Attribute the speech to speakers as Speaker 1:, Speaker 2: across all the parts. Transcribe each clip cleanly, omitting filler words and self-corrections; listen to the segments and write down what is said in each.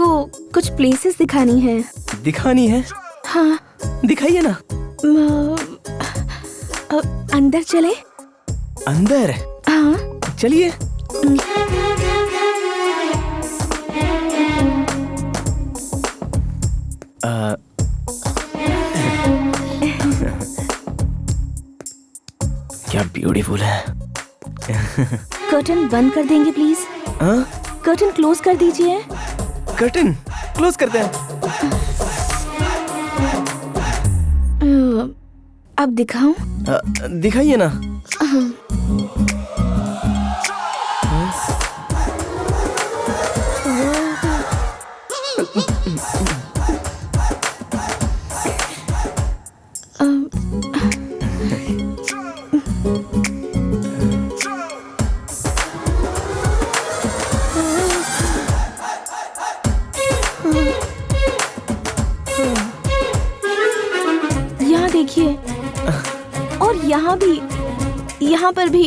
Speaker 1: आपको कुछ प्लेसेस दिखानी है।
Speaker 2: दिखानी है?
Speaker 1: हाँ।
Speaker 2: दिखाइए ना।
Speaker 1: अंदर चले?
Speaker 2: अंदर?
Speaker 1: हाँ
Speaker 2: चलिए। क्या ब्यूटीफुल है।
Speaker 1: कर्टन बंद कर देंगे प्लीज? कर्टन क्लोज कर दीजिए।
Speaker 2: कर्टन क्लोज करते हैं।
Speaker 1: अब दिखाऊं?
Speaker 2: दिखाइए ना।
Speaker 1: यहाँ देखिए, और यहाँ भी, यहाँ पर भी।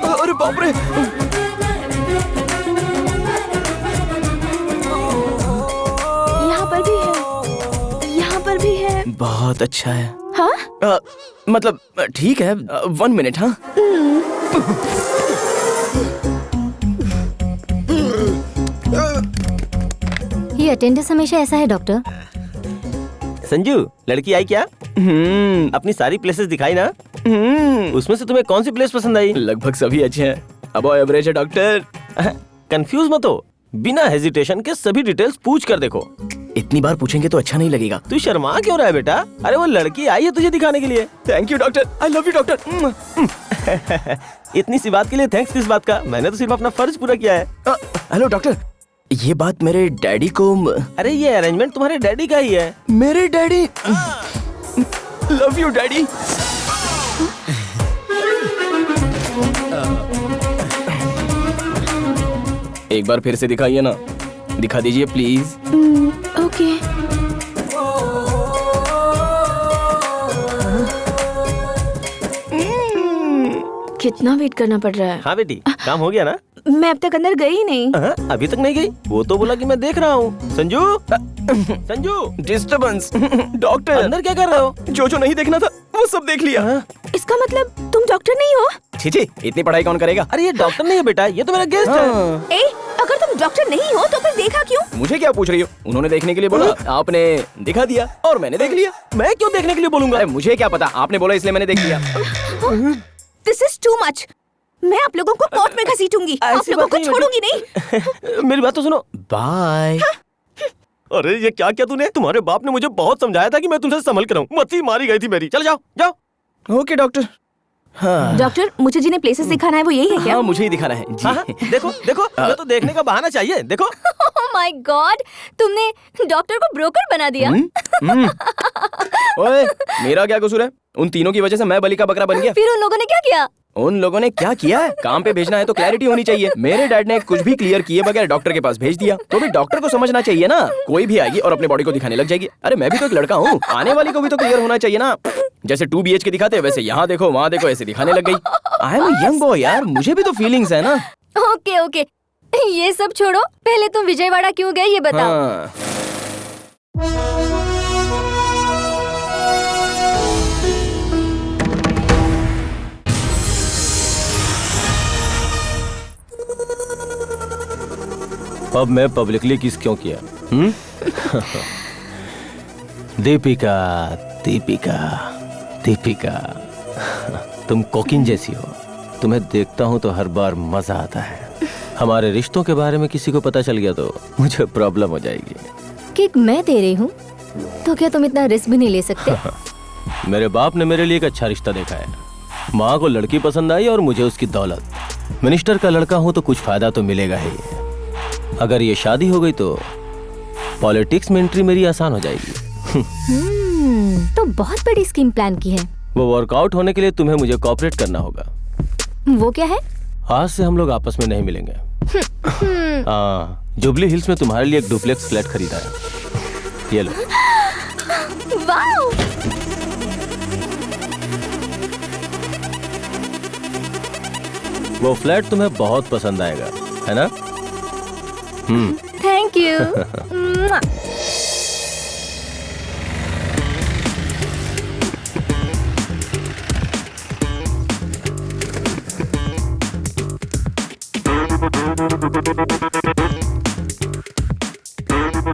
Speaker 2: अरे बाप रे!
Speaker 1: यहाँ पर भी है, यहाँ पर भी है।
Speaker 2: बहुत अच्छा है।
Speaker 1: हाँ?
Speaker 2: मतलब ठीक है। 1 मिनट। हाँ।
Speaker 3: ये अटेंडेंस हमेशा ऐसा है डॉक्टर।
Speaker 4: संजू, लड़की आई क्या? अपनी सारी प्लेसेस दिखाई ना? उसमें से तुम्हें कौन सी प्लेस पसंद आई?
Speaker 2: लगभग सभी अच्छे हैं। अबव एवरेज है डॉक्टर।
Speaker 4: कंफ्यूज मत हो, बिना हेजिटेशन के सभी डिटेल्स पूछ कर देखो।
Speaker 2: इतनी बार पूछेंगे तो अच्छा नहीं लगेगा।
Speaker 4: तू शर्मा क्यों रहा है बेटा? अरे वो लड़की आई है तुझे दिखाने के लिए।
Speaker 2: Thank you doctor, I love you doctor.
Speaker 4: इतनी सी बात के लिए थैंक्स किस बात का? मैंने तो सिर्फ अपना फर्ज पूरा किया है।
Speaker 2: हेलो डॉक्टर, ये बात मेरे डैडी को।
Speaker 4: अरे ये अरेंजमेंट तुम्हारे डैडी का ही है।
Speaker 2: मेरे डैडी? Love you daddy. एक बार फिर से दिखाइए ना। दिखा दीजिए प्लीज।
Speaker 1: ओके। कितना वेट करना पड़ रहा है।
Speaker 4: हाँ बेटी, काम हो गया ना?
Speaker 1: मैं अब तक अंदर गई नहीं।
Speaker 4: अभी तक नहीं गई? वो तो बोला कि मैं देख रहा हूँ। संजू, संजू,
Speaker 2: डिस्टर्बेंस। डॉक्टर
Speaker 4: अंदर क्या कर रहे हो?
Speaker 2: जो नहीं देखना था वो सब देख लिया।
Speaker 1: इसका मतलब तुम डॉक्टर नहीं हो?
Speaker 2: छी, इतनी पढ़ाई कौन करेगा?
Speaker 4: अरे ये डॉक्टर नहीं है बेटा, ये तो मेरा गेस्ट है।
Speaker 1: ए, अगर तुम डॉक्टर नहीं हो तो फिर देखा क्यों?
Speaker 2: मुझे क्या पूछ रही हो? उन्होंने देखने के लिए बोला, आपने दिखा दिया और मैंने देख लिया।
Speaker 4: मैं क्यों देखने के लिए बोलूंगा?
Speaker 2: अरे मुझे क्या पता, आपने बोला इसलिए मैंने देख लिया।
Speaker 1: This is too much. मैं आप लोगों को कोर्ट में घसीटूंगी। आप लोगों को छोड़ूंगी नहीं।
Speaker 4: मेरी बात तो सुनो।
Speaker 2: बाय।
Speaker 4: अरे ये क्या किया तूने? तुम्हारे बाप ने मुझे बहुत समझाया था कि मैं तुमसे संभल कर रहूं। मती मारी गई थी मेरी। चल जाओ जाओ।
Speaker 2: Okay doctor. हाँ।
Speaker 1: डॉक्टर, मुझे जिन्हें प्लेसेस दिखाना है वो यही है क्या?
Speaker 2: हाँ, मुझे ही दिखाना है जी।
Speaker 4: हाँ, देखो देखो, ये तो देखने का बहाना चाहिए। देखो।
Speaker 1: ओह माय गॉड, तुमने डॉक्टर को ब्रोकर बना दिया।
Speaker 2: ओए, मेरा क्या कसूर है? उन तीनों की वजह से मैं बलि का बकरा बन गया।
Speaker 1: फिर उन लोगों ने क्या किया?
Speaker 2: उन लोगों ने क्या किया है? काम पे भेजना है तो क्लैरिटी होनी चाहिए। मेरे डैड ने कुछ भी क्लियर किए बगैर डॉक्टर के पास भेज दिया, तो भी डॉक्टर को समझना चाहिए ना। कोई भी आएगी और अपने बॉडी को दिखाने लग जाएगी। अरे मैं भी तो एक लड़का हूँ, आने वाली को भी तो क्लियर होना चाहिए ना। जैसे 2 BHK दिखाते वैसे यहाँ देखो वहाँ देखो ऐसे दिखाने लग गई। I am a young boy यार, मुझे भी तो फीलिंग्स है ना।
Speaker 3: ओके ओके, ये सब छोड़ो, पहले तुम विजयवाड़ा क्यों गए ये बताओ।
Speaker 2: हाँ।
Speaker 4: अब मैं पब्लिकली किस क्यों किया? दीपिका, दीपिका, दीपिका, तुम कोकिन जैसी हो। तुम्हें देखता हूँ तो हर बार मजा आता है। हमारे रिश्तों के बारे में किसी को पता चल गया तो मुझे प्रॉब्लम हो जाएगी।
Speaker 3: किक मैं दे रही हूँ तो क्या तुम इतना रिस्क भी नहीं ले सकते?
Speaker 4: मेरे बाप ने मेरे लिए एक अच्छा रिश्ता देखा है। माँ को लड़की पसंद आई और मुझे उसकी दौलत। मिनिस्टर का लड़का हूँ तो कुछ फायदा तो मिलेगा ही। अगर ये शादी हो गई तो पॉलिटिक्स में एंट्री मेरी आसान हो जाएगी।
Speaker 3: तो बहुत बड़ी स्कीम प्लान की है।
Speaker 4: वो वर्कआउट होने के लिए तुम्हें मुझे कोऑपरेट करना होगा।
Speaker 3: वो क्या है?
Speaker 4: आज से हम लोग आपस में नहीं मिलेंगे। जुबली हिल्स में तुम्हारे लिए एक डुप्लेक्स फ्लैट खरीदा है, ये लो।
Speaker 3: वाओ!
Speaker 4: वो फ्लैट तुम्हें बहुत पसंद आएगा। है ना?
Speaker 3: Thank you.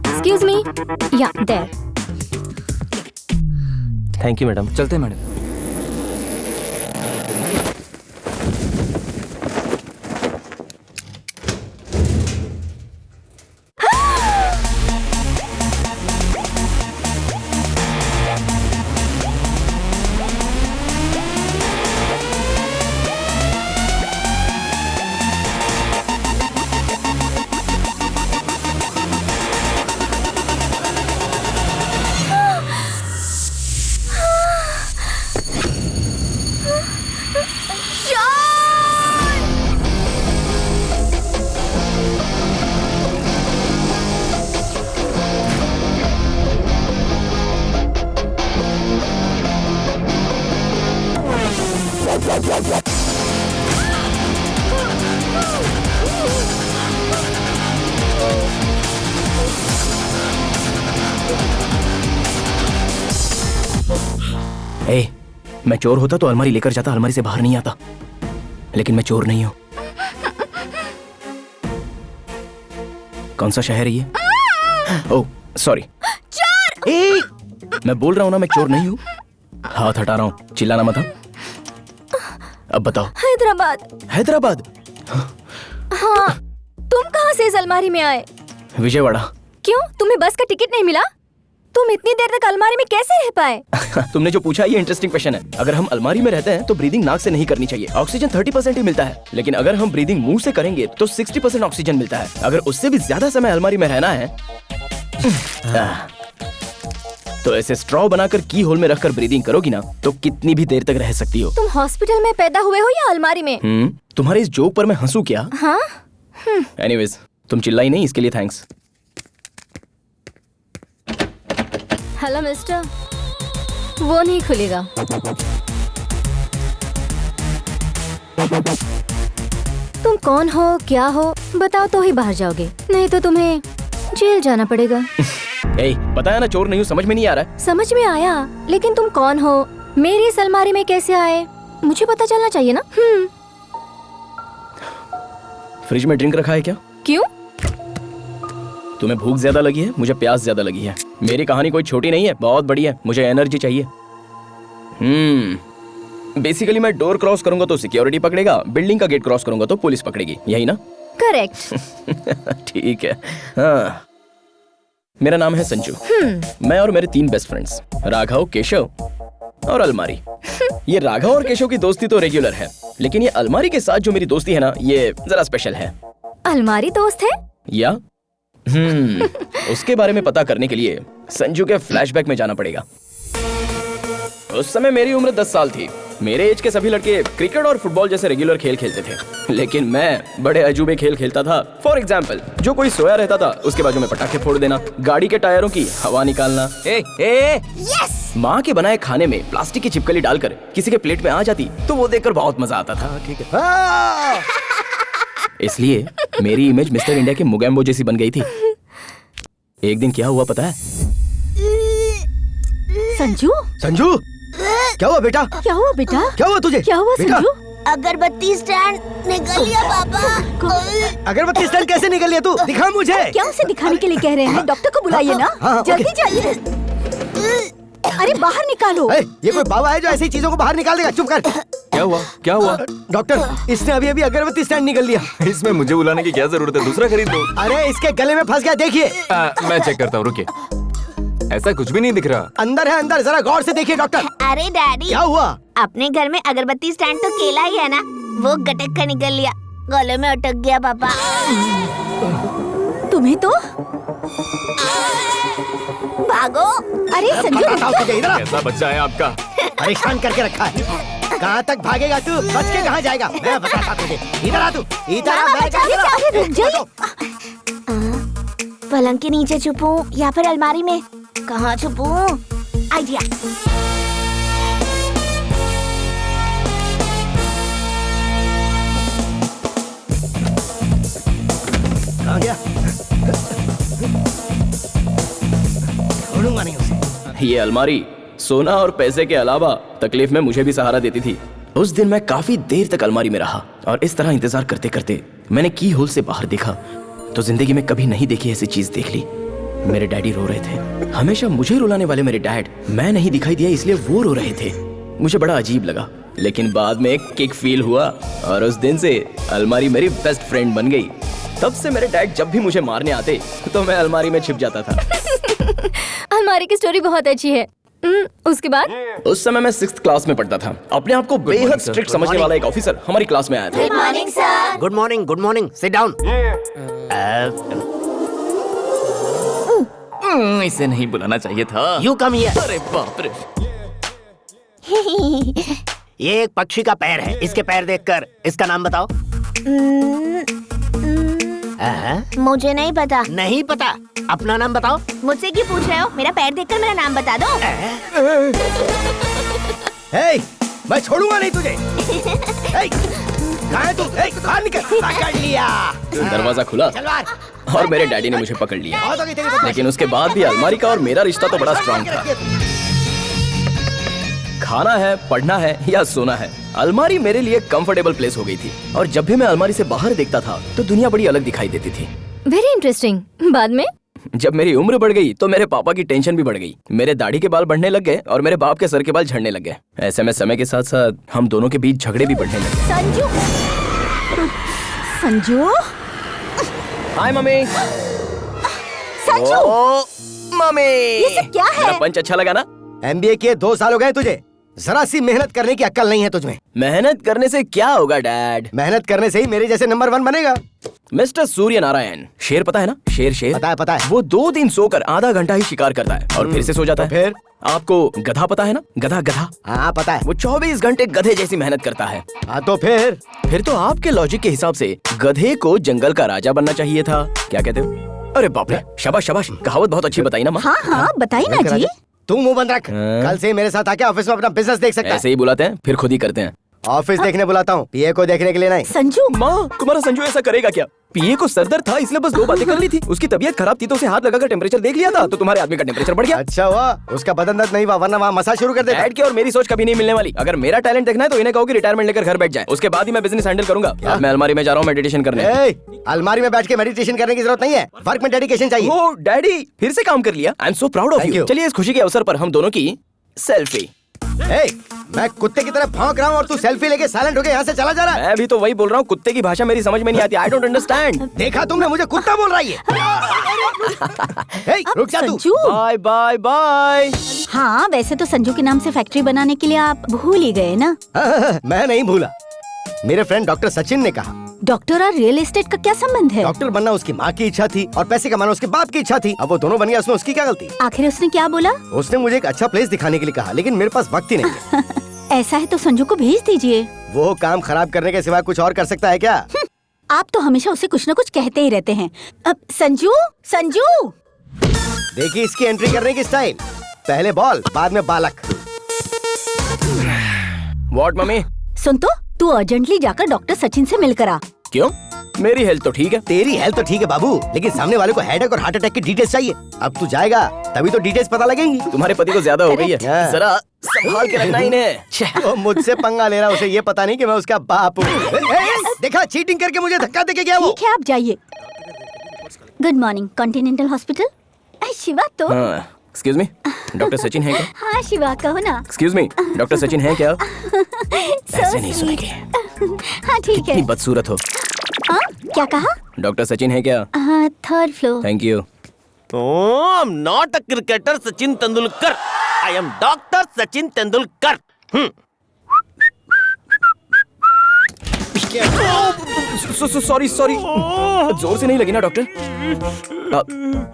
Speaker 3: Excuse me. Yeah, there.
Speaker 4: Thank you madam.
Speaker 5: चलते हैं मैडम।
Speaker 2: ए, मैं चोर होता तो अलमारी लेकर जाता, अलमारी से बाहर नहीं आता। लेकिन मैं चोर नहीं हूँ। कौन सा शहर है ये? Oh sorry. चोर! ए, मैं बोल रहा हूँ ना मैं चोर नहीं हूँ। हाथ हटा रहा हूँ, चिल्लाना मत। अब बताओ।
Speaker 3: हैदराबाद।
Speaker 2: हैदराबाद?
Speaker 3: हाँ, तुम कहाँ से इस अलमारी में आए?
Speaker 2: विजयवाड़ा।
Speaker 3: क्यों, तुम्हें बस का टिकट नहीं मिला? तुम इतनी देर तक अलमारी में कैसे रह पाए?
Speaker 2: तुमने जो पूछा ये इंटरेस्टिंग क्वेश्चन है। अगर हम अलमारी में रहते हैं तो ब्रीदिंग नाक से नहीं करनी चाहिए। ऑक्सीजन 30% ही मिलता है, लेकिन अगर हम ब्रीदिंग मुंह से करेंगे तो 60% ऑक्सीजन मिलता है। अगर उससे भी ज्यादा समय अलमारी में रहना है तो ऐसे स्ट्रॉ बनाकर की होल में रखकर ब्रीदिंग करोगी ना तो कितनी भी देर तक रह सकती हो।
Speaker 3: तुम हॉस्पिटल में पैदा हुए हो या अलमारी में?
Speaker 2: तुम्हारे इस जोक पर मैं हंसू क्या?
Speaker 3: हाँ?
Speaker 2: एनीवेज, तुम चिल्लाई नहीं, इसके लिए थैंक्स।
Speaker 3: हेलो मिस्टर, वो नहीं खुलेगा। तुम कौन हो, क्या हो, बताओ तो ही बाहर जाओगे, नहीं तो तुम्हें जेल जाना पड़ेगा।
Speaker 2: ए, बताया ना चोर नहीं हूँ, समझ में नहीं आ रहा है?
Speaker 3: समझ में आया, लेकिन तुम कौन हो, मेरी इस अलमारी में कैसे आए, मुझे पता चलना चाहिए ना।
Speaker 2: फ्रिज में ड्रिंक रखा है क्या?
Speaker 3: क्यों?
Speaker 2: तुम्हें भूख ज्यादा लगी है, मुझे प्यास ज्यादा लगी है। मेरी कहानी कोई छोटी नहीं है, बहुत बड़ी है। मुझे एनर्जी चाहिए। बेसिकली मैं डोर क्रॉस करूंगा तो सिक्योरिटी पकड़ेगा, बिल्डिंग का गेट क्रॉस करूंगा तो पुलिस पकड़ेगी, यही ना?
Speaker 3: करेक्ट।
Speaker 2: ठीक है। हाँ, मेरा नाम है संजू। मैं और मेरे 3 बेस्ट फ्रेंड्स, राघव, केशव और अलमारी। ये राघव और केशव की दोस्ती तो रेगुलर है, लेकिन ये अलमारी के साथ जो मेरी दोस्ती है ना, ये जरा स्पेशल है।
Speaker 3: अलमारी दोस्त है?
Speaker 2: या उसके बारे में पता करने के लिए संजू के फ्लैशबैक में जाना पड़ेगा। उस समय मेरी उम्र 10 साल थी। मेरे एज के सभी लड़के क्रिकेट और फुटबॉल जैसे रेगुलर खेल खेलते थे, लेकिन मैं बड़े अजूबे खेल खेलता था। फॉर एग्जाम्पल, जो कोई सोया रहता था उसके बाजू में पटाखे फोड़ देना, गाड़ी के टायरों की हवा निकालना।
Speaker 1: यस!
Speaker 2: माँ के बनाए खाने में प्लास्टिक की छिपकली डालकर किसी के प्लेट में आ जाती तो वो देखकर बहुत मजा आता था। ठीक है। इसलिए मेरी इमेज मिस्टर इंडिया के मुगैम्बो जैसी बन गई थी। एक दिन क्या हुआ पता है?
Speaker 3: संजू?
Speaker 6: संजू, क्या हुआ बेटा?
Speaker 3: क्या हुआ बेटा?
Speaker 6: क्या हुआ तुझे?
Speaker 3: क्या हुआ
Speaker 6: बेटा?
Speaker 3: संजू?
Speaker 1: अगरबत्ती स्टैंड निकल गया पापा।
Speaker 6: अगरबत्ती स्टैंड कैसे निकल लिया तू? दिखा मुझे।
Speaker 3: क्या उसे दिखाने के लिए कह रहे हैं? डॉक्टर को बुलाइए ना।
Speaker 6: हाँ,
Speaker 3: जल्दी जाइए। अरे बाहर निकालो।
Speaker 6: ये कोई बाबा है जो ऐसी चीजों को बाहर निकाल देगा? चुप कर।
Speaker 5: क्या हुआ? क्या हुआ?
Speaker 6: डॉक्टर, इसने अभी अभी अगरबत्ती स्टैंड निकल लिया।
Speaker 5: इसमें मुझे बुलाने की क्या जरूरत है? दूसरा खरीद दो।
Speaker 6: अरे इसके गले में फंस गया, देखिए।
Speaker 5: मैं चेक करता हूँ, रुकिए। ऐसा कुछ भी नहीं दिख रहा।
Speaker 6: अंदर है, अंदर, जरा गौर से देखिए डॉक्टर।
Speaker 1: अरे डैडी,
Speaker 6: क्या हुआ?
Speaker 1: अपने घर में अगरबत्ती स्टैंड तो केला ही है ना, वो गटक कर निकल लिया, गले में अटक गया पापा।
Speaker 3: तुम्हें तो
Speaker 1: भागो।
Speaker 3: अरे संजू,
Speaker 5: कैसा बच्चा है आपका?
Speaker 6: परेशान करके रखा है। कहाँ तक भागेगा तू? बच के कहाँ जाएगा? मैं बताता तुझे। इधर आ तू, इधर आ।
Speaker 3: अरे रुक जाइए।
Speaker 1: पलंग के नीचे छुपूं या फिर अलमारी में? कहाँ छुपूं? आइडिया।
Speaker 2: ये अलमारी सोना और पैसे के अलावा तकलीफ में मुझे भी सहारा देती थी। उस दिन मैं काफी देर तक अलमारी में रहा और इस तरह इंतजार करते करते मैंने की होल से बाहर देखा तो जिंदगी में कभी नहीं देखी ऐसी चीज देख ली। मेरे डैडी रो रहे थे। हमेशा मुझे रुलाने वाले मेरे डैड, मैं नहीं दिखाई दिया इसलिए वो रो रहे थे। मुझे बड़ा अजीब लगा, लेकिन बाद में एक किक फील हुआ और उस दिन से अलमारी मेरी बेस्ट फ्रेंड बन गई। तब से मेरे डैड जब भी मुझे मारने आते तो मैं अलमारी में छिप जाता था।
Speaker 3: अलमारी की स्टोरी बहुत अच्छी है। उसके बाद
Speaker 2: उस समय मैं 6th क्लास में पढ़ता था। अपने आप को बेहद स्ट्रिक्ट समझने वाला एक ऑफिसर हमारी क्लास में आया था।
Speaker 6: Good morning, sit down.
Speaker 5: इसे नहीं बुलाना चाहिए था।
Speaker 6: You come here.
Speaker 5: अरे बाप रे।
Speaker 6: ये एक पक्षी का पैर है, इसके पैर देखकर इसका नाम बताओ।
Speaker 1: मुझे नहीं पता।
Speaker 6: नहीं पता? अपना नाम बताओ।
Speaker 1: मुझसे क्यों पूछ रहे हो? मेरा पैर देखकर मेरा नाम बता दो।
Speaker 6: हे, मैं छोड़ूंगा नहीं तुझे। हे, कहाँ है तू? हे, बाहर निकल। पकड़ लिया।
Speaker 2: दरवाजा खुला
Speaker 6: तलवार।
Speaker 2: और मेरे डैडी ने मुझे पकड़ लिया।
Speaker 6: बहुत हो गई तेरी बदमाशी।
Speaker 2: लेकिन उसके बाद भी अलमारी का और मेरा रिश्ता तो बड़ा स्ट्रांग था। खाना है, पढ़ना है या सोना है, अलमारी मेरे लिए कंफर्टेबल प्लेस हो गई थी। और जब भी मैं अलमारी से बाहर देखता था तो दुनिया बड़ी अलग दिखाई देती थी।
Speaker 3: Very interesting. बाद में
Speaker 2: जब मेरी उम्र बढ़ गई तो मेरे पापा की टेंशन भी बढ़ गई। मेरे दाढ़ी के बाल बढ़ने लग गए और मेरे बाप के सर के बाल झड़ने लग गए। ऐसे में समय के साथ साथ हम दोनों के बीच झगड़े भी बढ़ने लगे।
Speaker 1: संजू, संजू,
Speaker 2: हाय मम्मी।
Speaker 1: संजू,
Speaker 2: ओ मम्मी,
Speaker 1: ये सब क्या है?
Speaker 2: मेरा पंच अच्छा लगा ना?
Speaker 6: MBA किए 2 साल हो गए तुझे, जरा सी मेहनत करने की अक्ल नहीं है तुझमें।
Speaker 2: मेहनत करने से क्या होगा डैड?
Speaker 6: मेहनत करने से ही मेरे जैसे नंबर 1 बनेगा।
Speaker 2: मिस्टर सूर्य नारायण, शेर पता है ना? शेर
Speaker 6: पता है।
Speaker 2: वो 2 दिन सोकर आधा घंटा ही शिकार करता है और फिर से सो जाता है।
Speaker 6: फिर
Speaker 2: आपको गधा पता है ना? गधा
Speaker 6: हाँ पता है।
Speaker 2: वो 24 घंटे गधे जैसी मेहनत करता है।
Speaker 6: हाँ तो फिर
Speaker 2: तो आपके लॉजिक के हिसाब से गधे को जंगल का राजा बनना चाहिए था। क्या कहते हो? अरे बाप रे, शाबाश, कहावत बहुत अच्छी बताई ना माँ।
Speaker 1: हाँ, बताइए ना जी।
Speaker 6: तू मुंह बंद रख। कल से मेरे साथ आके ऑफिस में अपना बिजनेस देख सकता है।
Speaker 2: ऐसे ही बुलाते हैं फिर खुद ही करते हैं।
Speaker 6: ऑफिस देखने बुलाता हूँ, पीए को देखने के लिए नहीं।
Speaker 1: संजू,
Speaker 2: माँ, तुम्हारा संजू ऐसा करेगा क्या? पीए को सरदर्द था इसलिए बस 2 बातें कर ली थी। उसकी तबीयत खराब थी तो उसे हाथ लगाकर टेम्परेचर देख लिया था तो तुम्हारे आदमी का टेम्परेचर बढ़ गया।
Speaker 6: अच्छा हुआ उसका बदन दर्द नहीं हुआ, वरना वहाँ मसाज शुरू कर देता।
Speaker 2: डैड की और मेरी सोच कभी नहीं मिलने वाली। अगर मेरा टैलेंट देखना है तो इन्हें कहो कि रिटायरमेंट लेकर घर बैठ जाए, उसके बाद ही मैं बिजनेस हैंडल करूंगा। अब मैं अलमारी में जा रहा हूँ मेडिटेशन करने।
Speaker 6: अलमारी में बैठ के मेडिटेशन करने की जरूरत नहीं है, वर्क में डेडिकेशन चाहिए।
Speaker 2: ओ डैडी, फिर से काम कर लिया। I am so proud of
Speaker 6: Thank
Speaker 2: you.
Speaker 6: you.
Speaker 2: चलिए इस खुशी के अवसर पर हम दोनों की सेल्फी।
Speaker 6: मैं कुत्ते की तरह भौंक रहा हूँ और तू सेल्फी लेके साइलेंट होके यहाँ से चला जा रहा है।
Speaker 2: मैं भी तो वही बोल रहा हूँ, कुत्ते की भाषा मेरी समझ में नहीं आती। I don't understand.
Speaker 6: देखा तुमने, मुझे कुत्ता बोल रही है। रुक जा तू।
Speaker 1: संजू।
Speaker 2: Bye bye bye.
Speaker 1: हाँ, वैसे तो संजू के नाम से फैक्ट्री बनाने के लिए आप भूल ही गए ना।
Speaker 6: मैं नहीं भूला। मेरे फ्रेंड डॉक्टर सचिन ने कहा
Speaker 1: डॉक्टर और रियल एस्टेट का क्या संबंध है?
Speaker 6: डॉक्टर बनना उसकी माँ की इच्छा थी और पैसे कमाना उसके बाप की इच्छा थी। अब वो दोनों बन गया, उसमें उसकी क्या गलती?
Speaker 1: आखिर उसने क्या बोला?
Speaker 6: उसने मुझे एक अच्छा प्लेस दिखाने के लिए कहा, लेकिन मेरे पास वक्त ही नहीं है।
Speaker 1: ऐसा है तो संजू को भेज दीजिए।
Speaker 6: वो काम खराब करने के सिवा कुछ और कर सकता है क्या?
Speaker 1: आप तो हमेशा उसे कुछ न कुछ कहते ही रहते हैं। अब संजू, संजू,
Speaker 6: देखिए इसकी एंट्री करने की स्टाइल, पहले बॉल बाद में बालक।
Speaker 2: What mummy?
Speaker 1: सुन तो, तू अर्जेंटली जाकर डॉक्टर सचिन से मिलकर आ।
Speaker 2: क्यों? मेरी हेल्थ तो ठीक है।
Speaker 6: तेरी हेल्थ तो ठीक है बाबू, लेकिन सामने वाले को हेडेक और हार्ट अटैक की डिटेल्स चाहिए। अब तू जाएगा तभी तो डिटेल्स पता लगेंगी।
Speaker 2: तुम्हारे पति को ज्यादा हो गई है,
Speaker 6: हाँ।
Speaker 2: जरा संभाल के रखना इन्हें।
Speaker 6: वो मुझसे पंगा ले रहा, उसे ये पता नहीं कि मैं उसका बाप हूँ। देखा, चीटिंग करके मुझे धक्का देके गया वो।
Speaker 1: ठीक है, आप जाइए। Good morning, continental hospital. Shiva तो।
Speaker 2: एक्सक्यूज मी, डॉक्टर सचिन है क्या?
Speaker 1: हाँ शिवा, कहो ना।
Speaker 2: एक्सक्यूज मी, डॉक्टर सचिन है क्या?
Speaker 1: So
Speaker 2: ऐसे नहीं
Speaker 1: sweet.
Speaker 2: सुनेंगे।
Speaker 1: हाँ ठीक है।
Speaker 2: कितनी बदसूरत हो।
Speaker 1: हाँ, क्या कहा?
Speaker 2: डॉक्टर सचिन है क्या?
Speaker 1: हाँ, 3rd floor.
Speaker 2: Thank you.
Speaker 7: Oh, I'm not a cricketer Sachin Tendulkar. I am Dr. Sachin Tendulkar.
Speaker 2: Sorry जोर से नहीं लगी ना डॉक्टर?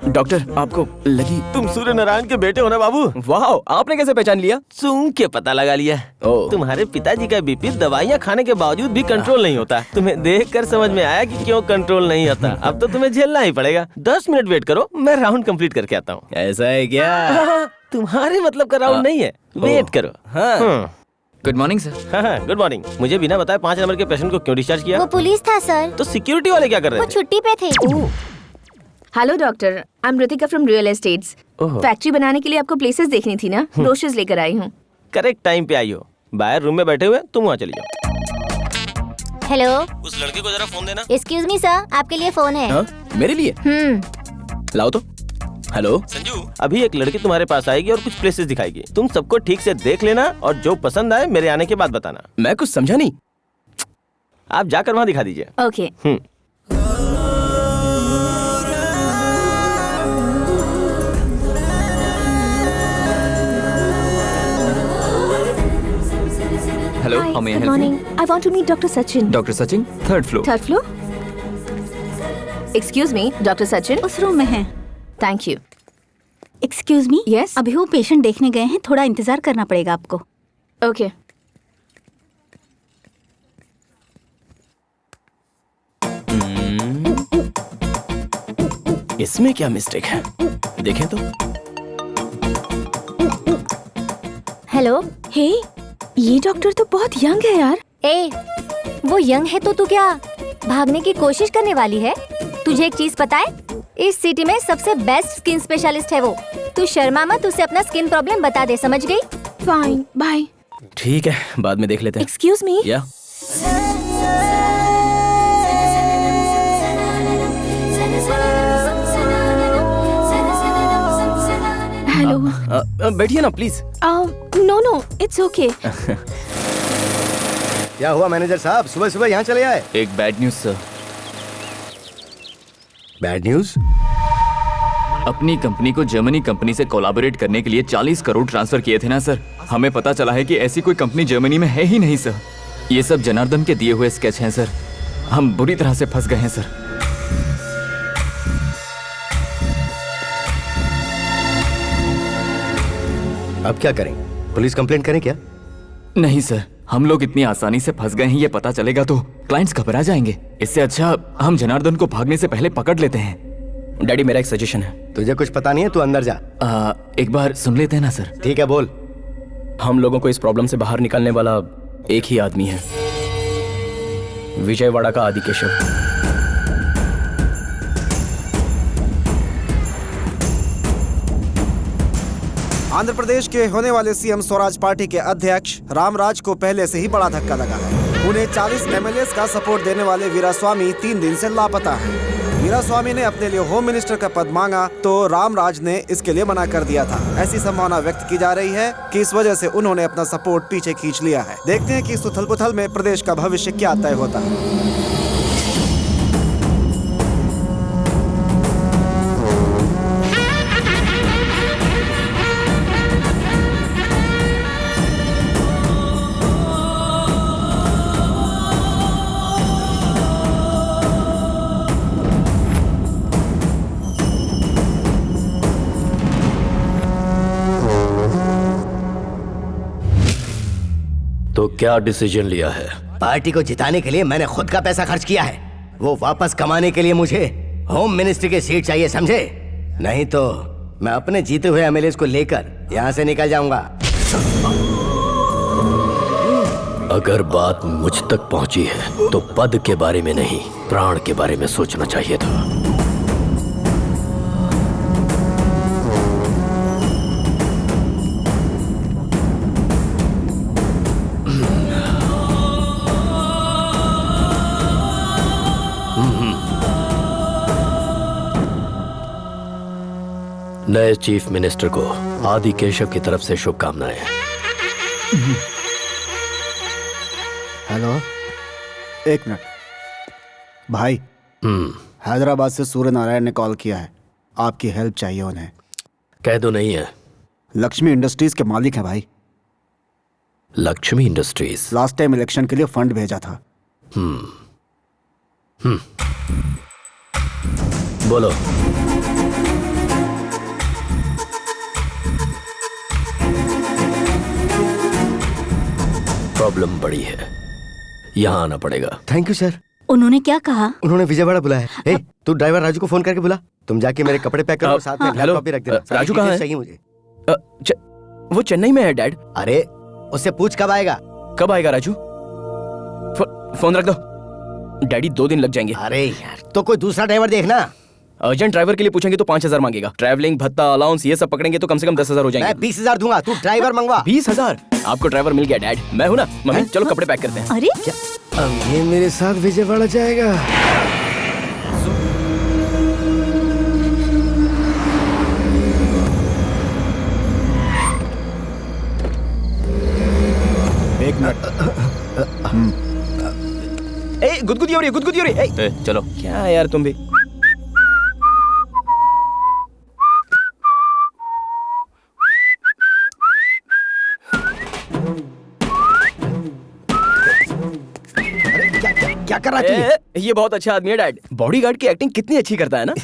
Speaker 2: डॉक्टर आपको लगी?
Speaker 7: तुम सूर्य नारायण के बेटे हो ना बाबू?
Speaker 2: वाह, आपने कैसे पहचान लिया?
Speaker 7: सूंघ के पता लगा लिया।
Speaker 2: ओह।
Speaker 7: तुम्हारे पिताजी का बीपी दवाइयाँ खाने के बावजूद भी कंट्रोल नहीं होता। तुम्हें देखकर समझ में आया कि क्यों कंट्रोल नहीं होता। अब तो तुम्हें झेलना ही पड़ेगा। 10 मिनट वेट करो, मैं राउंड कंप्लीट करके आता हूँ।
Speaker 2: ऐसा है क्या?
Speaker 7: तुम्हारे मतलब का राउंड नहीं है, वेट करो।
Speaker 2: हाँ।
Speaker 5: Good morning sir.
Speaker 7: हाँ, गुड मॉर्निंग। मुझे बिना बताए 5 नंबर के पेशेंट को क्यों डिस्चार्ज किया?
Speaker 3: वो पुलिस था सर,
Speaker 7: तो सिक्योरिटी वाले क्या कर रहे
Speaker 3: वो
Speaker 7: थे?
Speaker 3: छुट्टी पे थे।
Speaker 1: Hello doctor, I am Ritika from real estates.
Speaker 7: ओहो।
Speaker 1: फैक्ट्री बनाने के लिए आपको प्लेसेस देखनी थी ना, ब्रोशर्स लेकर आई हूँ।
Speaker 7: करेक्ट टाइम पे आई हो। बाहर रूम में बैठे हुए तुम वहाँ चली जाओ।
Speaker 3: हेलो,
Speaker 7: उस लड़के को जरा फोन देना।
Speaker 3: एक्सक्यूज मी सर, आपके लिए फोन है।
Speaker 2: हाँ, मेरे लिए लाओ तो। हेलो
Speaker 7: संजू, अभी एक लड़की तुम्हारे पास आएगी और कुछ प्लेसेस दिखाएगी। तुम सबको ठीक से देख लेना और जो पसंद आए मेरे आने के बाद बताना।
Speaker 2: मैं कुछ समझा नहीं।
Speaker 7: आप जाकर वहाँ दिखा दीजिए।
Speaker 1: Okay.
Speaker 5: Hello, how may I help you?
Speaker 1: Morning, I want to meet doctor Sachin.
Speaker 5: Doctor Sachin, third floor.
Speaker 1: Third floor. Excuse me, doctor Sachin.
Speaker 8: उस रूम में है।
Speaker 1: Thank you.
Speaker 8: Excuse me,
Speaker 1: Yes?
Speaker 8: अभी वो पेशेंट देखने गए हैं, थोड़ा इंतजार करना पड़ेगा आपको।
Speaker 1: ओके।
Speaker 2: इसमें क्या मिस्टेक है, देखें तो।
Speaker 3: हेलो।
Speaker 1: हे, ये डॉक्टर तो बहुत यंग है यार।
Speaker 3: ए, वो यंग है तो तू क्या भागने की कोशिश करने वाली है? तुझे एक चीज पता है, इस सिटी में सबसे बेस्ट स्किन स्पेशलिस्ट है वो। तू शर्मा मत, उसे अपना स्किन प्रॉब्लम बता दे, समझ गई?
Speaker 1: Fine, bye.
Speaker 2: ठीक है, बाद में देख लेते हैं।
Speaker 1: Excuse me.
Speaker 2: या
Speaker 1: हेलो।
Speaker 2: बैठिए ना please.
Speaker 1: No no, it's okay.
Speaker 6: क्या हुआ मैनेजर साहब, सुबह सुबह यहाँ चले आए?
Speaker 5: एक bad news sir.
Speaker 6: Bad news?
Speaker 5: अपनी कंपनी को जर्मनी कंपनी से कोलैबोरेट करने के लिए 40 करोड़ ट्रांसफर किए थे ना सर। हमें पता चला है कि ऐसी कोई कंपनी जर्मनी में है ही नहीं सर। ये सब जनार्दन के दिए हुए स्केच हैं सर। हम बुरी तरह से फंस गए हैं सर।
Speaker 6: अब क्या करें, पुलिस कंप्लेंट करें क्या?
Speaker 5: नहीं सर, हम लोग इतनी आसानी से फंस गए हैं, ये पता चलेगा तो क्लाइंट्स घबरा जाएंगे। इससे अच्छा हम जनार्दन को भागने से पहले पकड़ लेते हैं।
Speaker 2: डैडी, मेरा एक सजेशन है।
Speaker 6: तुझे कुछ पता नहीं है, तू अंदर जा।
Speaker 5: एक बार सुन लेते हैं ना सर।
Speaker 6: ठीक है, बोल।
Speaker 2: हम लोगों को इस प्रॉब्लम से बाहर निकालने वाला एक ही आदमी है, विजयवाड़ा का आदि केशव।
Speaker 9: आंध्र प्रदेश के होने वाले सीएम स्वराज पार्टी के अध्यक्ष रामराज को पहले से ही बड़ा धक्का लगा है। उन्हें 40 एमएलए का सपोर्ट देने वाले वीरास्वामी 3 दिन से लापता हैं। वीरास्वामी ने अपने लिए होम मिनिस्टर का पद मांगा तो रामराज ने इसके लिए मना कर दिया था। ऐसी संभावना व्यक्त की जा रही है कि इस वजह से उन्होंने अपना सपोर्ट पीछे खींच लिया है। देखते हैं कि इस उथल पुथल में प्रदेश का भविष्य क्या तय होता है।
Speaker 10: तो क्या डिसीजन लिया है?
Speaker 6: पार्टी को जिताने के लिए मैंने खुद का पैसा खर्च किया है। वो वापस कमाने के लिए मुझे होम मिनिस्ट्री की सीट चाहिए, समझे? नहीं तो मैं अपने जीते हुए एमएलए को लेकर यहाँ से निकल जाऊंगा।
Speaker 10: अगर बात मुझ तक पहुंची है तो पद के बारे में नहीं, प्राण के बारे में सोचना चाहिए था। नए चीफ मिनिस्टर को आदि केशव की तरफ से शुभकामनाएं।
Speaker 9: हेलो, एक मिनट भाई। हैदराबाद से सूर्य नारायण ने कॉल किया है, आपकी हेल्प चाहिए उन्हें।
Speaker 10: कह दो नहीं है।
Speaker 9: लक्ष्मी इंडस्ट्रीज के मालिक हैं भाई।
Speaker 10: Lakshmi industries?
Speaker 9: Last time election के लिए फंड भेजा था।
Speaker 10: बोलो। प्रॉब्लम बड़ी है, यहाँ आना पड़ेगा।
Speaker 6: Thank you sir.
Speaker 8: उन्होंने क्या कहा?
Speaker 6: उन्होंने विजयवाड़ा बुलाया है। तू ड्राइवर राजू को फोन करके बुला। तुम जाके मेरे कपड़े पैक करो, साथ में
Speaker 2: हेलो,
Speaker 6: लैपटॉप भी रख देना।
Speaker 2: राजू कहाँ है?
Speaker 6: चाहिए मुझे।
Speaker 2: वो चेन्नई में है डैड।
Speaker 6: अरे उससे पूछ कब आएगा।
Speaker 2: कब आएगा राजू? फोन रख दो, डैडी 2 दिन लग जाएंगे।
Speaker 6: अरे यार, तो कोई दूसरा ड्राइवर देखना।
Speaker 2: अर्जेंट ड्राइवर के लिए पूछेंगे तो 5,000 मांगेगा। ट्रैवलिंग भत्ता अलाउंस ये सब पकड़ेंगे तो कम से कम 10,000 हो जाएंगे।
Speaker 6: मैं 20,000 दूंगा, तू ड्राइवर मंगवा।
Speaker 2: 20,000? आपको ड्राइवर मिल गया डैड, मैं हूँ ना। मम्मी चलो कपड़े पैक करते हैं।
Speaker 8: अरे
Speaker 6: अब ये मेरे साथ विजयवाड़ा जाएगा।
Speaker 9: एक मिनट।
Speaker 2: ए गुदगुदी हो रही है, गुदगुदी हो रही है।
Speaker 5: ए, चलो।
Speaker 2: क्या यार तुम भी।
Speaker 6: क्या कर रहा है तू?
Speaker 2: ये बहुत अच्छा आदमी है डैड। बॉडीगार्ड की एक्टिंग कितनी अच्छी करता है ना।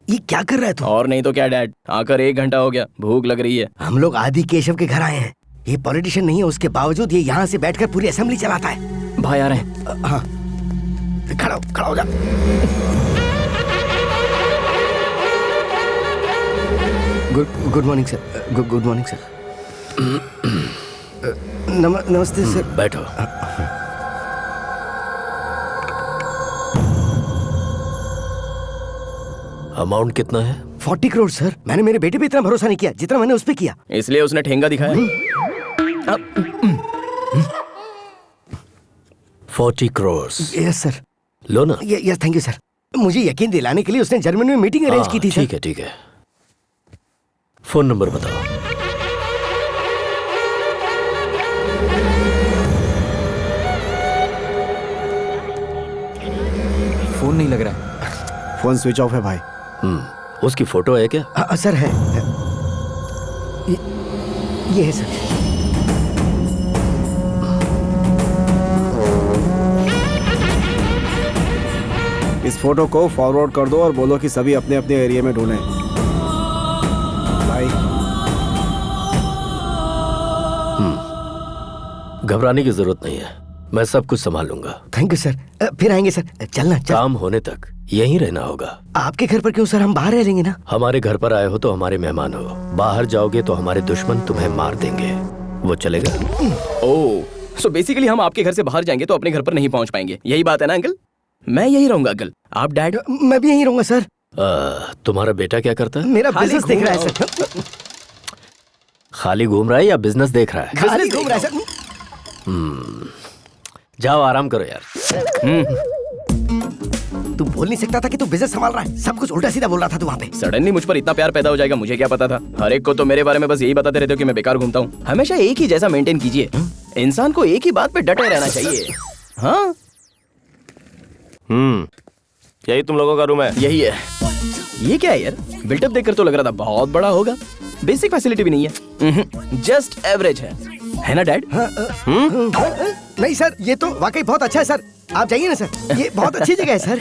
Speaker 6: ये क्या कर रहा है तू?
Speaker 2: और नहीं तो क्या डैड, आकर 1 घंटा हो गया, भूख लग रही है।
Speaker 6: हम लोग आदि केशव के घर आए हैं। ये पॉलिटिशियन नहीं है, उसके बावजूद ये यहाँ से बैठकर पूरी असेंबली चलाता है।
Speaker 2: भाई आ रहे हैं।
Speaker 6: हाँ, खड़ा हो जा। Good morning sir. Good morning sir. नमस्ते सर।
Speaker 10: बैठो। अमाउंट कितना है?
Speaker 6: 40 करोड़ सर। मैंने मेरे बेटे पे इतना भरोसा नहीं किया जितना मैंने उस पे किया।
Speaker 2: इसलिए उसने ठेंगा दिखाया।
Speaker 10: 40 करोड़।
Speaker 6: Yes sir.
Speaker 10: लो ना।
Speaker 6: Yes thank you sir. मुझे यकीन दिलाने के लिए उसने जर्मन में मीटिंग अरेंज की थी सर।
Speaker 10: ठीक है। फोन नंबर बताओ।
Speaker 5: फोन नहीं लग रहा है।
Speaker 9: फोन स्विच ऑफ है भाई।
Speaker 10: उसकी फोटो है क्या?
Speaker 6: सर है। ये है सर।
Speaker 9: इस फोटो को फॉरवर्ड कर दो और बोलो कि सभी अपने अपने एरिया में ढूंढें। भाई
Speaker 10: घबराने की जरूरत नहीं है, मैं सब कुछ संभाल लूंगा।
Speaker 6: Thank you sir. फिर आएंगे सर। चलना चल।
Speaker 10: काम होने तक यहीं रहना होगा।
Speaker 6: आपके घर पर क्यों सर? हम बाहर रह लेंगे ना।
Speaker 10: हमारे घर पर आए हो तो हमारे मेहमान हो, बाहर जाओगे तो हमारे दुश्मन तुम्हें मार देंगे। वो चलेगा?
Speaker 2: ओह, सो बेसिकली हम आपके घर से बाहर जाएंगे तो अपने घर पर नहीं पहुंच पाएंगे, यही बात है ना अंकल? मैं यही रहूंगा अंकल। आप डैड?
Speaker 6: मैं भी यहीं रहूंगा सर।
Speaker 10: तुम्हारा बेटा क्या करता है?
Speaker 6: मेरा बिजनेस देख रहा है सर।
Speaker 10: खाली घूम रहा है या बिजनेस देख रहा है?
Speaker 6: खाली घूम रहा है सर।
Speaker 10: जाओ आराम करो यार।
Speaker 6: तू बोल नहीं सकता था कि तू बिजनेस संभाल रहा है? सब कुछ उल्टा सीधा बोल रहा था तू वहाँ पे।
Speaker 2: सडनली मुझ पर इतना प्यार पैदा हो जाएगा, मुझे क्या पता था। हर एक को तो मेरे बारे में बस यही बताते रहते हो कि मैं बेकार घूमता हूँ। हमेशा एक ही जैसा मेंटेन कीजिए। इंसान को एक ही बात पे डटे रहना चाहिए। हाँ
Speaker 7: यही तुम लोगों का रूम है?
Speaker 2: यही है। ये क्या है यार? बिल्टअप देखकर तो लग रहा था बहुत बड़ा होगा। बेसिक फैसिलिटी भी नहीं है, जस्ट एवरेज है ना डैड?
Speaker 6: नहीं सर, ये तो वाकई बहुत अच्छा है सर। आप जाइए ना सर, ये बहुत अच्छी जगह है सर।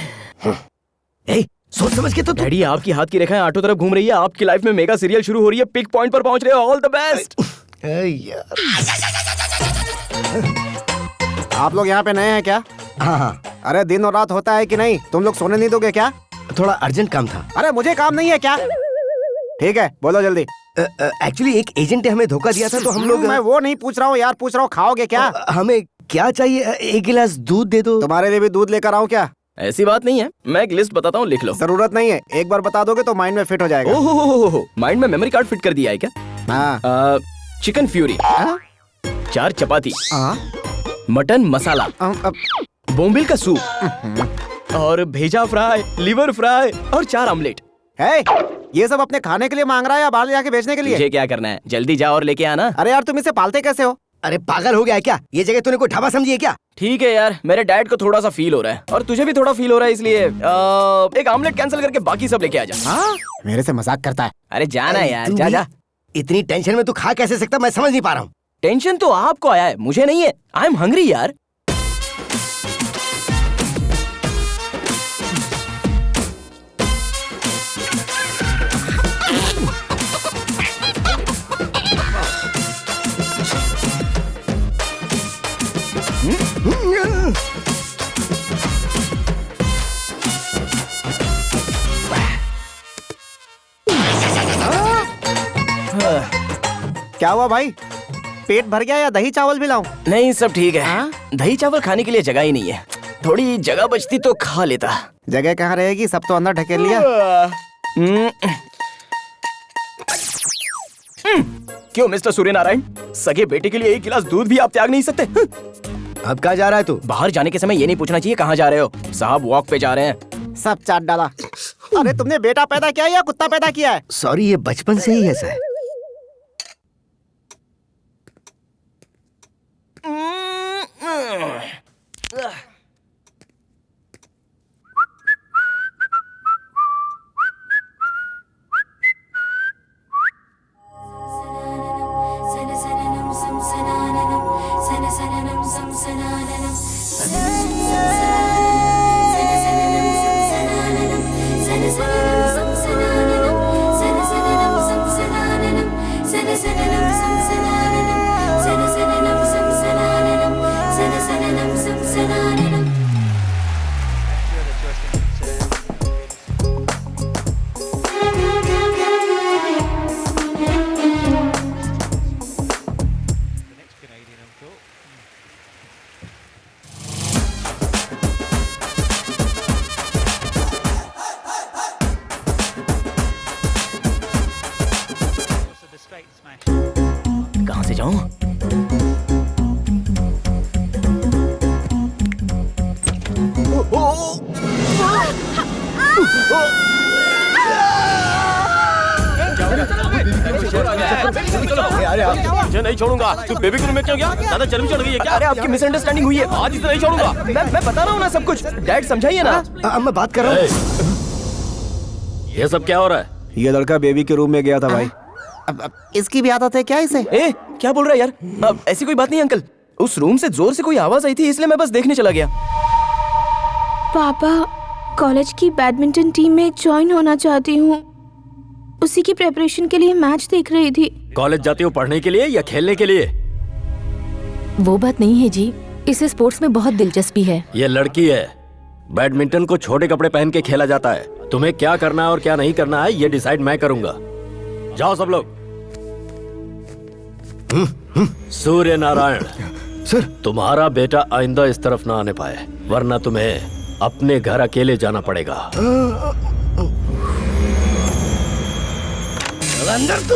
Speaker 6: सोच समझ के तो
Speaker 2: डैडी, आपकी हाथ की रेखाएं आठों तरफ घूम रही है। आपकी लाइफ में मेगा सीरियल शुरू हो रही है, पिक पॉइंट पर पहुंच रहे हो। All the best.
Speaker 9: आप लोग यहाँ पे नए हैं क्या?
Speaker 6: हाँ।
Speaker 9: अरे दिन और रात होता है कि नहीं? तुम लोग सोने नहीं दोगे क्या?
Speaker 6: थोड़ा अर्जेंट काम था।
Speaker 9: अरे मुझे काम नहीं है क्या? ठीक है बोलो जल्दी।
Speaker 6: एक्चुअली एक एजेंट ने हमें धोखा दिया था तो हम लोग।
Speaker 9: मैं वो नहीं पूछ रहा हूँ यार, पूछ रहा हूँ खाओगे क्या?
Speaker 6: हमें क्या चाहिए? 1 गिलास दूध दे दो।
Speaker 9: तुम्हारे लिए भी दूध लेकर आऊँ क्या?
Speaker 2: ऐसी बात नहीं है, मैं एक लिस्ट बताता हूँ, लिख लो।
Speaker 9: जरूरत नहीं है, एक बार बता दोगे तो माइंड में फिट हो जाएगा।
Speaker 2: ओहो, माइंड में मेमोरी कार्ड फिट कर दिया है क्या?
Speaker 9: हाँ।
Speaker 2: चिकन फ्यूरी, 4 चपाती, मटन मसाला, बोम्बिल का सूप और भेजा फ्राई, लिवर फ्राई और 4 ऑमलेट।
Speaker 9: है ये सब अपने खाने के लिए मांग रहा है या बाहर ले जाके बेचने के लिए?
Speaker 2: मुझे क्या करना है, जल्दी जा और लेके आना।
Speaker 9: अरे यार तुम इसे पालते कैसे हो?
Speaker 6: अरे पागल हो गया है क्या? ये जगह तूने कोई ढाबा समझी है क्या?
Speaker 2: ठीक है यार, मेरे डैड को थोड़ा सा फील हो रहा है और तुझे भी थोड़ा फील हो रहा है, इसलिए एक ऑमलेट कैंसिल करके बाकी सब लेके आ जा।
Speaker 9: हाँ? मेरे से मजाक करता है।
Speaker 2: अरे जाना यार, जा जा।
Speaker 6: इतनी टेंशन में तू खा कैसे सकता? मैं समझ नहीं पा रहा हूँ।
Speaker 2: टेंशन तो आपको आया है, मुझे नहीं है। आई एम हंग्री यार।
Speaker 9: क्या हुआ भाई? पेट भर गया या दही चावल भी लाऊं?
Speaker 2: नहीं सब ठीक है। दही चावल खाने के लिए जगह ही नहीं है। थोड़ी जगह बचती तो खा लेता।
Speaker 9: जगह कहाँ रहेगी, सब तो अंदर ढकेल लिया।
Speaker 2: क्यों मिस्टर सूर्यनारायण, सगे बेटे के लिए एक गिलास दूध भी आप त्याग नहीं सकते?
Speaker 6: अब कहाँ जा रहा है तू?
Speaker 2: बाहर जाने के समय ये नहीं पूछना चाहिए कहाँ जा रहे हो। साहब वॉक पे जा रहे हैं।
Speaker 9: सब चाट डाला। अरे तुमने बेटा पैदा किया या कुत्ता पैदा किया है?
Speaker 6: सॉरी, ये बचपन से ही ऐसा है।
Speaker 2: कहाँ से जाऊं?
Speaker 7: मुझे नहीं छोड़ूंगा। तू बेबी के रूम में क्यों गया? ज्यादा चर्बी चढ़ गई है क्या?
Speaker 2: अरे आपकी मिसअंडरस्टैंडिंग हुई है।
Speaker 7: आज इसे नहीं छोड़ूंगा।
Speaker 2: मैं बता रहा हूँ ना सब कुछ। डैड समझाइए ना।
Speaker 6: अब मैं बात कर रहा हूँ।
Speaker 10: ये सब क्या हो रहा है?
Speaker 9: ये लड़का बेबी के रूम में गया था भाई। अब इसकी भी आदत है क्या इसे?
Speaker 2: ए, क्या बोल रहा है यार? अब ऐसी कोई बात नहीं अंकल। उस रूम से जोर से कोई आवाज आई थी, इसलिए मैं बस देखने चला गया।
Speaker 1: पापा, कॉलेज की बैडमिंटन टीम में ज्वाइन होना चाहती हूँ। उसी की प्रेपरेशन के लिए मैच देख रही थी।
Speaker 10: कॉलेज जाती हो पढ़ने के लिए या खेलने के लिए?
Speaker 3: वो बात नहीं है जी, इसे स्पोर्ट्स में बहुत दिलचस्पी है।
Speaker 10: ये लड़की है। बैडमिंटन को छोटे कपड़े पहन के खेला जाता है। तुम्हें क्या करना है और क्या नहीं करना है ये डिसाइड मैं करूंगा। जाओ सब लोग। सूर्य नारायण
Speaker 6: सर,
Speaker 10: तुम्हारा बेटा आइंदा इस तरफ ना आने पाए, वरना तुम्हें अपने घर अकेले जाना पड़ेगा।
Speaker 6: अंदर तू।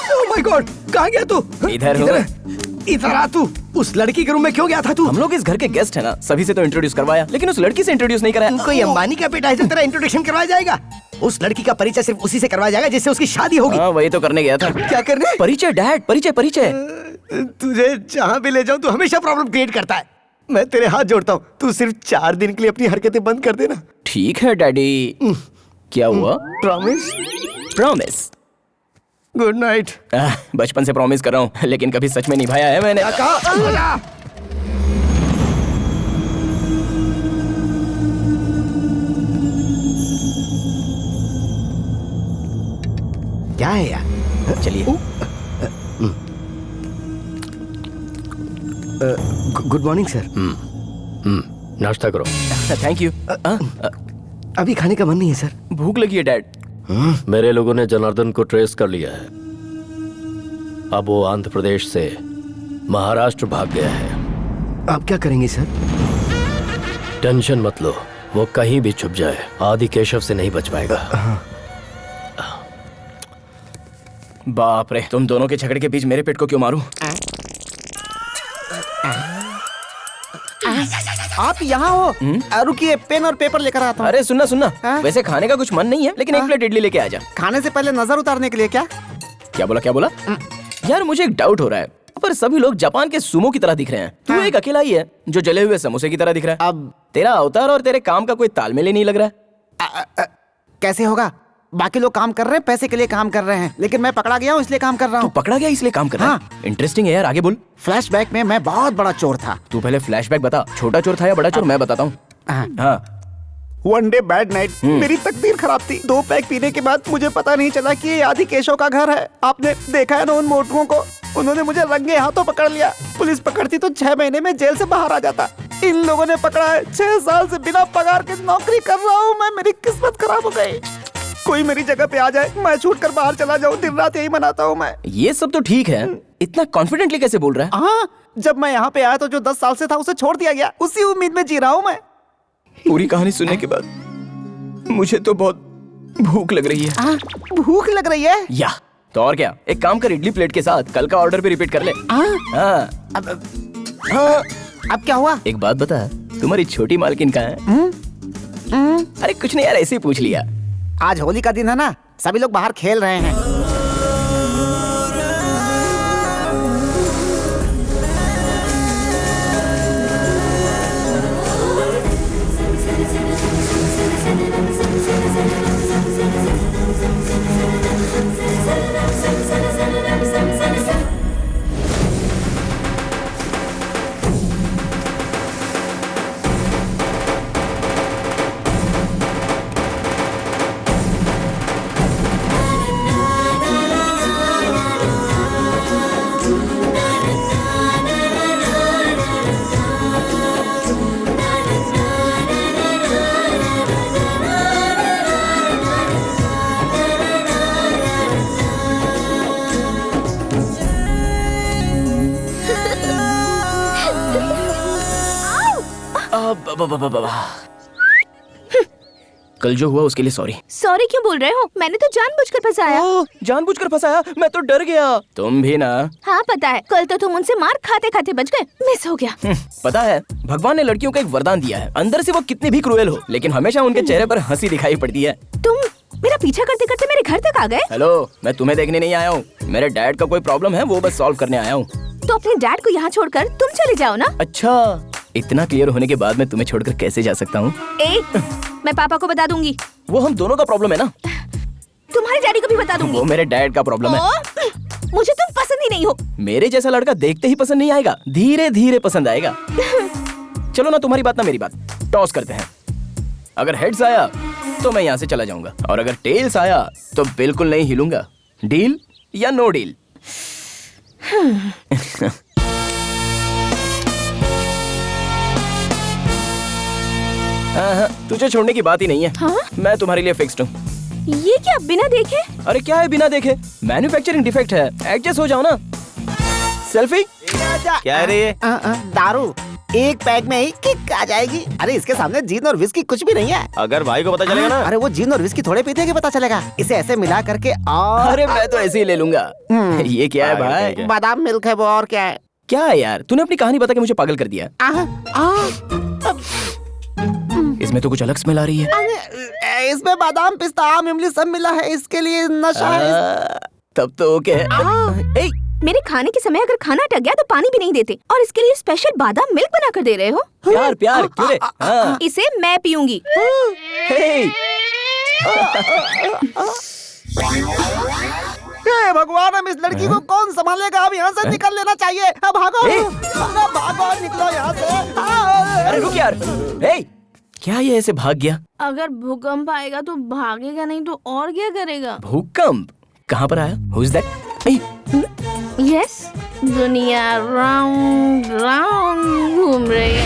Speaker 6: ओह माय गॉड, कहाँ गया तू?
Speaker 2: इधर हो।
Speaker 6: इधर आ तू। उस लड़की के रूम में क्यों गया था तू?
Speaker 2: हम लोग इस घर के गेस्ट है ना, सभी से तो इंट्रोड्यूस करवाया, लेकिन उस लड़की से इंट्रोड्यूस नहीं कराया।
Speaker 6: कोई अंबानी का बेटा है जो तेरा इंट्रोडक्शन करवाया जाएगा? उस लड़की का परिचय सिर्फ उसी से करवाया जाएगा जिससे उसकी शादी होगी।
Speaker 2: हाँ, वही तो करने गया था।
Speaker 6: क्या करने?
Speaker 2: परिचय डैड, परिचय परिचय।
Speaker 6: तुझे जहाँ भी ले जाऊँ तू हमेशा प्रॉब्लम क्रिएट करता है। मैं तेरे हाथ जोड़ता हूँ, तू सिर्फ 4 दिन के लिए अपनी हरकतें बंद कर देना।
Speaker 2: ठीक है डैडी। क्या हुआ?
Speaker 6: प्रॉमिस?
Speaker 2: प्रॉमिस।
Speaker 6: Good night.
Speaker 2: बचपन से प्रॉमिस कर रहा हूँ, लेकिन कभी सच में निभाया है मैंने।
Speaker 6: क्या है यार?
Speaker 2: चलिए।
Speaker 6: Good morning sir.
Speaker 10: नाश्ता करो।
Speaker 2: Thank you.
Speaker 6: अभी खाने का मन नहीं है सर।
Speaker 2: भूख लगी है डैड।
Speaker 10: मेरे लोगों ने जनार्दन को ट्रेस कर लिया है। अब वो आंध्र प्रदेश से महाराष्ट्र भाग गया है।
Speaker 6: आप क्या करेंगे सर?
Speaker 10: टेंशन मत लो, वो कहीं भी छुप जाए आदि केशव से नहीं बच पाएगा।
Speaker 2: बाप रे, तुम दोनों के झगड़े के बीच मेरे पेट को क्यों मारूं?
Speaker 9: आप यहाँ हो? रुकिए, पेन और पेपर लेकर आता हूँ।
Speaker 2: अरे सुनना सुनना, वैसे खाने का कुछ मन नहीं है, लेकिन एक प्लेट इडली लेके आ जा।
Speaker 9: खाने से पहले नजर उतारने के लिए क्या?
Speaker 2: क्या बोला क्या बोला? यार मुझे एक डाउट हो रहा है, पर सभी लोग जापान के सुमो की तरह दिख रहे हैं। तू एक अकेला ही है जो जले हुए समोसे की तरह दिख रहा है।
Speaker 9: अब
Speaker 2: तेरा अवतार और तेरे काम का कोई तालमेल ही नहीं लग रहा है।
Speaker 9: कैसे होगा? बाकी लोग काम कर रहे हैं, पैसे के लिए काम कर रहे हैं, लेकिन मैं पकड़ा गया हूँ इसलिए काम कर रहा
Speaker 2: तू
Speaker 9: हूँ।
Speaker 2: पकड़ा गया इसलिए काम कर रहा है? इंटरेस्टिंग है यार, आगे बोल।
Speaker 9: फ्लैशबैक में मैं बहुत बड़ा चोर था।
Speaker 2: तू पहले फ्लैशबैक बता, छोटा चोर था या बड़ा चोर? मैं बताता हूँ। हाँ।
Speaker 9: वन डे बैड नाइट, मेरी तकदीर खराब थी। 2 पैक पीने के बाद मुझे पता नहीं चला कि ये आदि केशव का घर है। आपने देखा है ना उन मोटुओं को? उन्होंने मुझे रंगे हाथों पकड़ लिया। पुलिस पकड़ती तो 6 महीने में जेल से बाहर आ जाता। इन लोगों ने पकड़ा है। 6 साल से बिना पगार के नौकरी कर रहा हूँ मैं। मेरी किस्मत खराब हो गई। कोई मेरी जगह पे आ जाए, मैं छूट कर बाहर चला जाऊँ। दिन रात यही मनाता हूँ मैं।
Speaker 2: ये सब तो ठीक है, इतना कॉन्फिडेंटली कैसे बोल रहा है?
Speaker 9: हाँ, जब मैं यहाँ पे आया तो जो 10 साल से था उसे छोड़ दिया गया, उसी उम्मीद में जी रहा हूँ मैं।
Speaker 2: पूरी कहानी सुनने के बाद मुझे तो बहुत भूख लग रही है।
Speaker 9: भूख लग रही है?
Speaker 2: या तो और क्या, एक काम कर, इडली प्लेट के साथ कल का ऑर्डर भी रिपीट कर ले। हाँ।
Speaker 9: अब क्या हुआ?
Speaker 2: एक बात बता, तुम्हारी छोटी मालकिन कहाँ है? अरे कुछ नहीं यार, ऐसे ही पूछ लिया।
Speaker 9: आज होली का दिन है ना, सभी लोग बाहर खेल रहे हैं।
Speaker 2: कल जो हुआ उसके लिए सॉरी।
Speaker 1: सॉरी क्यों बोल रहे हो? मैंने तो जानबूझकर फंसाया।
Speaker 2: जानबूझकर फंसाया? मैं तो डर गया। तुम भी ना?
Speaker 1: हाँ पता है, कल तो तुम उनसे मार खाते खाते बच गए, मिस हो गया।
Speaker 2: पता है, भगवान ने लड़कियों को एक वरदान दिया है, अंदर से वो कितनी भी क्रूएल हो, लेकिन हमेशा उनके चेहरे पर हंसी दिखाई पड़ती है।
Speaker 1: तुम मेरा पीछा करते करते मेरे घर तक आ गए।
Speaker 2: हेलो, मैं तुम्हें देखने नहीं आया हूँ, मेरे डैड का कोई प्रॉब्लम है, वो बस सॉल्व करने आया हूँ।
Speaker 1: तो अपने डैड को यहाँ छोड़कर तुम चले जाओ ना।
Speaker 2: अच्छा, इतना क्लियर होने के बाद मैं तुम्हें छोड़कर कैसे जा सकता हूँ?
Speaker 1: मैं पापा को बता दूंगी।
Speaker 2: वो हम दोनों का प्रॉब्लम है ना।
Speaker 1: तुम्हारे डैडी को भी बता दूंगी।
Speaker 2: वो मेरे डैड का प्रॉब्लम है।
Speaker 1: मुझे तुम पसंद ही नहीं हो।
Speaker 2: मेरे जैसा लड़का देखते ही पसंद नहीं आएगा, धीरे धीरे पसंद आएगा। चलो ना, तुम्हारी बात ना मेरी बात, टॉस करते हैं। अगर हेड्स आया तो मैं यहाँ से चला जाऊंगा, और अगर टेल्स आया तो बिल्कुल नहीं हिलूंगा। डील या नो डील? तुझे छोड़ने की बात ही नहीं है।
Speaker 1: हाँ?
Speaker 2: मैं तुम्हारे लिए फिक्स्ड हूँ।
Speaker 1: ये क्या, बिना देखे?
Speaker 2: अरे क्या है बिना देखे? मैन्युफैक्चरिंग डिफेक्ट है, एडजस्ट हो जाओ ना। सेल्फी?
Speaker 7: क्या है रे ये?
Speaker 9: दारू एक पैक में ही किक आ जाएगी। अरे इसके सामने जीन और विस्की कुछ भी नहीं है।
Speaker 7: अगर भाई को पता चलेगा ना?
Speaker 9: अरे वो जीन और विस्की थोड़े पीते हैं कि पता चलेगा। इसे ऐसे मिला करके और
Speaker 2: अरे मैं तो ऐसे ही ले लूंगा। ये क्या है भाई?
Speaker 9: बादाम मिल्क है वो, और क्या है?
Speaker 2: क्या है यार, तूने अपनी कहानी बता के मुझे पागल कर दिया। इसमें तो कुछ अलग स्मेल आ रही है।
Speaker 9: इसमें बादाम, पिस्ता, आम, इमली सब मिला है, इसके लिए नशा है।
Speaker 2: तब तो ओके है।
Speaker 1: मेरे खाने के समय अगर खाना अटक गया तो पानी भी नहीं देते, और इसके लिए स्पेशल बादाम मिल्क बना कर दे रहे हो।
Speaker 2: प्यार प्यार क्यों रे? हाँ।
Speaker 1: इसे मैं पीऊंगी।
Speaker 9: हे भगवान, हम इस लड़की को कौन संभालेगा? अब यहाँ से निकल लेना चाहिए। अब भागो, भागो, निकलो यहाँ से।
Speaker 2: अरे रुक यार, क्या ये ऐसे भाग गया?
Speaker 1: अगर भूकंप आएगा तो भागेगा, नहीं तो और क्या करेगा?
Speaker 2: भूकंप? कहाँ पर आया? Who is that?
Speaker 1: यस, दुनिया राउंड राउंड घूम रही है।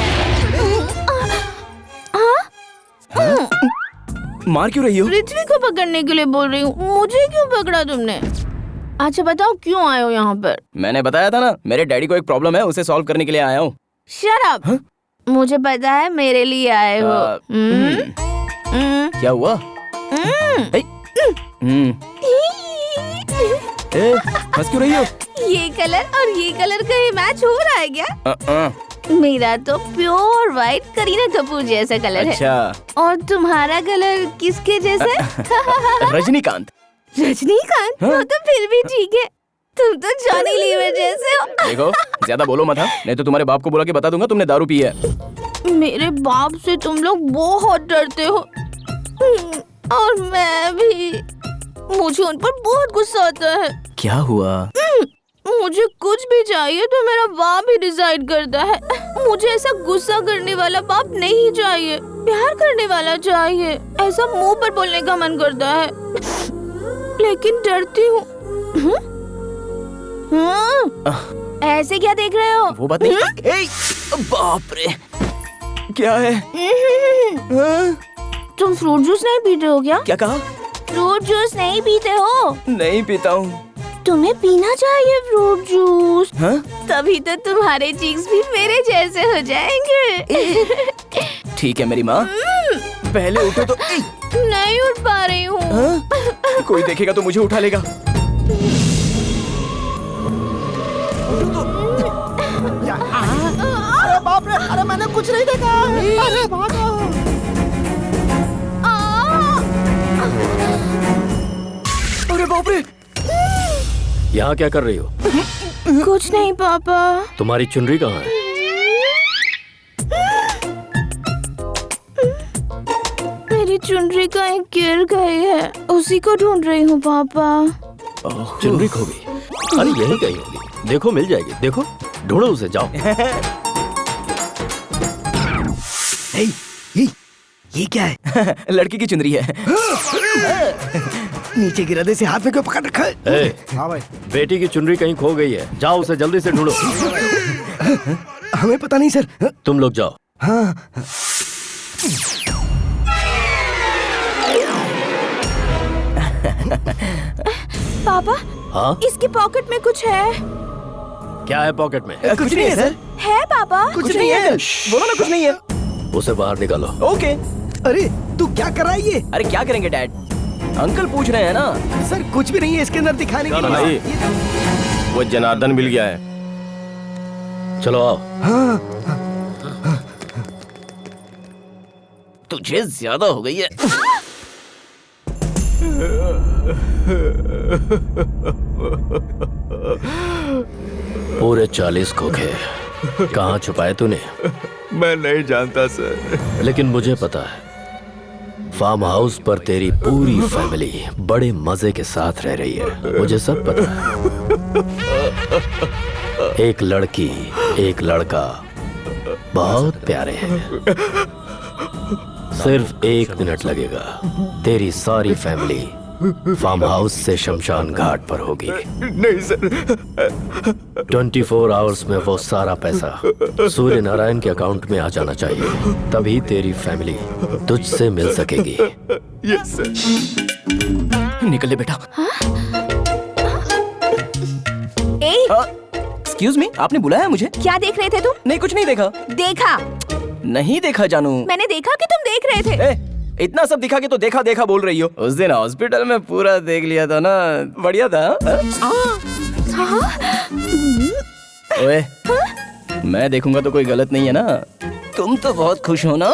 Speaker 2: मार क्यों रही हो?
Speaker 1: पृथ्वी को पकड़ने के लिए बोल रही हूँ। मुझे क्यों पकड़ा तुमने? अच्छा बताओ, क्यों आए हो यहाँ पर?
Speaker 2: मैंने बताया था ना, मेरे डैडी को एक प्रॉब्लम है, उसे सॉल्व करने के लिए आया हूँ।
Speaker 1: Shut up. मुझे पता है मेरे लिए आए हो।
Speaker 2: क्या हुआ? हंस क्यों रही हो?
Speaker 1: ये कलर और ये कलर का ही मैच हो रहा है क्या? मेरा तो प्योर व्हाइट करीना कपूर जैसा कलर
Speaker 2: अच्छा।
Speaker 1: है। और तुम्हारा कलर किसके जैसा?
Speaker 2: रजनीकांत।
Speaker 1: रजनीकांत? वो तो फिर भी ठीक है, तुम तो जॉनी लीवर जैसे हो।
Speaker 2: देखो, ज्यादा बोलो मत, नहीं तो तुम्हारे बाप को बुला के बता दूंगा तुमने दारू पी है।
Speaker 1: मेरे बाप से तुम लोग बहुत डरते हो, और मैं भी। मुझे उन पर बहुत गुस्सा आता है।
Speaker 2: क्या हुआ?
Speaker 1: मुझे कुछ भी चाहिए तो मेरा बाप ही डिसाइड करता है। मुझे ऐसा गुस्सा करने वाला बाप नहीं चाहिए, प्यार करने वाला चाहिए। ऐसा मुंह पर बोलने का मन करता है, लेकिन डरती हूँ। ऐसे क्या देख रहे हो?
Speaker 2: वो बात नहीं। बाप रे, क्या है?
Speaker 1: तुम फ्रूट जूस नहीं पीते हो क्या?
Speaker 2: क्या कहा?
Speaker 1: फ्रूट जूस नहीं पीते हो?
Speaker 2: नहीं पीता हूँ।
Speaker 1: तुम्हें पीना चाहिए फ्रूट जूस।
Speaker 2: हाँ?
Speaker 1: तभी तो तुम्हारे चीक्स भी मेरे जैसे हो जाएंगे।
Speaker 2: ठीक है मेरी माँ, पहले उठो तो।
Speaker 1: नहीं उठ पा रही हूँ।
Speaker 2: हाँ? कोई देखेगा तो मुझे उठा लेगा।
Speaker 9: अरे बाप रे, अरे मैंने कुछ नहीं देखा। अरे भागो।
Speaker 2: अरे बाप रे,
Speaker 10: यहाँ क्या कर रही हो?
Speaker 1: कुछ नहीं पापा।
Speaker 10: तुम्हारी चुनरी कहाँ है?
Speaker 1: मेरी चुनरी कहीं गिर गई है, उसी को ढूंढ रही हूँ पापा।
Speaker 10: चुनरी खो गई? अरे यही कहीं होगी, देखो मिल जाएगी। देखो, ढूंढो उसे, जाओ।
Speaker 6: ये क्या है?
Speaker 2: लड़की की चुनरी है।
Speaker 6: नीचे गिरा से हाथ में क्यों पकड़ रखा है?
Speaker 9: हाँ भाई,
Speaker 10: बेटी की चुनरी कहीं खो गई है, जाओ उसे जल्दी से ढूंढो।
Speaker 6: हमें पता नहीं सर।
Speaker 10: तुम लोग जाओ।
Speaker 6: हाँ।
Speaker 1: पापा,
Speaker 10: हाँ,
Speaker 1: इसकी पॉकेट में कुछ है।
Speaker 10: क्या है पॉकेट में?
Speaker 2: कुछ नहीं है सर।
Speaker 1: है पापा?
Speaker 2: कुछ नहीं है। बोलो ना कुछ नहीं है।
Speaker 10: उसे बाहर निकालो।
Speaker 2: ओके।
Speaker 6: अरे तू क्या कर रहा है ये?
Speaker 2: अरे क्या करेंगे डैड, अंकल पूछ रहे हैं ना।
Speaker 6: सर कुछ भी नहीं है इसके अंदर दिखाने के लिए।
Speaker 7: भाई, वो जनार्दन मिल गया है।
Speaker 10: चलो आओ।
Speaker 2: तुझे ज्यादा हो गई है।
Speaker 10: पूरे 40 खोखे कहाँ छुपाए तूने?
Speaker 11: मैं नहीं जानता सर।
Speaker 10: लेकिन मुझे पता है, फार्म हाउस पर तेरी पूरी फैमिली बड़े मजे के साथ रह रही है। मुझे सब पता है। एक लड़की, एक लड़का बहुत प्यारे हैं। सिर्फ 1 मिनट लगेगा, तेरी सारी फैमिली फार्म हाउस से शमशान घाट पर होगी।
Speaker 11: नहीं सर।
Speaker 10: 24 आवर्स में वो सारा पैसा सूर्य नारायण के अकाउंट में आ जाना चाहिए, तभी तेरी फैमिली तुझसे मिल सकेगी।
Speaker 11: Yes sir.
Speaker 2: निकल ले बेटा। एक्सक्यूज मी, आपने बुलाया मुझे?
Speaker 1: क्या देख रहे थे तुम?
Speaker 2: नहीं, कुछ नहीं देखा।
Speaker 1: देखा?
Speaker 2: नहीं देखा जानू।
Speaker 1: मैंने देखा कि तुम देख रहे थे।
Speaker 2: इतना सब दिखा के तो देखा देखा बोल रही हो। उस दिन हॉस्पिटल में पूरा देख लिया था ना, बढ़िया था। ओए, मैं देखूंगा तो कोई गलत नहीं है ना? तुम तो बहुत खुश हो ना?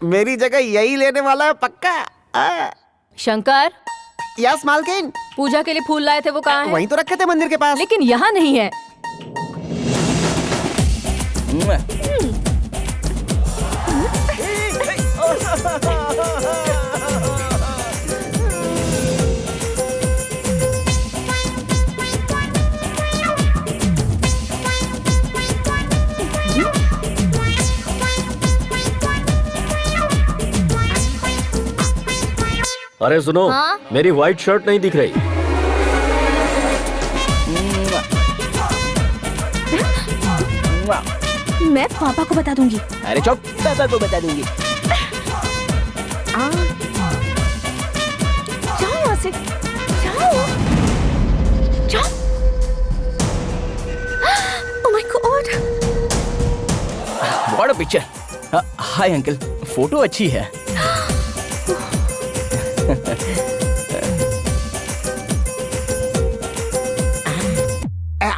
Speaker 9: मेरी जगह यही लेने वाला है पक्का।
Speaker 12: शंकर,
Speaker 9: यस मालकिन।
Speaker 12: पूजा के लिए फूल लाए थे, वो कहाँ है?
Speaker 9: वहीं तो रखे थे मंदिर के पास।
Speaker 12: लेकिन यहाँ नहीं है।
Speaker 10: अरे सुनो,
Speaker 3: हाँ?
Speaker 10: मेरी व्हाइट शर्ट नहीं दिख रही।
Speaker 1: मैं पापा को बता दूंगी।
Speaker 2: अरे चुप, पापा को बता दूंगी।
Speaker 1: जाओ यहाँ से, जाओ, जाओ। Oh my God!
Speaker 2: What a picture. Hi uncle, photo अच्छी है।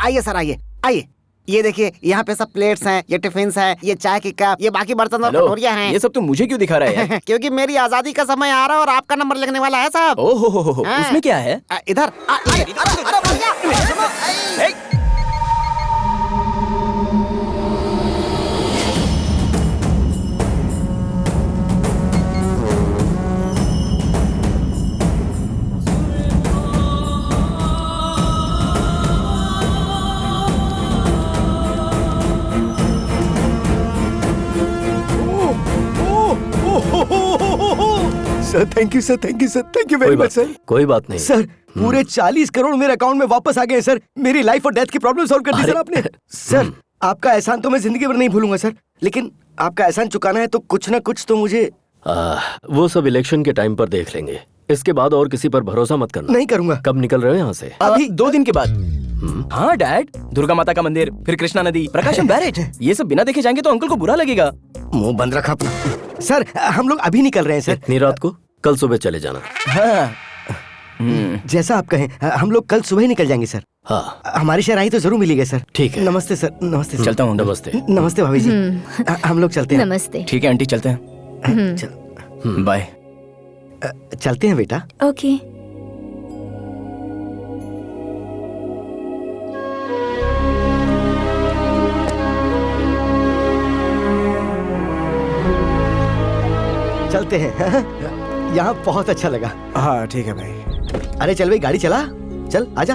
Speaker 9: आइए सर, आइए आइए। ये देखिए, यहाँ पे सब प्लेट्स हैं, ये टिफिन्स हैं, ये चाय की कप, ये बाकी बर्तन और कटोरियाँ हैं।
Speaker 2: ये सब तुम मुझे क्यों दिखा रहे हैं?
Speaker 9: क्योंकि मेरी आजादी का समय आ रहा है और आपका नंबर लगने वाला है साहब।
Speaker 2: ओहो, उसमें क्या है?
Speaker 9: इधर। अरे भैया।
Speaker 6: Sir thank you sir, thank you sir, thank you very much sir.
Speaker 10: कोई बात नहीं
Speaker 6: सर पूरे 40 करोड़ मेरे अकाउंट में वापस आ गए सर। मेरी लाइफ और डेथ की प्रॉब्लम सॉल्व कर दी सर आपने। सर आपका एहसान तो मैं जिंदगी भर नहीं भूलूंगा सर, लेकिन आपका एहसान चुकाना है तो कुछ ना कुछ तो मुझे।
Speaker 10: वो सब इलेक्शन के टाइम पर देख लेंगे, इसके बाद और किसी पर भरोसा मत करना।
Speaker 6: नहीं करूंगा।
Speaker 10: कब निकल रहे हो यहाँ से?
Speaker 2: अभी 2 दिन के बाद। हाँ डैड, दुर्गा माता का मंदिर, फिर कृष्णा नदी, प्रकाशम बैरेज, ये सब बिना देखे जाएंगे तो अंकल को बुरा लगेगा।
Speaker 6: मुंह बंद रखा सर। हम लोग अभी निकल रहे हैं सर।
Speaker 10: इतनी रात को? कल सुबह चले जाना।
Speaker 6: हाँ। जैसा आप कहें, हम लोग कल सुबह ही निकल जाएंगे सर।
Speaker 10: हाँ,
Speaker 6: हमारी शहनाई तो जरूर मिलेगी सर।
Speaker 10: ठीक है।
Speaker 6: नमस्ते सर। नमस्ते सर।
Speaker 2: चलता हूँ।
Speaker 10: नमस्ते।
Speaker 6: नमस्ते भाभी जी। हम लोग चलते हैं।
Speaker 3: नमस्ते।
Speaker 2: ठीक है आंटी, चलते हैं। बाय।
Speaker 6: चलते हैं बेटा।
Speaker 8: ओके।
Speaker 6: चलते हैं। यहाँ बहुत अच्छा लगा।
Speaker 9: हाँ ठीक है भाई।
Speaker 6: अरे चल भाई, गाड़ी चला। चल आजा।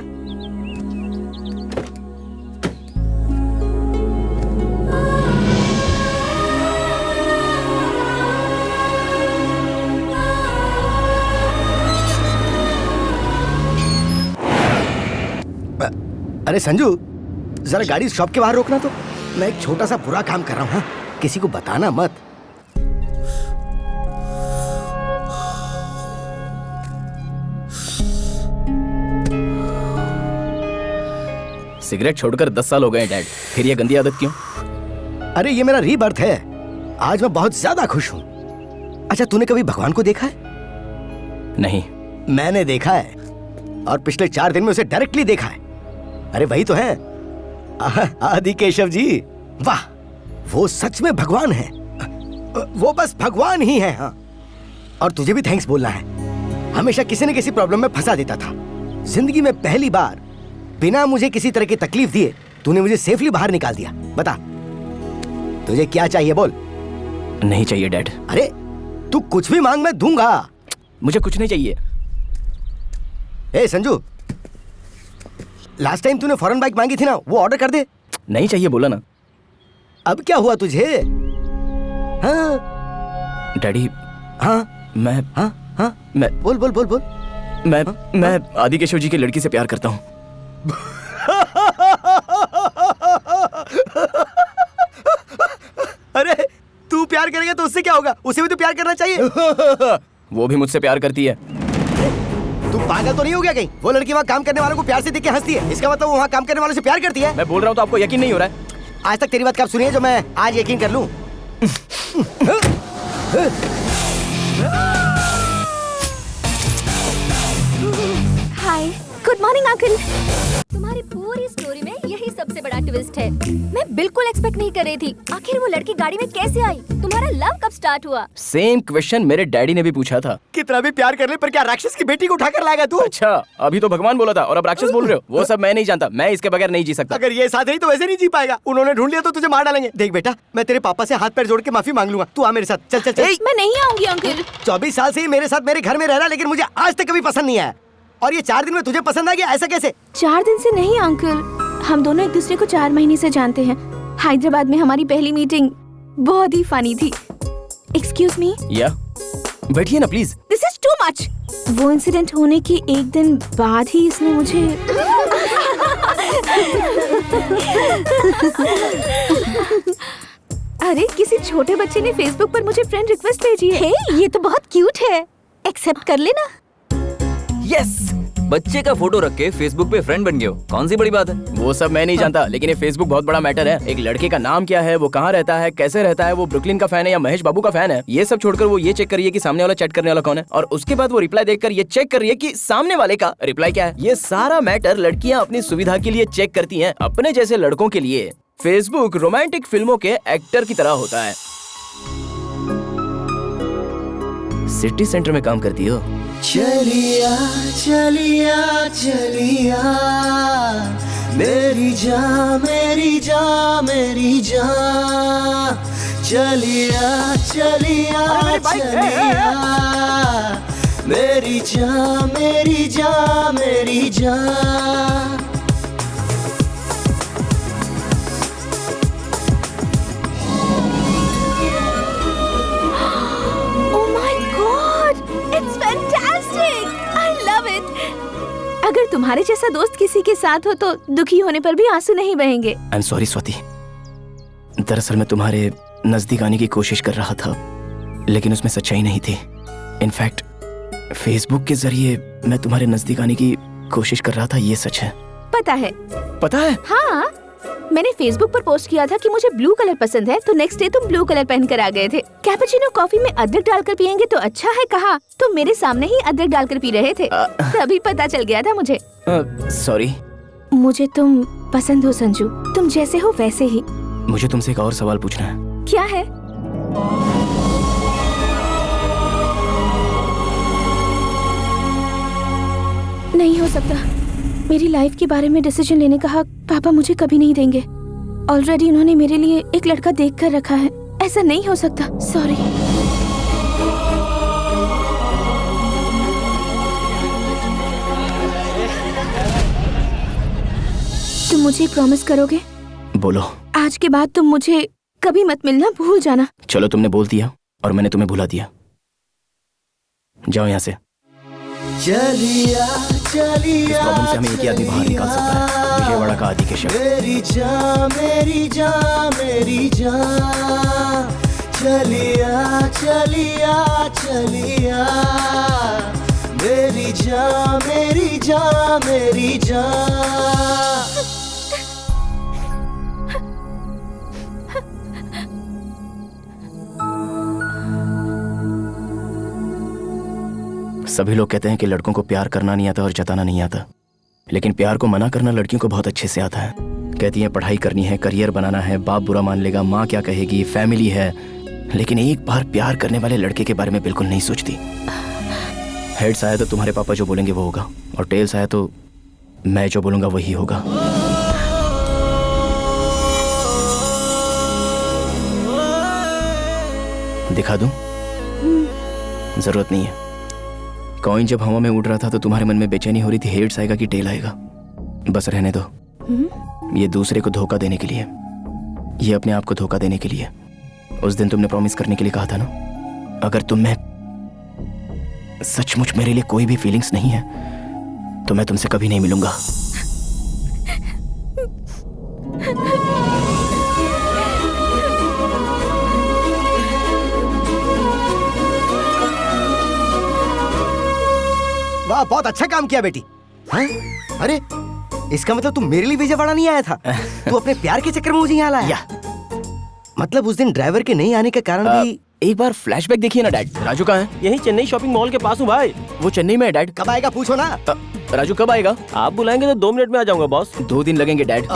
Speaker 6: अरे संजू, जरा गाड़ी शॉप के बाहर रोकना तो। मैं एक छोटा सा बुरा काम कर रहा हूँ। हाँ, किसी को बताना मत।
Speaker 2: सिगरेट छोड़कर 10 साल हो गए डैड, फिर ये गंदी आदत क्यों?
Speaker 6: अरे ये मेरा रीबर्थ है। आज मैं बहुत ज्यादा खुश हूँ। अच्छा, तूने कभी भगवान को देखा है?
Speaker 2: नहीं।
Speaker 6: मैंने देखा है, और पिछले 4 दिन में उसे डायरेक्टली देखा है। अरे वही तो है, आदि केशव जी। वाह, वो सच में भगवान है। वो बस भगवान ही है। हाँ, और तुझे भी थैंक्स बोलना है। हमेशा किसी न किसी प्रॉब्लम में फंसा देता था। जिंदगी में पहली बार बिना मुझे किसी तरह की तकलीफ दिए तूने मुझे सेफली बाहर निकाल दिया। बता, तुझे क्या चाहिए बोल।
Speaker 2: नहीं चाहिए डैड।
Speaker 6: अरे तू कुछ भी मांग, मैं दूंगा।
Speaker 2: मुझे कुछ नहीं चाहिए।
Speaker 6: ए संजू, लास्ट टाइम तूने फॉरेन बाइक मांगी थी ना, वो ऑर्डर कर दे।
Speaker 2: नहीं चाहिए बोला ना।
Speaker 6: अब क्या हुआ तुझे? हाँ
Speaker 2: डैडी।
Speaker 6: हाँ
Speaker 2: मैं मैं
Speaker 6: बोल बोल बोल बोल।
Speaker 2: मैं आदि केशव जी की लड़की से प्यार करता हूँ।
Speaker 6: अरे तू प्यार करेगा तो उससे क्या होगा? उसे भी तो प्यार करना चाहिए।
Speaker 2: वो भी मुझसे प्यार करती है।
Speaker 6: तू पागल तो नहीं हो गया कहीं? वो लड़की वहाँ काम करने वालों को प्यार से देख के हंसती है, इसका मतलब वो वहाँ काम करने वालों से प्यार करती है।
Speaker 2: मैं बोल रहा हूँ तो आपको यकीन नहीं हो रहा है।
Speaker 6: आज तक तेरी बात कब सुनी है जो मैं आज यकीन कर लूं?
Speaker 3: हाय, गुड मॉर्निंग अंकल। तुम्हारी पूरी स्टोरी में यही सबसे बड़ा ट्विस्ट है। मैं बिल्कुल एक्सपेक्ट नहीं कर रही थी। आखिर वो लड़की गाड़ी में कैसे आई? तुम्हारा लव कब स्टार्ट हुआ?
Speaker 2: सेम क्वेश्चन मेरे डैडी ने भी पूछा था।
Speaker 6: कितना भी प्यार करने पर क्या राक्षस की बेटी को उठाकर लाएगा तू?
Speaker 2: अच्छा, अभी तो भगवान बोला था और अब राक्षस बोल रहे हो। वो सब मैं नहीं जानता, मैं इसके बगैर नहीं जी सकता।
Speaker 6: अगर ये साथ नहीं तो वैसे नहीं जी पाएगा। उन्होंने ढूंढ लिया तो तुझे मार डालेंगे। देख बेटा, मैं तेरे पापा से हाथ पैर जोड़ के माफी मांग लूंगा। तू आ मेरे साथ। चल चल चल।
Speaker 1: मैं नहीं आऊंगी अंकल।
Speaker 6: 24 साल से ही मेरे साथ मेरे घर में रह रहा, लेकिन मुझे आज तक कभी पसंद नहीं आया। और ये 4 दिन में तुझे पसंद आ गया, ऐसा कैसे?
Speaker 1: 4 दिन से नहीं अंकल, हम दोनों एक दूसरे को 4 महीने से जानते हैं। हैदराबाद में हमारी पहली मीटिंग बहुत ही फनी थी। Excuse me.
Speaker 2: या बैठिए ना please.
Speaker 1: This is too much. वो इंसिडेंट होने के 1 दिन बाद ही इसने मुझे अरे किसी छोटे बच्चे ने फेसबुक पर मुझे फ्रेंड रिक्वेस्ट भेजी है।
Speaker 8: हे, ये तो बहुत क्यूट है। एक्सेप्ट कर लेना।
Speaker 5: यस, बच्चे का फोटो रख के फेसबुक पे फ्रेंड बन गए हो, कौन सी बड़ी बात है?
Speaker 2: वो सब मैं नहीं जानता, लेकिन ये फेसबुक बहुत बड़ा मैटर है। एक लड़के का नाम क्या है, वो कहाँ रहता है, कैसे रहता है, वो ब्रुकलिन का फैन है या महेश बाबू का फैन है, ये सब छोड़कर वो ये चेक कर रही है कि सामने वाला चैट करने वाला कौन है, और उसके बाद वो रिप्लाई देखकर ये चेक कर रही है कि सामने वाले का रिप्लाई क्या है। ये सारा मैटर लड़कियां अपनी सुविधा के लिए चेक करती हैं। अपने जैसे लड़कों के लिए फेसबुक रोमांटिक फिल्मों के एक्टर की तरह होता है। सिटी सेंटर में काम करती हो?
Speaker 13: चलिया चलिया चलिया मेरी जान मेरी जान मेरी जान, चलिया चलिया चलिया मेरी जान मेरी जान मेरी जान।
Speaker 1: Oh my God! It's fantastic! I love it. अगर तुम्हारे जैसा दोस्त किसी के साथ हो तो दुखी होने पर भी आंसू नहीं बहेंगे।
Speaker 2: आई एम सॉरी स्वाति, दरअसल मैं तुम्हारे नजदीक आने की कोशिश कर रहा था, लेकिन उसमें सच्चाई नहीं थी। इनफैक्ट फेसबुक के जरिए मैं तुम्हारे नजदीक आने की कोशिश कर रहा था, ये सच है।
Speaker 1: पता है?
Speaker 2: पता है?
Speaker 1: हाँ, मैंने फेसबुक पर पोस्ट किया था कि मुझे ब्लू कलर पसंद है, तो नेक्स्ट डे तुम ब्लू कलर पहन कर आ गए थे। कैपुचिनो कॉफी में अदरक डालकर पियेंगे तो अच्छा है कहा, तुम मेरे सामने ही अदरक डालकर पी रहे थे, तभी पता चल गया था मुझे।
Speaker 2: सॉरी।
Speaker 1: मुझे तुम पसंद हो संजू, तुम जैसे हो वैसे ही।
Speaker 2: मुझे तुमसे एक और सवाल पूछना है।
Speaker 1: क्या है? नहीं हो सकता, मेरी लाइफ के बारे में डिसीजन लेने का हक पापा मुझे कभी नहीं देंगे। ऑलरेडी उन्होंने मेरे लिए एक लड़का देख कर रखा है, ऐसा नहीं हो सकता। सॉरी। तुम मुझे प्रॉमिस करोगे?
Speaker 2: बोलो।
Speaker 1: आज के बाद तुम मुझे कभी मत मिलना, भूल जाना।
Speaker 2: चलो, तुमने बोल दिया और मैंने तुम्हें भुला दिया। जाओ यहाँ से।
Speaker 13: चलिया चलिया
Speaker 2: इस प्रॉब्लम से हमें एक ही आदमी बाहर निकाल सकता है, विजयवाड़ा का आदि केशव।
Speaker 13: मेरी जान मेरी जान मेरी जान, चलिया चलिया चलिया, मेरी जान मेरी जान मेरी जान।
Speaker 2: सभी लोग कहते हैं कि लड़कों को प्यार करना नहीं आता और जताना नहीं आता, लेकिन प्यार को मना करना लड़कियों को बहुत अच्छे से आता है। कहती हैं पढ़ाई करनी है, करियर बनाना है, बाप बुरा मान लेगा, माँ क्या कहेगी, फैमिली है, लेकिन एक बार प्यार करने वाले लड़के के बारे में बिल्कुल नहीं सोचती। हेड्स आया तो तुम्हारे पापा जो बोलेंगे वो होगा, और टेल्स आया तो मैं जो बोलूंगा वही होगा। दिखा दूं? जरूरत नहीं है। कॉइन जब हवा में उड़ रहा था तो तुम्हारे मन में बेचैनी हो रही थी, हेड्स आएगा कि टेल आएगा। बस रहने दो। ये दूसरे को धोखा देने के लिए, ये अपने आप को धोखा देने के लिए। उस दिन तुमने प्रॉमिस करने के लिए कहा था ना, अगर तुम में सचमुच मेरे लिए कोई भी फीलिंग्स नहीं है तो मैं तुमसे कभी नहीं मिलूंगा।
Speaker 6: वाह, बहुत अच्छा काम किया बेटी। हाँ? अरे इसका मतलब तू मेरे लिए विजयवाड़ा नहीं आया था, तू अपने प्यार के चक्कर में मुझे यहाँ लाया। मतलब उस दिन ड्राइवर के नहीं आने के कारण भी।
Speaker 2: एक बार फ्लैशबैक देखिए ना डैड। राजू कहाँ है?
Speaker 7: यही चेन्नई शॉपिंग मॉल के पास हूँ भाई।
Speaker 2: वो चेन्नई में है डैड।
Speaker 6: कब आएगा पूछो ना।
Speaker 2: राजू कब आएगा?
Speaker 7: आप बुलाएंगे तो 2 मिनट में आ जाऊंगा बॉस।
Speaker 2: 2 दिन लगेंगे डैड।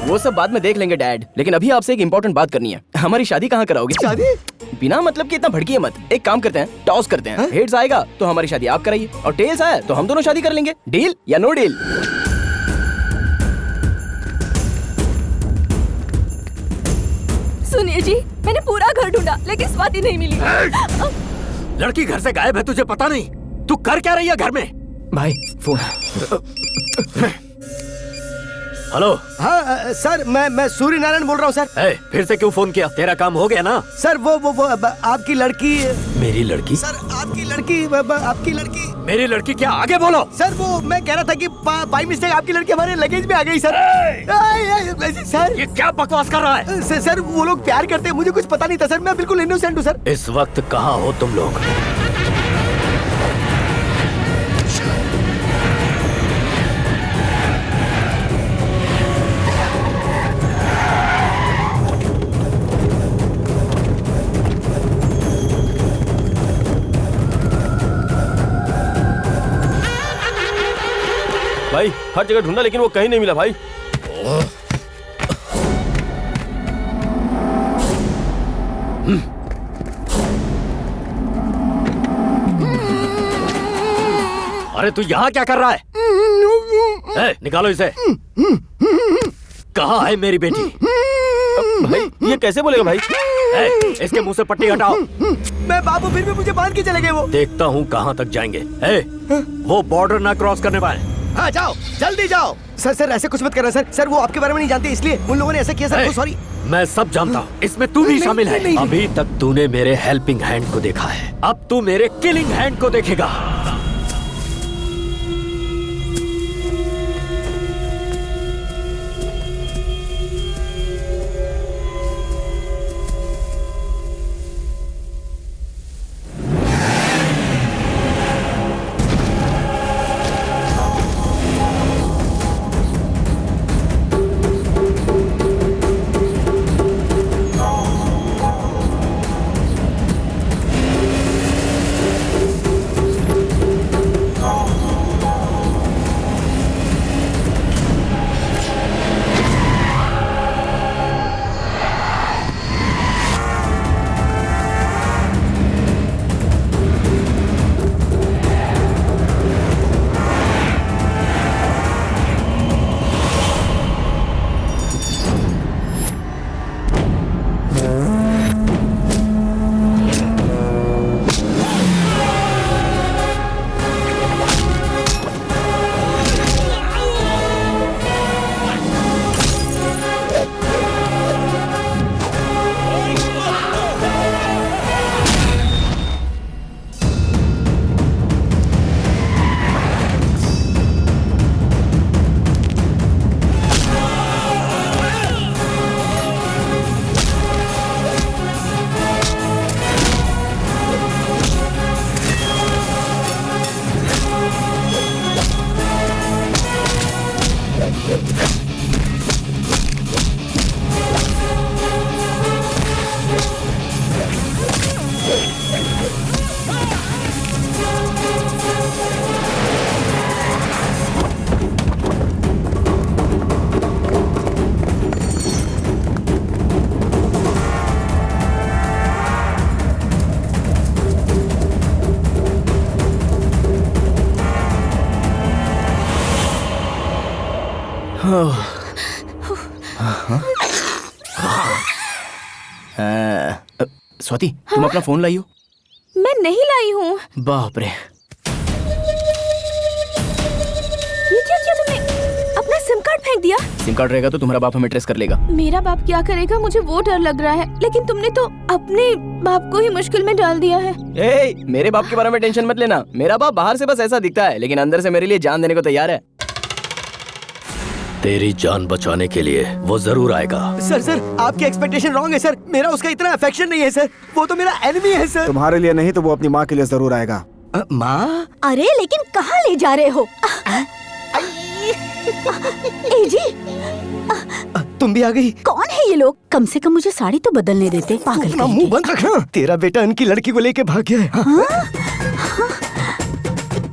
Speaker 2: वो सब बाद में देख लेंगे डैड, लेकिन अभी आपसे एक इम्पोर्टेंट बात करनी है। हमारी शादी कहाँ कराओगे?
Speaker 6: शादी?
Speaker 2: बिना मतलब कि इतना भड़किए मत। एक काम करते हैं, टॉस करते हैं। हेड्स आएगा तो हमारी शादी आप कराइए, और टेल्स आया तो हम दोनों शादी कर लेंगे। डील या नो डील?
Speaker 12: सुनिए जी, मैंने पूरा घर ढूंढा लेकिन स्वाति नहीं मिली।
Speaker 10: लड़की घर से गायब है, तुझे पता नहीं? तू कर क्या रही है घर में?
Speaker 2: भाई फोन।
Speaker 10: हेलो।
Speaker 6: हाँ सर, मैं सूर्य नारायण बोल रहा हूँ सर।
Speaker 10: फिर से क्यों फोन किया? तेरा काम हो गया ना?
Speaker 6: सर वो आपकी लड़की।
Speaker 10: मेरी लड़की?
Speaker 6: सर आपकी लड़की, आपकी लड़की।
Speaker 10: मेरी लड़की क्या? आगे बोलो।
Speaker 6: सर वो मैं कह रहा था कि बाई मिस्टेक आपकी लड़की हमारे लगेज में आ गई सर। सर
Speaker 10: ये क्या बकवास कर रहा है?
Speaker 6: सर वो लोग प्यार करते हैं, मुझे कुछ पता नहीं था सर, मैं बिल्कुल इनोसेंट हूँ सर।
Speaker 10: इस वक्त कहाँ हो तुम लोग?
Speaker 7: भाई हर जगह ढूंढा लेकिन वो कहीं नहीं मिला भाई।
Speaker 10: अरे तू यहाँ क्या कर रहा है? निकालो इसे। कहाँ है मेरी बेटी?
Speaker 7: भाई ये कैसे बोलेगा भाई?
Speaker 10: इसके मुंह से पट्टी हटाओ।
Speaker 6: मैं बाबू, फिर भी मुझे बांध के चले गए वो।
Speaker 10: देखता हूँ कहाँ तक जाएंगे। वो बॉर्डर ना क्रॉस करने पाए।
Speaker 6: हाँ जाओ, जल्दी जाओ। सर ऐसे कुछ मत करना सर। सर वो आपके बारे में नहीं जानते, इसलिए उन लोगों ने ऐसा किया सर। सॉरी।
Speaker 10: मैं सब जानता हूँ, इसमें तू भी शामिल है। अभी तक तूने मेरे हेल्पिंग हैंड को देखा है, अब तू मेरे किलिंग हैंड को देखेगा।
Speaker 2: स्वाति, तुम अपना फोन लाई हो?
Speaker 1: मैं नहीं लाई हूँ।
Speaker 2: बाप रे,
Speaker 1: ये क्या किया तुमने? अपना सिम कार्ड फेंक दिया।
Speaker 2: सिम कार्ड रहेगा तो तुम्हारा बाप हमें ट्रेस कर लेगा।
Speaker 1: मेरा बाप क्या करेगा मुझे वो डर लग रहा है, लेकिन तुमने तो अपने बाप को ही मुश्किल में डाल दिया है।
Speaker 2: मेरे बाप के बारे में टेंशन मत लेना। मेरा बाप बाहर से बस ऐसा दिखता है, लेकिन अंदर से मेरे लिए जान देने को तैयार है।
Speaker 10: तेरी जान बचाने के लिए वो जरूर आएगा।
Speaker 6: सर आपकी एक्सपेक्टेशन रॉन्ग है सर। मेरा उसका इतना अफेक्शन नहीं है सर। वो तो मेरा एनिमी है सर।
Speaker 9: तुम्हारे लिए नहीं तो वो अपनी माँ के लिए जरूर आएगा।
Speaker 6: माँ?
Speaker 8: अरे लेकिन कहाँ ले जा रहे हो? ए जी,
Speaker 6: तुम भी आ गई?
Speaker 8: कौन है ये लोग? कम से कम मुझे साड़ी तो बदलने देते। पागल कहीं
Speaker 6: मुंह बंद रखना। तेरा बेटा उनकी लड़की को लेके भाग गया है।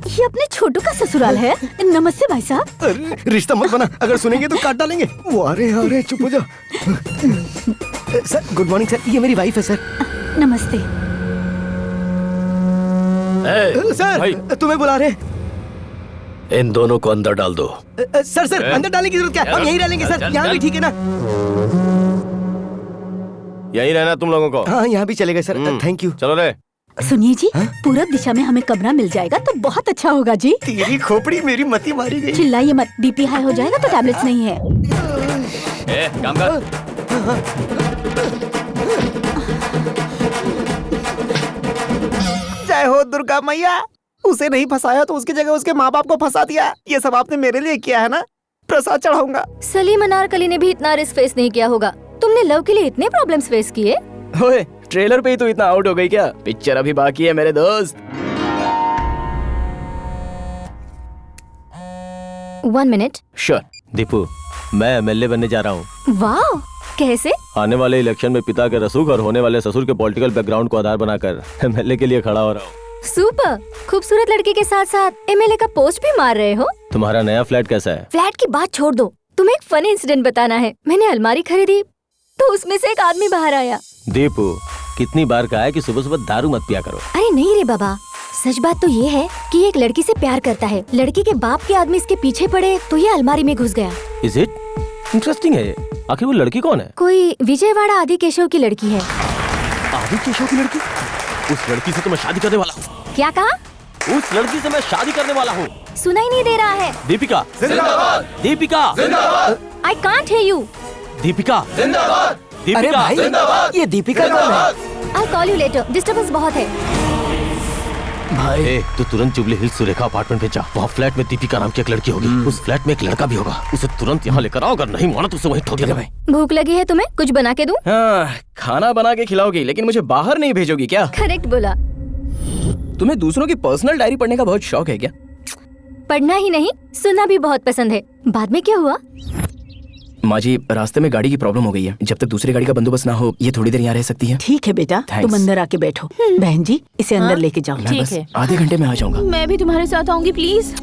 Speaker 8: ये अपने छोटू का ससुराल है। नमस्ते भाई साहब।
Speaker 6: अरे रिश्ता मत बना, अगर सुनेंगे तो काट डालेंगे। वो आ रहे चुप हो जाओ। सर गुड मॉर्निंग सर, ये मेरी वाइफ है सर।
Speaker 8: नमस्ते।
Speaker 6: सर तुम्हें बुला रहे।
Speaker 10: इन दोनों को अंदर डाल दो।
Speaker 6: सर अंदर डालने की जरूरत क्या है? हम यहीं रहेंगे सर। यहाँ भी ठीक है ना?
Speaker 7: यहीं रहना तुम लोगों को?
Speaker 6: हाँ यहाँ भी चलेगा सर। Thank you.
Speaker 7: चलो रे।
Speaker 8: सुनिए जी, पूरब दिशा में हमें कमरा मिल जाएगा तो बहुत अच्छा होगा जी।
Speaker 6: तेरी खोपड़ी मेरी मती मारी गई।
Speaker 8: चिल्लाइए मत, बीपी हाई हो जाएगा तो टैबलेट्स नहीं है।
Speaker 5: काम कर।
Speaker 9: जय हो दुर्गा मैया। उसे नहीं फंसाया तो उसकी जगह उसके माँ बाप को फंसा दिया। ये सब आपने मेरे लिए किया है ना? प्रसाद चढ़ाऊंगा।
Speaker 3: सलीम अनारकली ने भी इतना रिस्क फेस नहीं किया होगा। तुमने लव के लिए इतने प्रॉब्लम्स फेस किए?
Speaker 2: ओए, ट्रेलर पे ही तो इतना आउट हो गई क्या? पिक्चर अभी बाकी है मेरे दोस्त।
Speaker 3: 1 मिनट।
Speaker 2: श्योर।
Speaker 4: दीपू, मैं एमएलए बनने जा रहा हूँ।
Speaker 3: वाह, कैसे?
Speaker 4: आने वाले इलेक्शन में पिता के रसूख और होने वाले ससुर के पॉलिटिकल बैकग्राउंड को आधार बनाकर एमएलए के लिए खड़ा हो रहा हूँ।
Speaker 3: सुपर। खूबसूरत लड़की के साथ साथ एमएलए का पोस्ट भी मार रहे हो।
Speaker 4: तुम्हारा नया फ्लैट कैसा है?
Speaker 3: फ्लैट की बात छोड़ दो, तुम्हें एक फनी इंसिडेंट बताना है। मैंने अलमारी खरीदी तो उसमें से एक आदमी बाहर आया।
Speaker 4: दीपू, कितनी बार कहा है कि सुबह सुबह दारू मत पिया करो।
Speaker 3: अरे नहीं रे बाबा, सच बात तो ये है कि एक लड़की से प्यार करता है। लड़की के बाप के आदमी इसके पीछे पड़े तो ये अलमारी में घुस गया।
Speaker 4: Is it? इंटरेस्टिंग है। आखिर वो लड़की कौन है?
Speaker 3: कोई विजयवाड़ा आदि केशव की लड़की है।
Speaker 4: आदि केशव की लड़की? उस लड़की से तो मैं शादी करने वाला हूँ।
Speaker 3: क्या कहा?
Speaker 4: उस लड़की से मैं शादी करने वाला हूँ।
Speaker 3: सुनाई नहीं दे रहा है।
Speaker 4: दीपिका
Speaker 11: जिंदाबाद।
Speaker 4: दीपिका
Speaker 11: जिंदाबाद।
Speaker 3: I can't hear you.
Speaker 4: Deepika
Speaker 11: जिंदाबाद।
Speaker 6: अरे भाई, ये दीपिका कौन है?
Speaker 3: I'll call you later. Disturbance बहुत है।
Speaker 4: भाई तू तुरंत जुबली हिल्स सुरेखा अपार्टमेंट पे जा। वहाँ फ्लैट में दीपिका नाम की एक लड़की होगी। उस फ्लैट में एक लड़का भी होगा। उसे तुरंत यहाँ लेकर आओ। अगर नहीं माना तो उसे वहीं ठोक देगा। भाई
Speaker 3: भूख लगी है तुम्हें? कुछ बना के दूं?
Speaker 2: हाँ, खाना बना के खिलाओगी, लेकिन मुझे बाहर नहीं भेजोगी क्या?
Speaker 3: करेक्ट बोला।
Speaker 2: तुम्हें दूसरों की पर्सनल डायरी पढ़ने का बहुत शौक है क्या?
Speaker 3: पढ़ना ही नहीं, सुनना भी बहुत पसंद है। बाद में क्या हुआ?
Speaker 2: माँ जी, रास्ते में गाड़ी की प्रॉब्लम हो गई है। जब तक दूसरी गाड़ी का बंदोबस्त ना हो, ये थोड़ी देर यहाँ रह सकती है।
Speaker 8: ठीक है बेटा, तुम अंदर आके बैठो। बहन जी, इसे अंदर लेके जाओ।
Speaker 2: मैं बस आधे घंटे में आ जाऊंगा।
Speaker 1: मैं भी तुम्हारे साथ आऊंगी प्लीज।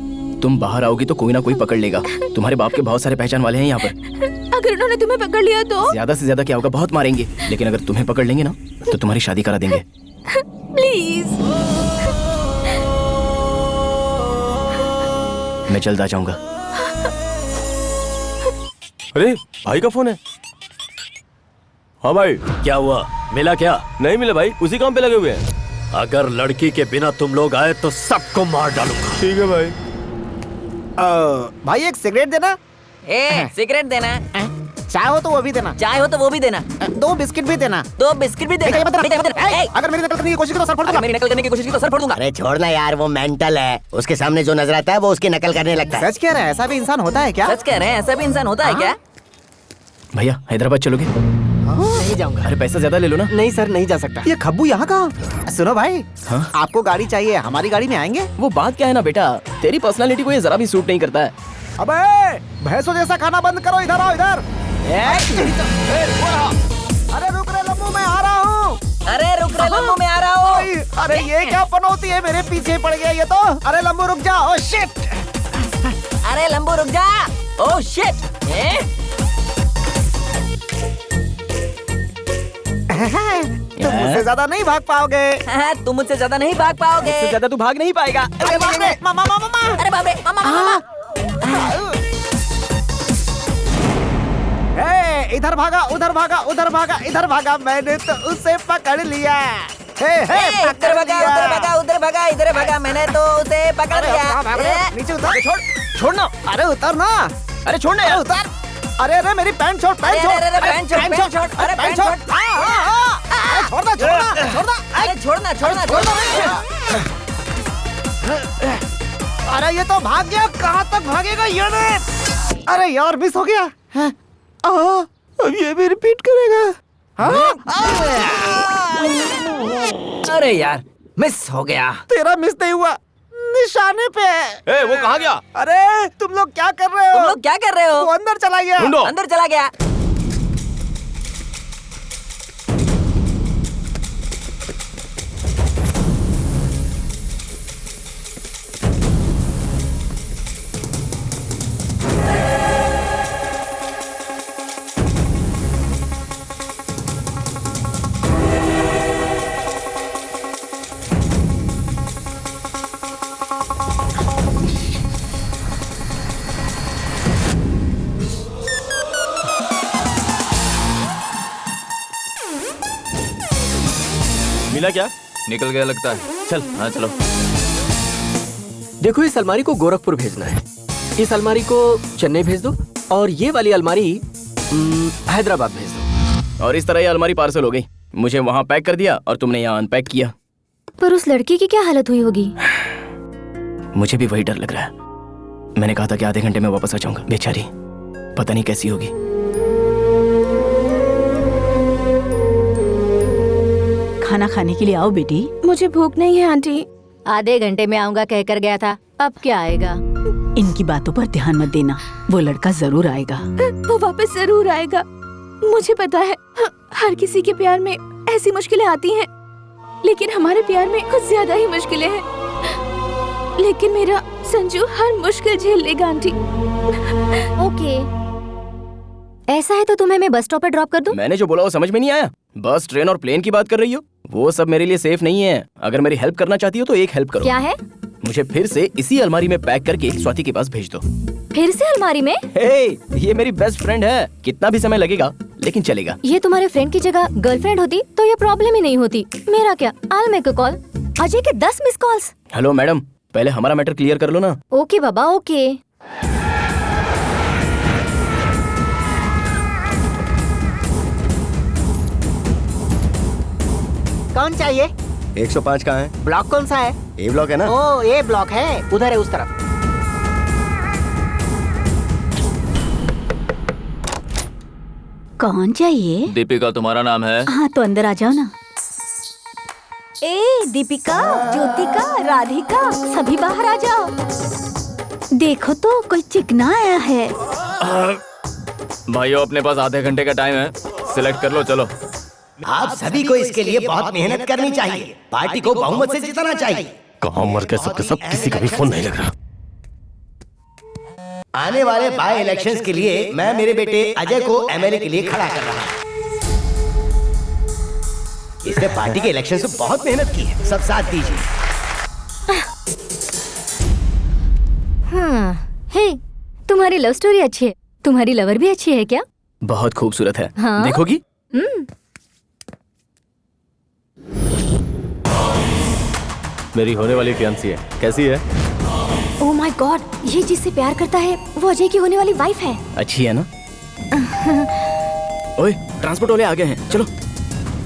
Speaker 2: तुम बाहर आओगी तो कोई ना कोई पकड़ लेगा। तुम्हारे बाप के बहुत सारे पहचान वाले हैं यहाँ पर।
Speaker 1: अगर उन्होंने तुम्हें पकड़ लिया तो?
Speaker 2: ज्यादा से ज्यादा क्या होगा, बहुत मारेंगे। लेकिन अगर तुम्हें पकड़ लेंगे ना तो तुम्हारी शादी करा देंगे।
Speaker 1: प्लीज।
Speaker 2: मैं जल्द आ जाऊंगा।
Speaker 4: अरे भाई का फोन है। हाँ भाई,
Speaker 10: क्या हुआ? मिला क्या?
Speaker 4: नहीं मिला भाई, उसी काम पे लगे हुए हैं।
Speaker 10: अगर लड़की के बिना तुम लोग आए तो सबको मार डालूंगा।
Speaker 4: ठीक है भाई।
Speaker 9: भाई एक सिगरेट देना।
Speaker 14: सिगरेट देना।
Speaker 9: चाय हो तो वो भी देना।
Speaker 14: चाय हो तो वो भी देना।
Speaker 9: 2 बिस्किट भी देना।
Speaker 14: 2 बिस्किट भी देना।
Speaker 9: अगर मेरी नकल करने की कोशिश की तो सर फोड़ दूंगा।
Speaker 14: मेरी नकल करने की कोशिश की तो सर फोड़ दूंगा।
Speaker 6: अरे छोड़ना यार, वो मेंटल है। उसके सामने जो नजर आता है वो उसकी नकल करने लगता है।
Speaker 9: सच कह रहे हैं, ऐसा भी इंसान होता है क्या?
Speaker 14: सच कह रहे हैं, ऐसा भी इंसान होता है क्या?
Speaker 2: भैया हैदराबाद चलोगे?
Speaker 9: नहीं जाऊंगा।
Speaker 2: अरे पैसा ज्यादा ले लो ना।
Speaker 9: नहीं सर, नहीं जा सकता। ये खब्बू यहाँ कहाँ? सुनो भाई, आपको गाड़ी चाहिए, हमारी गाड़ी में आएंगे?
Speaker 2: वो बात क्या है ना बेटा, तेरी पर्सनालिटी को ये जरा भी सूट नहीं करता है।
Speaker 9: अबे भैंसों जैसा खाना बंद करो, इधर आओ इधर। अरे रुक रे लम्बू, मैं आ रहा हूँ।
Speaker 14: अरे रुक रे लम्बू, मैं आ रहा हूँ।
Speaker 9: अरे ये क्या पनौती है, मेरे पीछे पड़ गया ये तो। अरे लम्बू रुक जा। Oh shit.
Speaker 14: अरे लम्बू रुक जा। Oh shit.
Speaker 9: तुम मुझसे ज्यादा नहीं भाग पाओगे।
Speaker 14: तुम मुझसे ज्यादा नहीं भाग पाओगे।
Speaker 2: मुझसे ज्यादा तू भाग नहीं पाएगा।
Speaker 14: अरे बाप रे, मामा मामा। अरे बाप रे, मामा मामा।
Speaker 9: इधर भागा, उधर भागा, उधर भागा, इधर भागा, मैंने तो उसे पकड़ लिया।
Speaker 14: उधर भागा, उधर भागा, उधर भागा, इधर भागा, मैंने तो उसे पकड़ लिया।
Speaker 9: नीचे उतर।
Speaker 2: छोड़ना।
Speaker 9: अरे उतर ना।
Speaker 2: अरे छोड़ना यार।
Speaker 9: उतर। अरे अरे मेरी पैंट छोड़, पैंट छोड़,
Speaker 14: पैंट छोड़, पैंट छोड़,
Speaker 9: अरे पैंट छोड़। अरे छोड़ना, छोड़ना, छोड़ना,
Speaker 14: अरे छोड़ना, छोड़ना, छोड़ना।
Speaker 9: अरे ये तो भाग गया, कहाँ तक भागेगा ये? अरे यार मिस हो गया। अब ये भी रिपीट करेगा।
Speaker 14: अरे यार मिस हो गया।
Speaker 9: तेरा मिस नहीं हुआ, निशाने पे।
Speaker 2: वो कहाँ गया?
Speaker 9: अरे तुम लोग क्या कर रहे हो?
Speaker 14: तुम लोग क्या कर रहे हो?
Speaker 9: वो अंदर चला गया।
Speaker 2: ढूंढो।
Speaker 14: अंदर चला गया।
Speaker 2: मिला क्या?
Speaker 5: निकल गया लगता है।
Speaker 10: चल।
Speaker 5: हाँ चलो।
Speaker 10: देखो इस अलमारी को गोरखपुर भेजना है, इस अलमारी को चेन्नई भेज दो और ये वाली अलमारी हैदराबाद भेज दो।
Speaker 2: और इस तरह ये अलमारी पार्सल हो गई। मुझे वहाँ पैक कर दिया और तुमने यहाँ अनपैक किया।
Speaker 3: पर उस लड़की की क्या हालत हुई होगी?
Speaker 2: मुझे भी वही डर लग रहा है। मैंने कहा था कि आधे घंटे में वापस आ जाऊंगा। बेचारी पता नहीं कैसी होगी।
Speaker 8: खाना खाने के लिए आओ बेटी।
Speaker 1: मुझे भूख नहीं है आंटी।
Speaker 3: आधे घंटे में आऊंगा कहकर गया था, अब क्या आएगा?
Speaker 8: इनकी बातों पर ध्यान मत देना, वो लड़का जरूर आएगा।
Speaker 1: वो वापस जरूर आएगा। मुझे पता है हर किसी के प्यार में ऐसी मुश्किलें आती हैं, लेकिन हमारे प्यार में कुछ ज्यादा ही मुश्किलें हैं। लेकिन मेरा संजू हर मुश्किल झेल लेगा आंटी।
Speaker 3: ओके, ऐसा है तो तुम्हें मैं बस स्टॉप पर ड्रॉप कर दूं?
Speaker 2: मैंने जो बोला वो समझ में नहीं आया? बस ट्रेन और प्लेन की बात कर रही हो? वो सब मेरे लिए सेफ नहीं है। अगर मेरी हेल्प करना चाहती हो तो एक हेल्प करो।
Speaker 3: क्या है?
Speaker 2: मुझे फिर से इसी अलमारी में पैक करके स्वाति के पास भेज दो।
Speaker 3: फिर से अलमारी में?
Speaker 2: ये मेरी बेस्ट फ्रेंड है, कितना भी समय लगेगा लेकिन चलेगा।
Speaker 3: ये तुम्हारे फ्रेंड की जगह गर्लफ्रेंड होती तो ये प्रॉब्लम ही नहीं होती। मेरा क्या, I'll make a call। Ajay के 10 मिस कॉल्स।
Speaker 2: हेलो मैडम, पहले हमारा मैटर क्लियर कर लो ना।
Speaker 3: ओके बाबा, ओके।
Speaker 15: कौन चाहिए?
Speaker 6: 105 कहाँ है?
Speaker 15: ब्लॉक कौन सा है?
Speaker 6: ए ब्लॉक है ना?
Speaker 15: ओ ए ब्लॉक है, उधर है उस तरफ।
Speaker 8: कौन चाहिए?
Speaker 5: दीपिका तुम्हारा नाम है?
Speaker 8: हाँ तो अंदर आ जाओ ना।
Speaker 12: ए दीपिका, ज्योतिका, राधिका, सभी बाहर आ जाओ।
Speaker 8: देखो तो कोई चिकना आया है।
Speaker 5: भाइयों अपने पास आधे घंटे का टाइम है, सिलेक्ट कर लो। चलो
Speaker 6: आप सभी को इसके लिए बहुत मेहनत करनी चाहिए। पार्टी को बहुमत से जिताना चाहिए।
Speaker 10: कहाँ मर गए सबके सब, किसी का भी फोन नहीं लग रहा।
Speaker 6: आने वाले बाय इलेक्शंस के लिए मैं मेरे बेटे अजय को एमएलए के लिए खड़ा कर रहा हूँ। इसने पार्टी के इलेक्शन से बहुत मेहनत की है, सब साथ दीजिए।
Speaker 3: हाँ, हे, तुम्हारी लव स्टोरी अच्छी है। तुम्हारी लवर भी अच्छी है क्या?
Speaker 2: बहुत खूबसूरत है।
Speaker 3: हाँ?
Speaker 2: देखोगी?
Speaker 4: मेरी होने वाली फियांसी है, कैसी है?
Speaker 3: ओह माय गॉड, ये जिससे प्यार करता है वो अजय की होने वाली वाइफ है।
Speaker 2: अच्छी है ना? ओए, ट्रांसपोर्ट वाले आ गए हैं, चलो।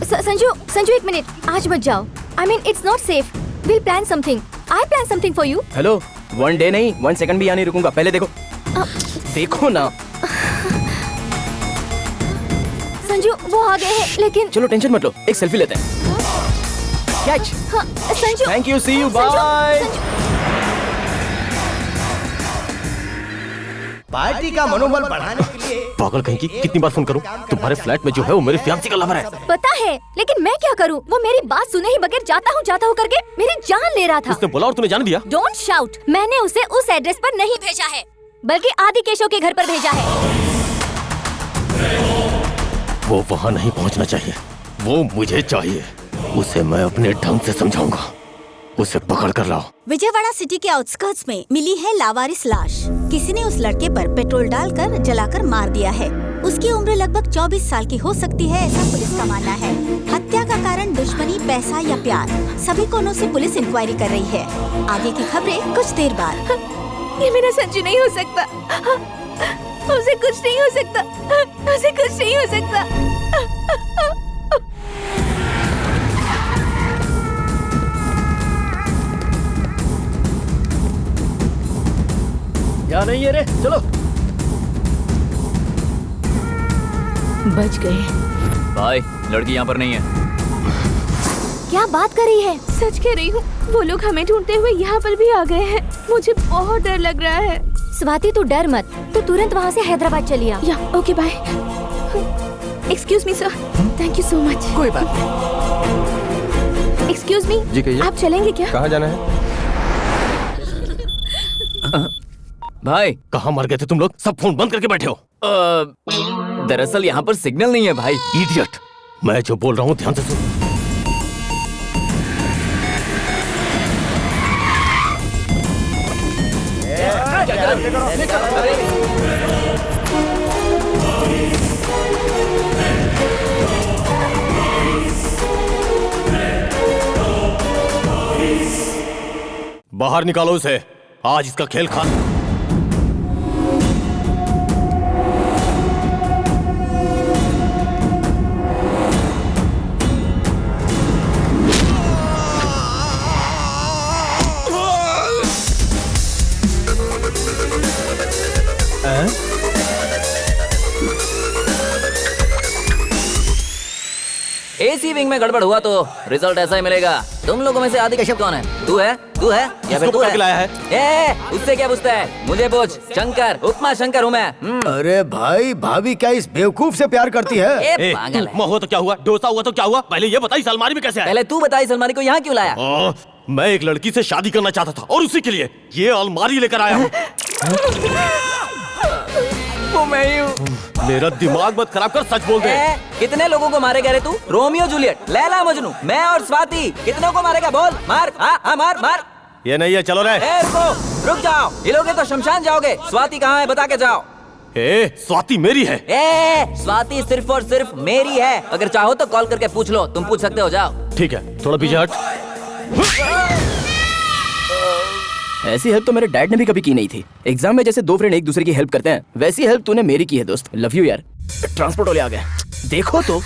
Speaker 3: संजू एक मिनट, आज मत जाओ। I mean it's not safe. We'll plan something. I plan something for you.
Speaker 2: Hello, 1 day नहीं 1 सेकंड भी यहाँ नहीं रुकूंगा। पहले देखो। देखो ना।
Speaker 3: संजू वो आ गए हैं, लेकिन
Speaker 2: चलो टेंशन मत लो, एक सेल्फी लेते हैं। कैच।
Speaker 3: हाँ, Sanju.
Speaker 2: Thank you, see you, bye.
Speaker 6: Party का मनोबल बढ़ाने के लिए।
Speaker 4: पागल कहीं की, कितनी बार फोन करूं? तुम्हारे फ्लैट में जो है वो मेरी फियांसी का लवर है।
Speaker 3: पता है, लेकिन मैं क्या करूं? वो मेरी बात सुने ही बगैर जाता हूं करके मेरी जान ले रहा था।
Speaker 4: उसने बोला और तूने जान दिया?
Speaker 3: Don't shout. मैंने उसे उस एड्रेस पर नहीं भेजा है, बल्कि आदि केशव के घर पर भेजा है।
Speaker 4: वो वहाँ नहीं पहुँचना चाहिए, वो मुझे चाहिए। उसे मैं अपने ढंग से समझाऊंगा। उसे पकड़ कर लाओ।
Speaker 12: विजयवाड़ा सिटी के आउटस्कर्ट्स में मिली है लावारिस लाश। किसी ने उस लड़के पर पेट्रोल डालकर जलाकर मार दिया है। उसकी उम्र लगभग 24 साल की हो सकती है, ऐसा पुलिस का मानना है। हत्या का कारण दुश्मनी, पैसा या प्यार, सभी कोणों से पुलिस इंक्वायरी कर रही है। आगे की खबरें कुछ देर बाद।
Speaker 1: ये मेरा संजू नहीं हो सकता। उसे कुछ नहीं हो सकता। उसे कुछ नहीं हो सकता।
Speaker 6: यहाँ नहीं है रे, चलो।
Speaker 1: बच गए।
Speaker 5: भाई, लड़की यहाँ पर नहीं है।
Speaker 3: क्या बात कर रही है?
Speaker 1: सच कह रही हूँ, वो लोग हमें ढूंढते हुए यहाँ पर भी आ गए हैं। मुझे बहुत डर लग रहा है।
Speaker 3: स्वाति तू डर मत, तू तुरंत वहाँ से हैदराबाद चली आ।
Speaker 1: या okay bye. Excuse me sir, thank you so much.
Speaker 2: कोई बात
Speaker 1: नहीं। एक्सक्यूज मी
Speaker 2: जी कहिए।
Speaker 1: आप चलेंगे क्या?
Speaker 2: कहाँ जाना है?
Speaker 5: भाई,
Speaker 4: कहाँ मर गए थे तुम लोग? सब फोन बंद करके बैठे हो।
Speaker 5: दरअसल यहाँ पर सिग्नल नहीं है भाई।
Speaker 4: इडियट, मैं जो बोल रहा हूँ ध्यान से सुन। बाहर निकालो उसे, आज इसका खेल खा।
Speaker 14: एसी विंग में गड़बड़ हुआ तो रिजल्ट ऐसा ही मिलेगा। तुम लोगों में से आदि केशव कौन है? तू है या फिर तू है?
Speaker 4: लाया है?
Speaker 14: उससे क्या पूछता है? मुझे पूछ। शंकर, उपमा शंकर हूँ मैं।
Speaker 6: अरे भाई, भाभी क्या इस बेवकूफ से प्यार करती है?
Speaker 14: पागल है।
Speaker 4: उपमा हुआ तो क्या हुआ, डोसा हुआ तो क्या हुआ? पहले ये बताइए अलमारी में कैसे आया?
Speaker 14: पहले तू बताई अलमारी को यहाँ क्यों लाया?
Speaker 4: मैं एक लड़की से शादी करना चाहता था और उसी के लिए ये अलमारी लेकर आया हूँ।
Speaker 14: वो मैं ही हूँ।
Speaker 4: मेरा दिमाग मत खराब कर, सच बोल दे।
Speaker 14: कितने लोगों को मारेगा रे तू? रोमियो जूलियट, लैला मजनू, मैं और स्वाति, कितनों को मारेगा बोल? मार, हाँ मार मार।
Speaker 4: ये नहीं है, चलो रे।
Speaker 14: रुक जाओ, हिलोगे तो शमशान जाओगे। स्वाति कहाँ है बता के जाओ।
Speaker 4: स्वाति मेरी है।
Speaker 14: स्वाति सिर्फ और सिर्फ मेरी है। अगर चाहो तो कॉल करके पूछ लो, तुम पूछ सकते हो, जाओ।
Speaker 4: ठीक है, थोड़ा पीछे हट।
Speaker 2: ऐसी हेल्प तो मेरे डैड ने भी कभी की नहीं थी। एग्जाम में जैसे दो फ्रेंड एक दूसरे की हेल्प करते हैं, वैसी हेल्प तूने मेरी की है दोस्त। लव यू यार। ट्रांसपोर्ट वाले आ गए, देखो तो।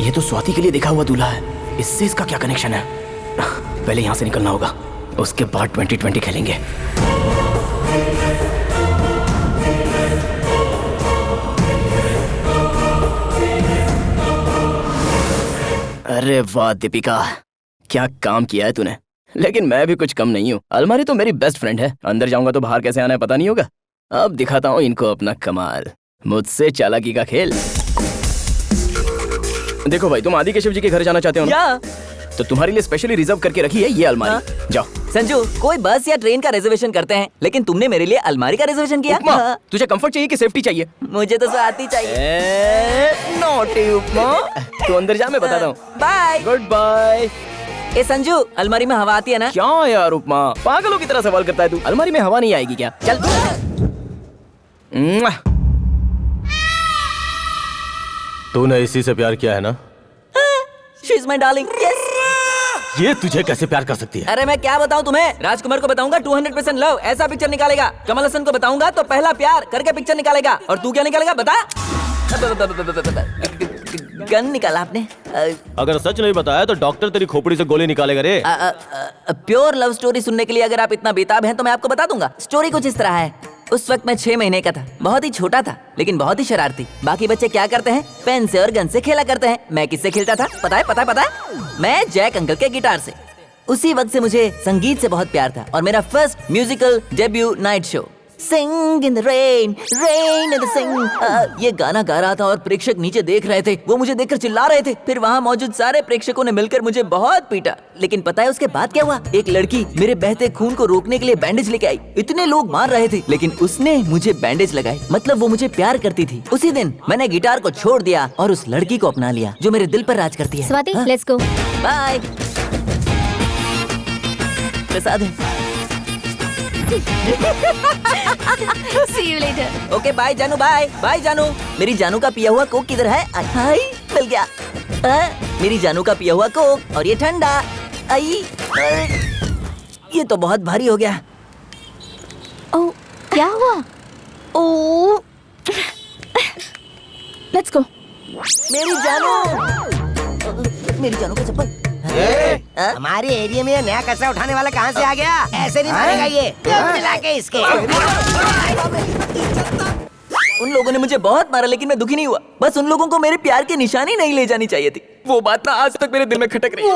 Speaker 2: ये तो स्वाति के लिए देखा हुआ दूल्हा है। इससे इसका क्या कनेक्शन है? पहले यहाँ से निकलना होगा, उसके बाद 2020 खेलेंगे। अरे वाह दीपिका, क्या काम किया है तूने। लेकिन मैं भी कुछ कम नहीं हूँ। अलमारी तो मेरी बेस्ट फ्रेंड है। अंदर जाऊंगा तो बाहर कैसे आना है पता नहीं होगा। अब दिखाता हूँ इनको अपना कमाल। मुझसे चालाकी का खेल। देखो भाई, तुम आदि केशव जी के घर जाना चाहते हो ना? तो तुम्हारे लिए स्पेशली रिजर्व करके रखी है ये अलमारी। जाओ।
Speaker 14: संजू, कोई बस या ट्रेन का रिजर्वेशन करते हैं, लेकिन तुमने मेरे लिए अलमारी का रिजर्वेशन किया।
Speaker 2: उपमा, तुझे कंफर्ट चाहिए कि सेफ्टी चाहिए?
Speaker 14: मुझे तो स्वाति चाहिए।
Speaker 2: नॉटी उपमा, तू अंदर जा, मैं बताता हूँ।
Speaker 14: बाय।
Speaker 2: Good bye.
Speaker 14: ए संजू, अलमारी में हवा आती है ना?
Speaker 2: क्या यार उपमा, पागलों की तरह सवाल करता है तू। अलमारी में हवा नहीं आएगी क्या? चल।
Speaker 4: तूने इसी से प्यार किया है ना?
Speaker 14: She is my darling. Yes.
Speaker 4: ये तुझे कैसे प्यार कर सकती है?
Speaker 14: अरे मैं क्या बताऊं तुम्हें? राजकुमार को बताऊंगा 200% लव, ऐसा पिक्चर निकालेगा। कमल हसन को बताऊंगा तो पहला प्यार करके पिक्चर निकालेगा। और तू क्या निकालेगा बता? गन निकाला आपने?
Speaker 4: अगर सच नहीं बताया तो डॉक्टर तेरी खोपड़ी से गोली निकालेगा रे।
Speaker 14: प्योर लव स्टोरी सुनने के लिए अगर आप इतना बेताब हैं तो मैं आपको बता दूंगा। स्टोरी कुछ इस तरह है। उस वक्त मैं 6 महीने का था, बहुत ही छोटा था, लेकिन बहुत ही शरारती। बाकी बच्चे क्या करते हैं? पेन से और गन से खेला करते हैं। मैं किससे खेलता था? पता है? मैं जैक अंकल के गिटार से। उसी वक्त से मुझे संगीत से बहुत प्यार था और मेरा first musical debut night show sing in the rain rain in the sing ये गाना गा रहा था और प्रेक्षक नीचे देख रहे थे। वो मुझे देखकर चिल्ला रहे थे। फिर वहाँ मौजूद सारे प्रेक्षकों ने मिलकर मुझे बहुत पीटा। लेकिन पता है उसके बाद क्या हुआ? एक लड़की मेरे बहते खून को रोकने के लिए बैंडेज लेके आई। इतने लोग मार रहे थे लेकिन उसने मुझे बैंडेज लगाई। मतलब वो मुझे प्यार करती थी। उसी दिन मैंने गिटार को छोड़ दिया और उस लड़की को अपना लिया जो मेरे दिल पर राज करती है।
Speaker 3: Swati, let's go.
Speaker 14: Bye. Prasad है।
Speaker 1: See you later.
Speaker 14: Okay bye जानू, बाय बाय जानू। मेरी जानू का पिया हुआ कोक किधर है? हाय मिल गया। मेरी जानू का पिया हुआ कोक और ये ठंडा। आई ये तो बहुत भारी हो गया।
Speaker 1: ओह, क्या हुआ? ओह, लेट्स गो।
Speaker 14: मेरी जानू का चप्पल।
Speaker 15: हमारे एरिया में नया कचरा उठाने वाला कहाँ से आ गया? ऐसे नहीं मारेगा ये। मिला के इसके।
Speaker 14: उन लोगों ने मुझे बहुत मारा लेकिन मैं दुखी नहीं हुआ। बस उन लोगों को मेरे प्यार की निशानी नहीं ले जानी चाहिए थी। वो बात ना आज तक मेरे दिल में खटक रही है।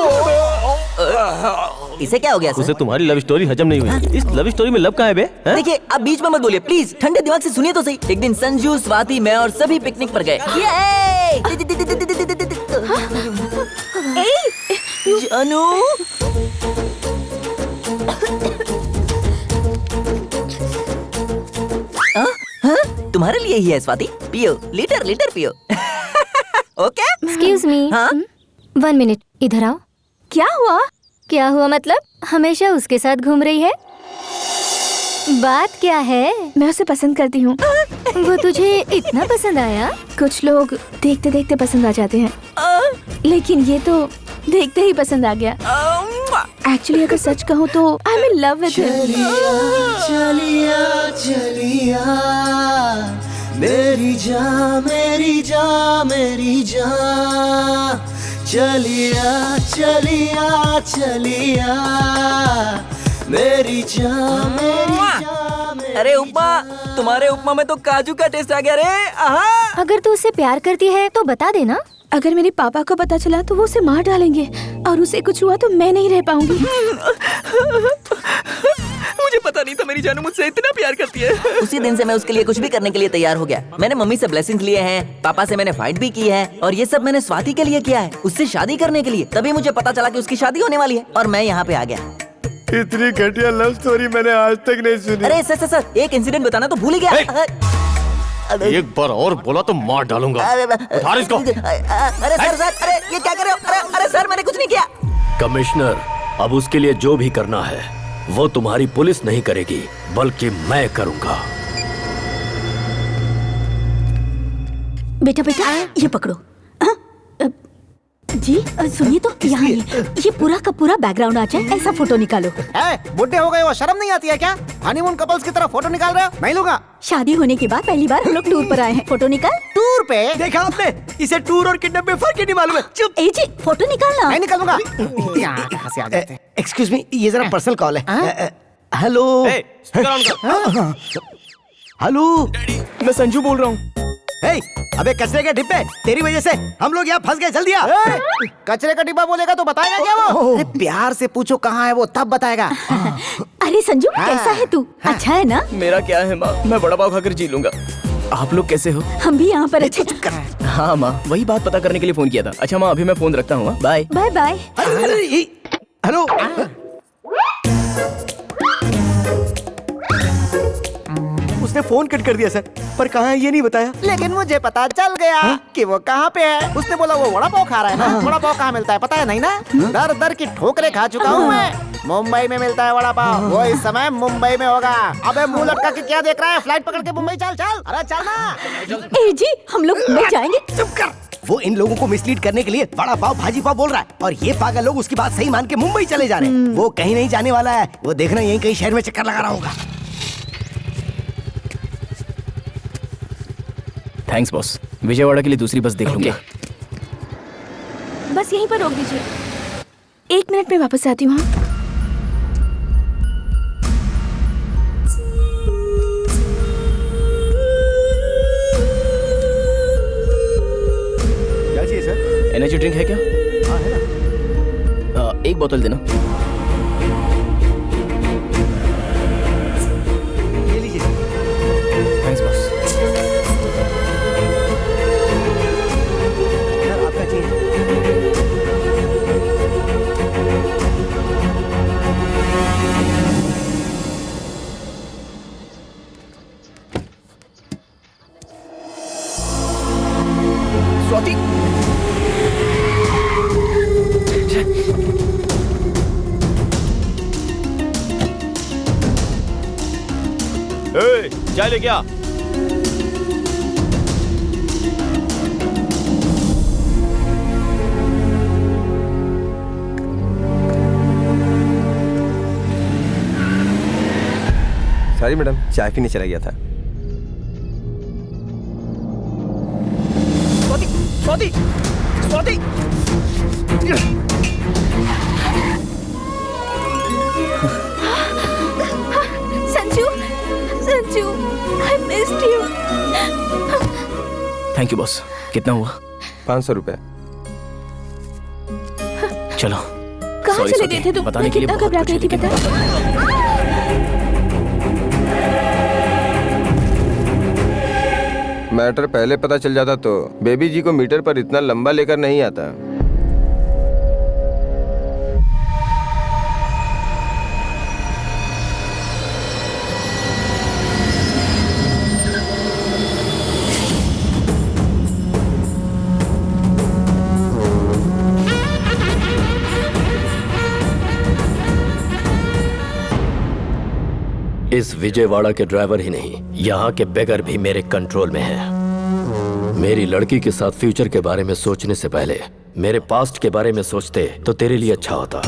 Speaker 14: इसे क्या हो गया?
Speaker 4: उसे तुम्हारी लव स्टोरी हजम नहीं हुई। इस लव स्टोरी में लव कहाँ है बे?
Speaker 14: देखिए आप बीच में मत बोलिए प्लीज। ठंडे दिमाग से सुनिए तो सही। एक दिन संजू, स्वाति, मैं और सभी पिकनिक पर गए। जानू तुम्हारे लिए ही है स्वाति। पियो, लीटर लीटर पियो। ओके।
Speaker 3: Excuse me.
Speaker 14: हाँ?
Speaker 3: 1 मिनट, इधर आओ।
Speaker 1: क्या हुआ?
Speaker 3: क्या हुआ मतलब? हमेशा उसके साथ घूम रही है? बात क्या है?
Speaker 1: मैं उसे पसंद करती हूँ।
Speaker 3: वो तुझे इतना पसंद आया?
Speaker 1: कुछ लोग देखते देखते पसंद आ जाते हैं, लेकिन ये तो देखते ही पसंद आ गया। एक्चुअली अगर सच कहूँ तो I am in love with him.
Speaker 13: चलिया चलिया मेरी जान मेरी जान मेरी जान चलिया चलिया चलिया मेरी जान मेरी जान।
Speaker 14: अरे उपमा, तुम्हारे उपमा में तो काजू का टेस्ट आ गया रे। आहा।
Speaker 3: अगर तू उससे प्यार करती है तो बता देना।
Speaker 1: अगर मेरे पापा को पता चला तो वो उसे मार डालेंगे और उसे कुछ हुआ तो मैं नहीं रह पाऊंगी।
Speaker 14: मुझे पता नहीं था मेरी जानू मुझसे इतना प्यार करती है। उसी दिन से मैं उसके लिए कुछ भी करने के लिए तैयार हो गया। मैंने मम्मी से ब्लेसिंग्स लिए हैं, पापा से मैंने फाइट भी की है और ये सब मैंने स्वाति के लिए किया है, उससे शादी करने के लिए। तभी मुझे पता चला कि उसकी शादी होने वाली है और मैं यहाँ पे आ गया।
Speaker 11: इतनी घटिया लव स्टोरी मैंने आज तक नहीं सुनी।
Speaker 14: अरे सर एक इंसिडेंट बताना तो भूल ही गया।
Speaker 10: एक बार और बोला तो मार डालूंगा। उतार इसको।
Speaker 14: अरे सर अरे ये क्या कर रहे हो? अरे सर मैंने कुछ नहीं किया।
Speaker 10: कमिश्नर, अब उसके लिए जो भी करना है वो तुम्हारी पुलिस नहीं करेगी बल्कि मैं करूंगा।
Speaker 8: बेटा बेटा ये पकड़ो। जी सुनिए तो यहाँ ये पूरा का पूरा बैकग्राउंड आ जाए ऐसा फोटो निकालो।
Speaker 9: बुढ़े हो गए हो, शर्म नहीं आती है क्या? हनीमून कपल्स की तरह फोटो निकाल रहे हो? नहीं लूंगा।
Speaker 8: शादी होने के बाद पहली बार हम लोग टूर पर आए हैं। फोटो निकाल।
Speaker 9: टूर पे?
Speaker 6: देखा आपने? इसे टूर और किडनैप में फर्क ही नहीं मालूम है। चुप।
Speaker 8: ए जी फोटो निकालना।
Speaker 9: नहीं निकालूंगा। एक्सक्यूज मी, ये जरा पर्सनल कॉल है।
Speaker 6: हेलो हेलो,
Speaker 2: मैं संजू बोल रहा हूँ।
Speaker 6: अबे कचरे के डिब्बे, तेरी वजह से हम लोग यहाँ फंस गए। जल्दी आ।
Speaker 9: कचरे का डिब्बा बोलेगा तो बताएगा क्या वो? अरे प्यार से पूछो कहाँ है वो, तब बताएगा।
Speaker 8: अरे संजू कैसा है तू? अच्छा है ना?
Speaker 2: मेरा क्या है माँ, मैं बड़ा पाव खाकर जी लूंगा। आप लोग कैसे हो?
Speaker 8: हम भी यहाँ पर अच्छे।
Speaker 2: हाँ माँ, वही बात पता करने के लिए फोन किया था। अच्छा माँ, अभी मैं फोन रखता हूँ। Bye
Speaker 8: bye bye.
Speaker 6: हेलो, उसने फोन कट कर दिया सर, पर कहाँ है ये नहीं बताया।
Speaker 9: लेकिन मुझे पता चल गया कि वो कहाँ पे है। उसने बोला वो वड़ा पाव खा रहा है ना। वड़ा पाव कहाँ मिलता है पता है नहीं ना? दर दर की ठोकरें खा चुका हूँ मैं। मुंबई में मिलता है वड़ा पाव। वो इस समय मुंबई में होगा। अबे मुंह लटका के क्या देख रहा है? फ्लाइट पकड़ के मुंबई चल चल। अरे चल ना।
Speaker 8: ए जी हम लोग मुंबई जाएंगे।
Speaker 6: चुप कर। वो इन लोगों को मिसलीड करने के लिए वड़ा पाव भाजी पाव बोल रहा है और ये पागल लोग उसकी बात सही मान के मुंबई चले जा रहे हैं। वो कहीं नहीं जाने वाला है। वो देखना यहीं कहीं शहर में चक्कर लगा रहा होगा।
Speaker 2: थैंक्स बॉस, विजयवाड़ा के लिए दूसरी बस देख लूंगा।
Speaker 1: बस यहीं पर रोक दीजिए, 1 मिनट में वापस आती हूँ।
Speaker 2: क्या चाहिए सर? एनर्जी ड्रिंक है क्या?
Speaker 6: हाँ है ना।
Speaker 2: 1 बोतल देना।
Speaker 7: चाय लेके आ।
Speaker 2: सॉरी मैडम, चाय पीने चला गया था। Swati, Swati, Swati.
Speaker 1: Sanju, Sanju, I missed you.
Speaker 2: Thank you boss. कितना हुआ? 500 रुपए। चलो।
Speaker 1: कहाँ
Speaker 2: Sorry,
Speaker 1: चले
Speaker 2: sorry,
Speaker 1: गए थे तुम?
Speaker 2: बताने
Speaker 1: मैं
Speaker 2: के लिए
Speaker 1: कितना
Speaker 2: बहुत
Speaker 1: घबरा
Speaker 2: कुछ
Speaker 1: गई
Speaker 2: है,
Speaker 1: थी
Speaker 2: लेकिन
Speaker 1: पता?
Speaker 16: मैटर पहले पता चल जाता तो बेबी जी को मीटर पर इतना लंबा लेकर नहीं आता।
Speaker 10: इस विजयवाड़ा के ड्राइवर ही नहीं, यहाँ के बेगर भी मेरे कंट्रोल में है। मेरी लड़की के साथ फ्यूचर के बारे में सोचने से पहले मेरे पास्ट के बारे में सोचते तो तेरे लिए अच्छा होता।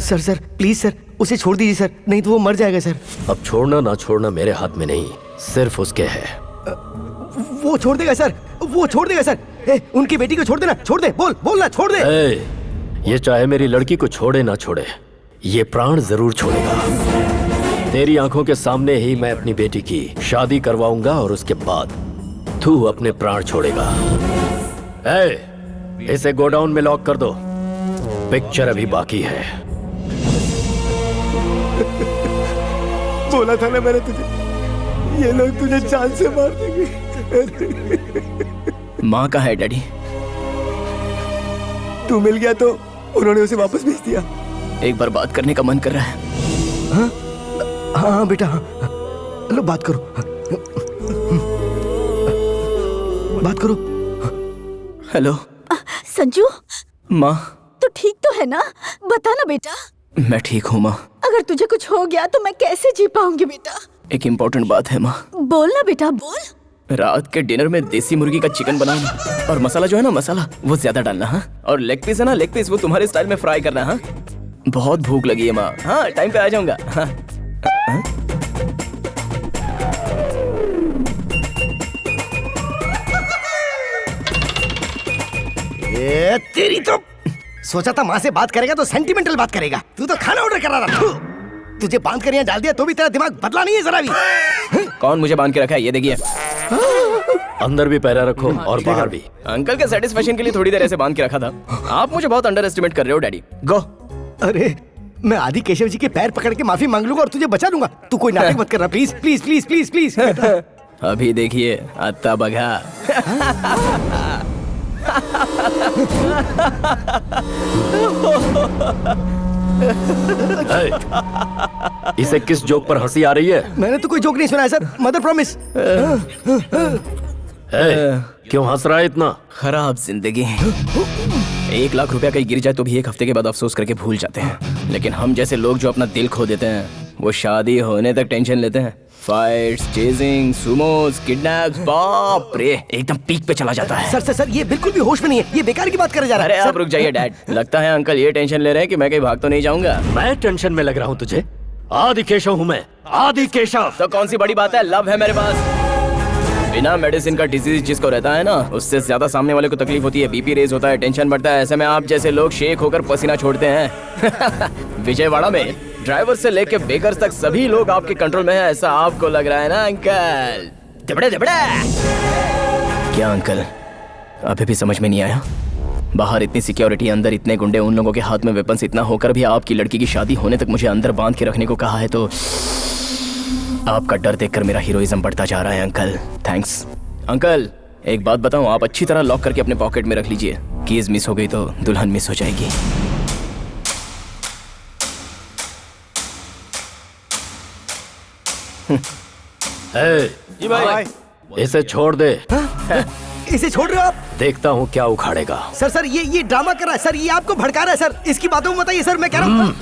Speaker 6: सर प्लीज सर, उसे छोड़ दीजिए सर, नहीं तो वो मर जाएगा सर।
Speaker 10: अब छोड़ना ना छोड़ना मेरे हाथ में नहीं, सिर्फ उसके है।
Speaker 6: वो छोड़ देगा सर, वो छोड़ देगा सर। उनकी बेटी को छोड़ देना, छोड़ दे, बोल ना, छोड़ दे।
Speaker 10: ये चाहे मेरी लड़की को छोड़े ना छोड़े, ये प्राण जरूर छोड़ेगा। तेरी आंखों के सामने ही मैं अपनी बेटी की शादी करवाऊंगा और उसके बाद तू अपने प्राण छोड़ेगा। इसे गोडाउन में लॉक कर दो, पिक्चर अभी बाकी है।
Speaker 11: बोला था ना मैंने तुझे, ये लोग तुझे जान से मार देंगे।
Speaker 2: माँ कहाँ है डैडी?
Speaker 11: तू मिल गया तो उन्होंने उसे वापस भेज दिया।
Speaker 2: एक बार बात करने का मन कर रहा है।
Speaker 6: हाँ बेटा, हाँ। लो बात करो, बात करो।
Speaker 2: हेलो
Speaker 8: संजू,
Speaker 2: माँ।
Speaker 8: तो ठीक तो है ना? बता ना बेटा।
Speaker 2: मैं ठीक हूँ माँ।
Speaker 8: अगर तुझे कुछ हो गया तो मैं कैसे जी पाऊंगी बेटा?
Speaker 2: एक इम्पोर्टेंट बात है माँ।
Speaker 8: बोल ना बेटा, बोल।
Speaker 2: रात के डिनर में देसी मुर्गी का चिकन बनाना, और मसाला जो है ना, मसाला वो ज्यादा डालना। हाँ, और लेग पीस है ना, लेग पीस वो तुम्हारे स्टाइल में फ्राई करना। हाँ, बहुत भूख लगी है माँ। हाँ, टाइम पे आ जाऊंगा। हाँ।
Speaker 6: ये तेरी तो सोचा था माँ से बात करेगा तो सेंटिमेंटल बात करेगा, तू तो खाना ऑर्डर कर रहा था। तुझे बांध कर यहाँ डाल दिया तो भी तेरा दिमाग बदला नहीं है जरा भी।
Speaker 2: कौन मुझे बांध के रखा है? ये देखिए।
Speaker 10: अंदर भी पैरा रखो और बाहर भी।
Speaker 2: अंकल के सेटिस्फेक्शन के लिए थोड़ी देर ऐसे बांध के रखा था। आप मुझे बहुत अंडर एस्टिमेट कर रहे हो डैडी। गो।
Speaker 6: अरे मैं आदि केशव जी के पैर पकड़ के माफी मांग लूंगा और तुझे बचा लूंगा। तू कोई नाटक मत करना please please please please please.
Speaker 2: अभी देखिए अत्ता बघा।
Speaker 10: इसे किस जोक पर हंसी आ रही है?
Speaker 6: मैंने तो कोई जोक नहीं सुना है सर, मदर प्रॉमिस।
Speaker 10: क्यों हंस रहा है इतना?
Speaker 2: खराब जिंदगी। 1 लाख रुपया कहीं गिर जाए तो भी एक हफ्ते के बाद अफसोस करके भूल जाते हैं, लेकिन हम जैसे लोग जो अपना दिल खो देते हैं वो शादी होने तक टेंशन लेते हैं। फाइट्स, चेजिंग, सुमोस, किडनैप्स, बाप रे, एकदम पीक पे चला जाता है।
Speaker 6: सर ये बिल्कुल भी होश में नहीं है, ये बेकार की बात करे जा रहा है।
Speaker 2: अरे आप रुक जाइए डैड। लगता है अंकल ये टेंशन ले रहे हैं कि मैं कहीं भाग तो नहीं जाऊंगा।
Speaker 10: मैं टेंशन में लग रहा हूँ तुझे? आदि केशव हूँ मैं, आदि केशव।
Speaker 2: तो कौन सी बड़ी बात है, लव है मेरे पास। बिना मेडिसिन का डिजीज जिसको रहता है ना, उससे ज्यादा सामने वाले को तकलीफ होती है, बीपी रेज होता है, टेंशन बढ़ता है। ऐसे में आप जैसे लोग शेक होकर पसीना छोड़ते हैं। विजयवाड़ा में ड्राइवर से लेके बेकर्स तक सभी लोग आपके कंट्रोल में है, ऐसा आपको लग रहा है ना अंकल? दिबड़े दिबड़े। क्या अंकल अभी भी समझ में नहीं आया? बाहर इतनी सिक्योरिटी, अंदर इतने गुंडे, उन लोगों के हाथ में वेपन्स इतना होकर भी आपकी लड़की की शादी होने तक मुझे अंदर बांध के रखने को कहा है, तो आपका डर देखकर मेरा हीरोइज्म बढ़ता जा रहा है अंकल। Thanks uncle. एक बात बताऊं, आप अच्छी तरह लॉक करके अपने पॉकेट में रख लीजिए। कीज मिस हो गई तो दुल्हन मिस हो जाएगी।
Speaker 10: जी भाई, इसे छोड़ दे।
Speaker 6: इसे छोड़ रहे हो आप?
Speaker 10: देखता हूँ क्या उखाड़ेगा।
Speaker 6: सर ये ड्रामा कर रहा है सर, ये आपको भड़का रहा है सर। इसकी बातों में बताइए सर, मैं कह रहा हूँ।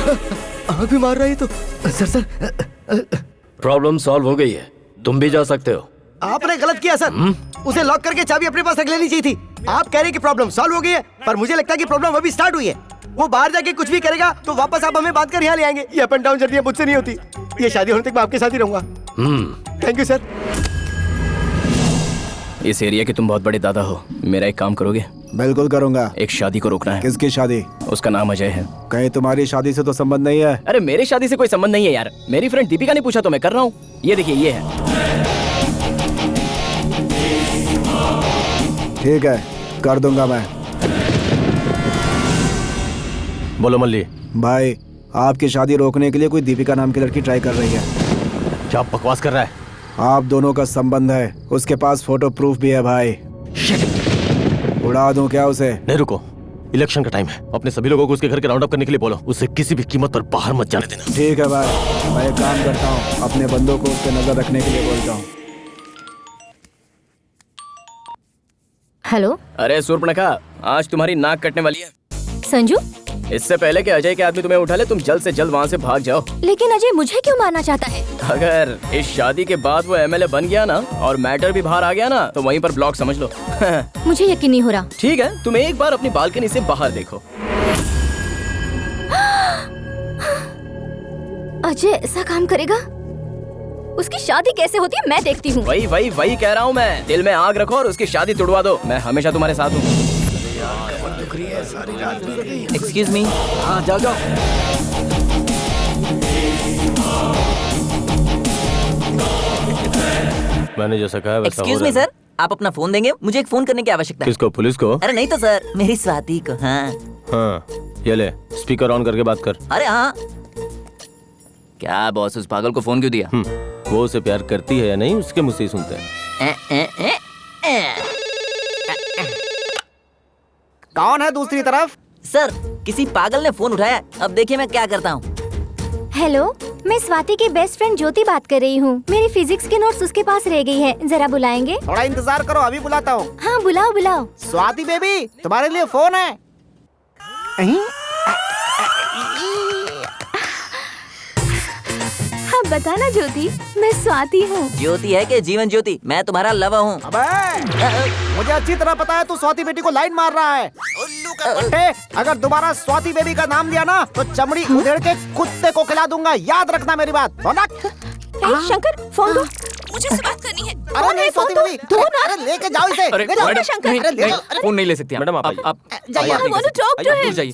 Speaker 6: आँख भी मार रहा है तो। सर
Speaker 10: प्रॉब्लम सॉल्व हो गई है, तुम भी जा सकते हो।
Speaker 6: आपने गलत किया सर। उसे लॉक करके चाबी अपने पास रख लेनी चाहिए थी। आप कह रहे हैं कि प्रॉब्लम सॉल्व हो गई है, पर मुझे लगता है कि प्रॉब्लम अभी स्टार्ट हुई है। वो बाहर जाके कुछ भी करेगा तो वापस आप हमें बात कर यहाँ ले आएंगे। ये अप एंड डाउन जर्नी मुझसे नहीं होती। ये शादी होने तक मैं आपके साथ ही रहूंगा। Thank you sir.
Speaker 2: इस एरिया के तुम बहुत बड़े दादा हो, मेरा एक काम करोगे?
Speaker 9: बिल्कुल करूंगा।
Speaker 2: एक शादी को रोकना है।
Speaker 9: किसकी शादी?
Speaker 2: उसका नाम अजय है।
Speaker 9: कहीं तुम्हारी शादी से तो संबंध नहीं है?
Speaker 2: अरे मेरी शादी से कोई संबंध नहीं है यार, मेरी फ्रेंड दीपिका ने पूछा तो मैं कर रहा हूँ। ये देखिए, ये है।
Speaker 9: ठीक है, कर दूंगा मैं।
Speaker 4: बोलो मल्ली।
Speaker 9: भाई, आपकी शादी रोकने के लिए कोई दीपिका नाम की लड़की ट्राई कर रही है।
Speaker 4: क्या बकवास कर रहा है?
Speaker 9: आप दोनों का संबंध है, उसके पास फोटो प्रूफ भी है भाई। उड़ा दूं क्या उसे?
Speaker 4: नहीं रुको, इलेक्शन का टाइम है। अपने सभी लोगों को उसके घर के राउंड अप करने के लिए बोलो। उसे किसी भी कीमत पर बाहर मत जाने देना।
Speaker 9: ठीक है भाई, मैं एक काम करता हूँ, अपने बंदों को उस पर नजर रखने के लिए बोलता हूँ।
Speaker 3: हेलो।
Speaker 2: अरे सूर्पणखा, आज तुम्हारी नाक कटने वाली है।
Speaker 3: संजू,
Speaker 2: इससे पहले कि अजय के आदमी तुम्हें उठा ले, तुम जल्द से जल्द वहाँ से भाग जाओ।
Speaker 3: लेकिन अजय मुझे क्यों मारना चाहता है?
Speaker 2: अगर इस शादी के बाद वो एमएलए बन गया ना और मैटर भी बाहर आ गया ना, तो वहीं पर ब्लॉक समझ लो।
Speaker 3: मुझे यकीन नहीं हो रहा।
Speaker 2: ठीक है, तुम एक बार अपनी बालकनी से बाहर देखो।
Speaker 3: अजय ऐसा काम करेगा? उसकी शादी कैसे होती है मैं देखती हूँ।
Speaker 2: वही कह रहा हूँ मैं। दिल में आग रखो और उसकी शादी तुड़वा दो। मैं हमेशा तुम्हारे साथ हूँ।
Speaker 14: Excuse me.
Speaker 6: हाँ, जाओ जाओ।
Speaker 4: मैंने जैसा कहा वैसा हो
Speaker 14: एक्सक्यूज मी सर, आप अपना फोन देंगे? मुझे एक फोन करने की आवश्यकता है।
Speaker 4: किसको? पुलिस को?
Speaker 14: अरे नहीं तो सर, मेरी स्वाति को। हाँ
Speaker 4: हाँ, ये ले, स्पीकर ऑन करके बात कर।
Speaker 14: अरे हाँ। क्या बॉस, उस पागल को फोन क्यों दिया?
Speaker 4: वो उसे प्यार करती है या नहीं, उसके मुझसे ही सुनते हैं।
Speaker 9: कौन है दूसरी तरफ?
Speaker 14: सर, किसी पागल ने फोन उठाया। अब देखिए मैं क्या करता हूँ।
Speaker 3: हेलो, मैं स्वाति की बेस्ट फ्रेंड ज्योति बात कर रही हूँ। मेरी फिजिक्स के नोट्स उसके पास रह गई है, जरा बुलाएंगे?
Speaker 9: थोड़ा इंतजार करो, अभी बुलाता हूँ।
Speaker 3: हाँ बुलाओ बुलाओ।
Speaker 9: स्वाति बेबी, तुम्हारे लिए फोन है।
Speaker 1: हाँ बताना ज्योति, मैं स्वाति हूँ।
Speaker 14: ज्योति है कि जीवन ज्योति? मैं तुम्हारा लवर हूँ।
Speaker 9: मुझे अच्छी तरह पता है तू स्वाति बेटी को लाइन मार रहा है। उल्लू का पट्टे, अगर दोबारा स्वाति बेबी का नाम लिया ना तो चमड़ी उधेड़ के कुत्ते को खिला दूंगा। याद रखना मेरी बात।
Speaker 1: शंकर, फोन दो, मुझे से बात करनी है।
Speaker 9: अरे नहीं स्वाति बेबी, अरे लेके जाओ इसे।
Speaker 5: अरे
Speaker 9: ले जाओ।
Speaker 5: मैडम,
Speaker 9: शंकर,
Speaker 5: नहीं,
Speaker 9: अरे ले
Speaker 5: नहीं,
Speaker 9: जाओ।
Speaker 5: फोन नहीं ले सकती मैडम। आप
Speaker 9: जाइए,
Speaker 5: आप
Speaker 1: I want to talk to him.
Speaker 5: जाइए।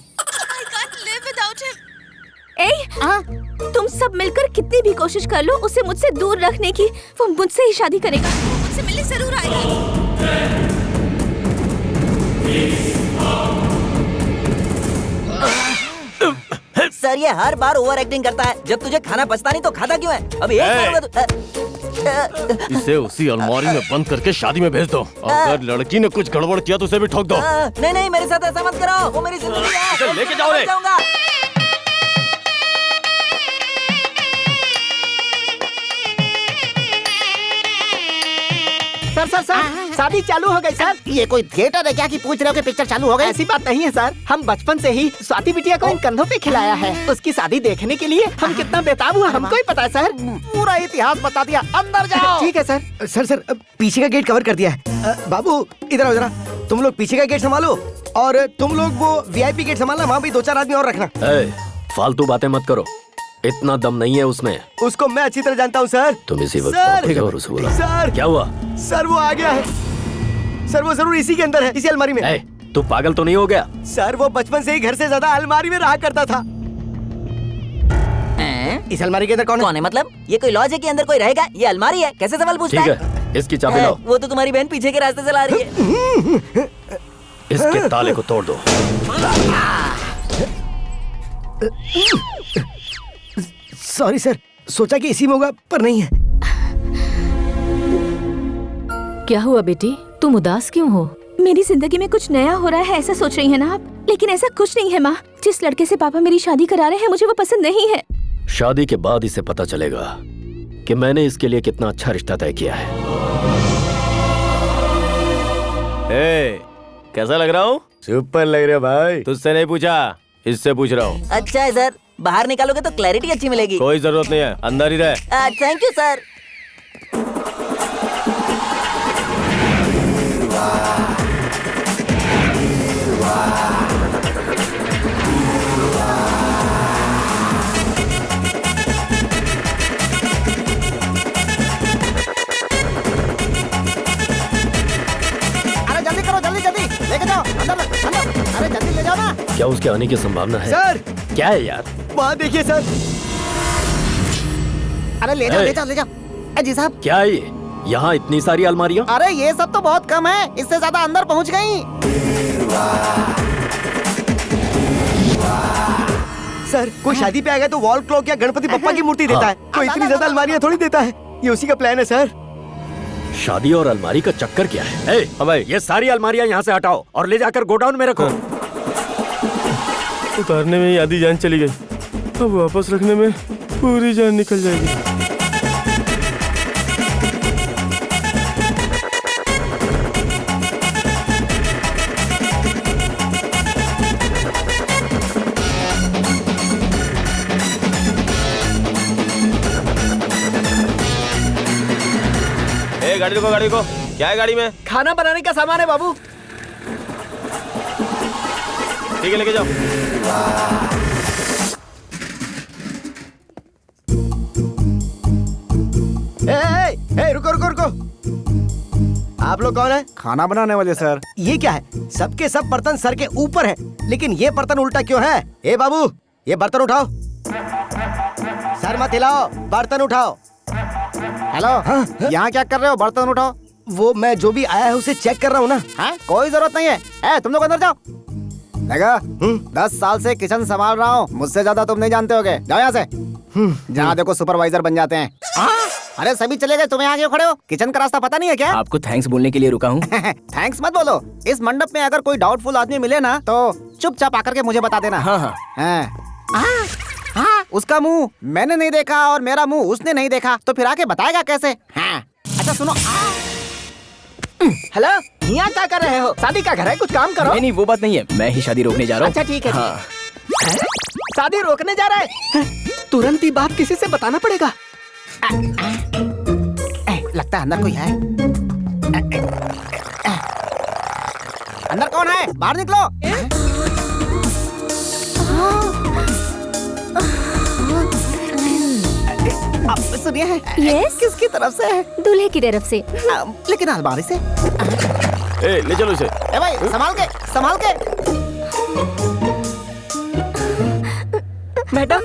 Speaker 1: तुम सब मिलकर कितनी भी कोशिश कर लो उसे मुझसे दूर रखने की, वो मुझसे ही शादी करेगा। मुझसे मिलने जरूर आएगा।
Speaker 14: सर, ये हर बार ओवर एक्टिंग करता है। जब तुझे खाना पचता नहीं तो खाता क्यों है? अब
Speaker 4: इसे उसी अलमारी में बंद करके शादी में भेज दो। अगर लड़की ने कुछ गड़बड़ किया तो उसे भी ठोक दो।
Speaker 14: नहीं नहीं, मेरे साथ ऐसा मत करो, वो मेरी जिंदगी है।
Speaker 4: इसे लेके जाओ रे।
Speaker 15: सर शादी चालू हो गई सर। ये कोई थिएटर है क्या कि पूछ रहे हो कि पिक्चर चालू हो गई?
Speaker 17: ऐसी बात नहीं है सर, हम बचपन से ही स्वाति बिटिया को इन कंधों पे खिलाया है। उसकी शादी देखने के लिए हम कितना बेताब हुआ हमको ही पता है सर।
Speaker 9: पूरा इतिहास बता दिया। अंदर जाओ।
Speaker 6: ठीक है सर। सर पीछे का गेट कवर कर दिया है। बाबू इधर आओ जरा। तुम लोग पीछे का गेट संभालो और तुम लोग वो वीआईपी गेट संभालना। वहाँ भी 2-4 आदमी और रखना।
Speaker 10: फालतू बातें मत करो, इतना दम नहीं है उसमें।
Speaker 6: उसको मैं अच्छी तरह जानता हूँ सर।
Speaker 10: तुम इसी वक्त
Speaker 6: सर,
Speaker 10: पहुंचो और उसे बुलाओ।
Speaker 6: सर
Speaker 10: क्या हुआ?
Speaker 6: सर वो आ गया है। सर वो जरूर इसी के अंदर है, इसी अलमारी में।
Speaker 10: तू पागल तो नहीं हो गया?
Speaker 6: सर वो बचपन से ही घर से ज्यादा अलमारी में रहा करता था। इस अलमारी के अंदर कौन है?
Speaker 14: मतलब ये कोई लॉज है कि अंदर कोई रहेगा? ये अलमारी है, कैसे सवाल पूछता है?
Speaker 10: ठीक है, इसकी चाबी लाओ।
Speaker 14: वो तो तुम्हारी बहन पीछे के रास्ते से ला रही है।
Speaker 10: इसके ताले को तोड़ दो।
Speaker 6: सॉरी सर, सोचा कि इसी में होगा पर नहीं है।
Speaker 8: क्या हुआ बेटी, तुम उदास क्यों हो?
Speaker 1: मेरी जिंदगी में कुछ नया हो रहा है ऐसा सोच रही है ना आप? लेकिन ऐसा कुछ नहीं है माँ। जिस लड़के से पापा मेरी शादी करा रहे हैं मुझे वो पसंद नहीं है।
Speaker 10: शादी के बाद इसे पता चलेगा कि मैंने इसके लिए कितना अच्छा रिश्ता तय किया है।
Speaker 4: कैसा लग रहा हूँ?
Speaker 6: सुपर लग रहा है भाई।
Speaker 4: तुझसे नहीं पूछा, इससे पूछ रहा हूँ।
Speaker 14: अच्छा है सर, बाहर निकालोगे तो क्लैरिटी अच्छी मिलेगी।
Speaker 4: कोई जरूरत नहीं है, अंदर ही रहे।
Speaker 14: Thank you sir.
Speaker 17: अरे जल्दी करो, जल्दी जल्दी लेके जाओ अंदर अंदर। अरे जल्दी ले जाओ ना।
Speaker 10: क्या उसके आने की संभावना है?
Speaker 17: सर
Speaker 10: क्या है यार?
Speaker 17: वहाँ देखिए सर। अरे ले जाओ ले जाओ ले जाओ। जी साहब
Speaker 10: क्या है ये? यहाँ इतनी सारी अलमारियाँ?
Speaker 17: अरे ये सब तो बहुत कम है, इससे ज्यादा अंदर पहुँच गई।
Speaker 6: सर कोई शादी पे आ गया तो वॉल क्लॉक या गणपति बप्पा की मूर्ति देता है, कोई इतनी ज्यादा अलमारियाँ थोड़ी देता है। ये उसी का प्लान है सर।
Speaker 10: शादी और अलमारी का चक्कर क्या है? हाँ भाई, ये सारी अलमारियाँ यहाँ से हटाओ और ले जाकर गोडाउन में रखो।
Speaker 11: उतारने में ही आधी जान चली गई, अब वापस रखने में पूरी जान निकल जाएगी।
Speaker 7: गाड़ी रुको, गाड़ी रुको। क्या है गाड़ी में?
Speaker 17: खाना बनाने का सामान है बाबू।
Speaker 7: ठीक है, लेके जाओ।
Speaker 6: रुको रुको रुको। आप लोग कौन है?
Speaker 9: खाना बनाने वाले सर।
Speaker 6: ये क्या है? सबके सब बर्तन सर के ऊपर है, लेकिन ये बर्तन उल्टा क्यों है? ए बाबू, ये बर्तन उठाओ। सर मत हिलाओ, बर्तन उठाओ।
Speaker 9: हेलो, यहाँ क्या कर रहे हो? बर्तन उठाओ।
Speaker 6: वो मैं जो भी आया है उसे चेक कर रहा हूँ ना।
Speaker 9: हाँ? कोई जरूरत नहीं है। तुम लोग अंदर जाओ। देखा, 10 साल से किचन संभाल रहा हूँ, मुझसे ज्यादा तुम नहीं जानते होगे। जाओ यहाँ से। जहाँ देखो सुपरवाइजर बन जाते हैं। अरे सभी चले गए, तुम्हें आगे खड़े हो। किचन का रास्ता पता नहीं है क्या?
Speaker 2: आपको थैंक्स बोलने के लिए रुका हूँ।
Speaker 9: थैंक्स मत बोलो। इस मंडप में अगर कोई डाउटफुल आदमी मिले ना तो चुपचाप आकर के मुझे बता देना।
Speaker 2: हाँ हाँ।
Speaker 9: हाँ, उसका मुंह मैंने नहीं देखा और मेरा मुंह उसने नहीं देखा, तो फिर आके बताएगा कैसे? हाँ। अच्छा सुनो।
Speaker 17: हेलो, यहाँ क्या कर रहे हो? शादी का घर है, कुछ काम करो।
Speaker 2: नहीं, वो बात नहीं है, मैं ही शादी रोकने जा रहा हूँ।
Speaker 17: अच्छा ठीक है।
Speaker 2: हाँ।
Speaker 17: शादी रोकने जा रहा है? तुरंत ही बात किसी से बताना पड़ेगा।
Speaker 9: लगता है अंदर कोई है। अंदर कौन है? बाहर निकलो। अब सुनिए,
Speaker 3: यस,
Speaker 9: किसकी तरफ से है?
Speaker 3: दूल्हे की तरफ से।
Speaker 9: लेकिन अलमारी से।
Speaker 7: ले चलो इसे।
Speaker 9: भाई संभाल के, संभाल के।
Speaker 17: मैडम,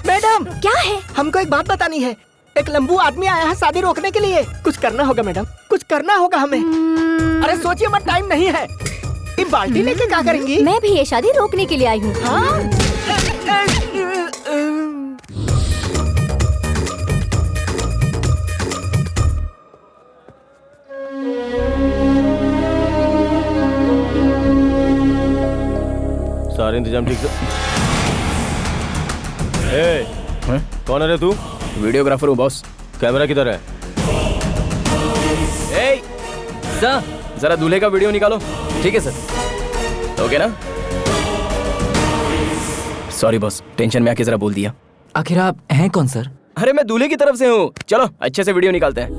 Speaker 17: मैडम
Speaker 3: क्या है?
Speaker 17: हमको एक बात बतानी है। एक लंबू आदमी आया है शादी रोकने के लिए। कुछ करना होगा मैडम, कुछ करना होगा हमें। अरे सोचिए मत, टाइम नहीं है। ये बाल्टी लेके क्या करेंगी?
Speaker 3: मैं भी ये शादी रोकने के लिए आई हूँ।
Speaker 7: सारे इंतजाम ठीक से। कौन है रे तू?
Speaker 2: वीडियोग्राफर हूँ बॉस।
Speaker 7: कैमरा किधर है?
Speaker 2: सर, जरा दूल्हे का वीडियो निकालो। ठीक है सर। ओके ना? सॉरी बॉस, टेंशन में आके जरा बोल दिया।
Speaker 5: आखिर आप हैं कौन सर?
Speaker 2: अरे मैं दूल्हे की तरफ से हूँ। चलो अच्छे से वीडियो निकालते हैं।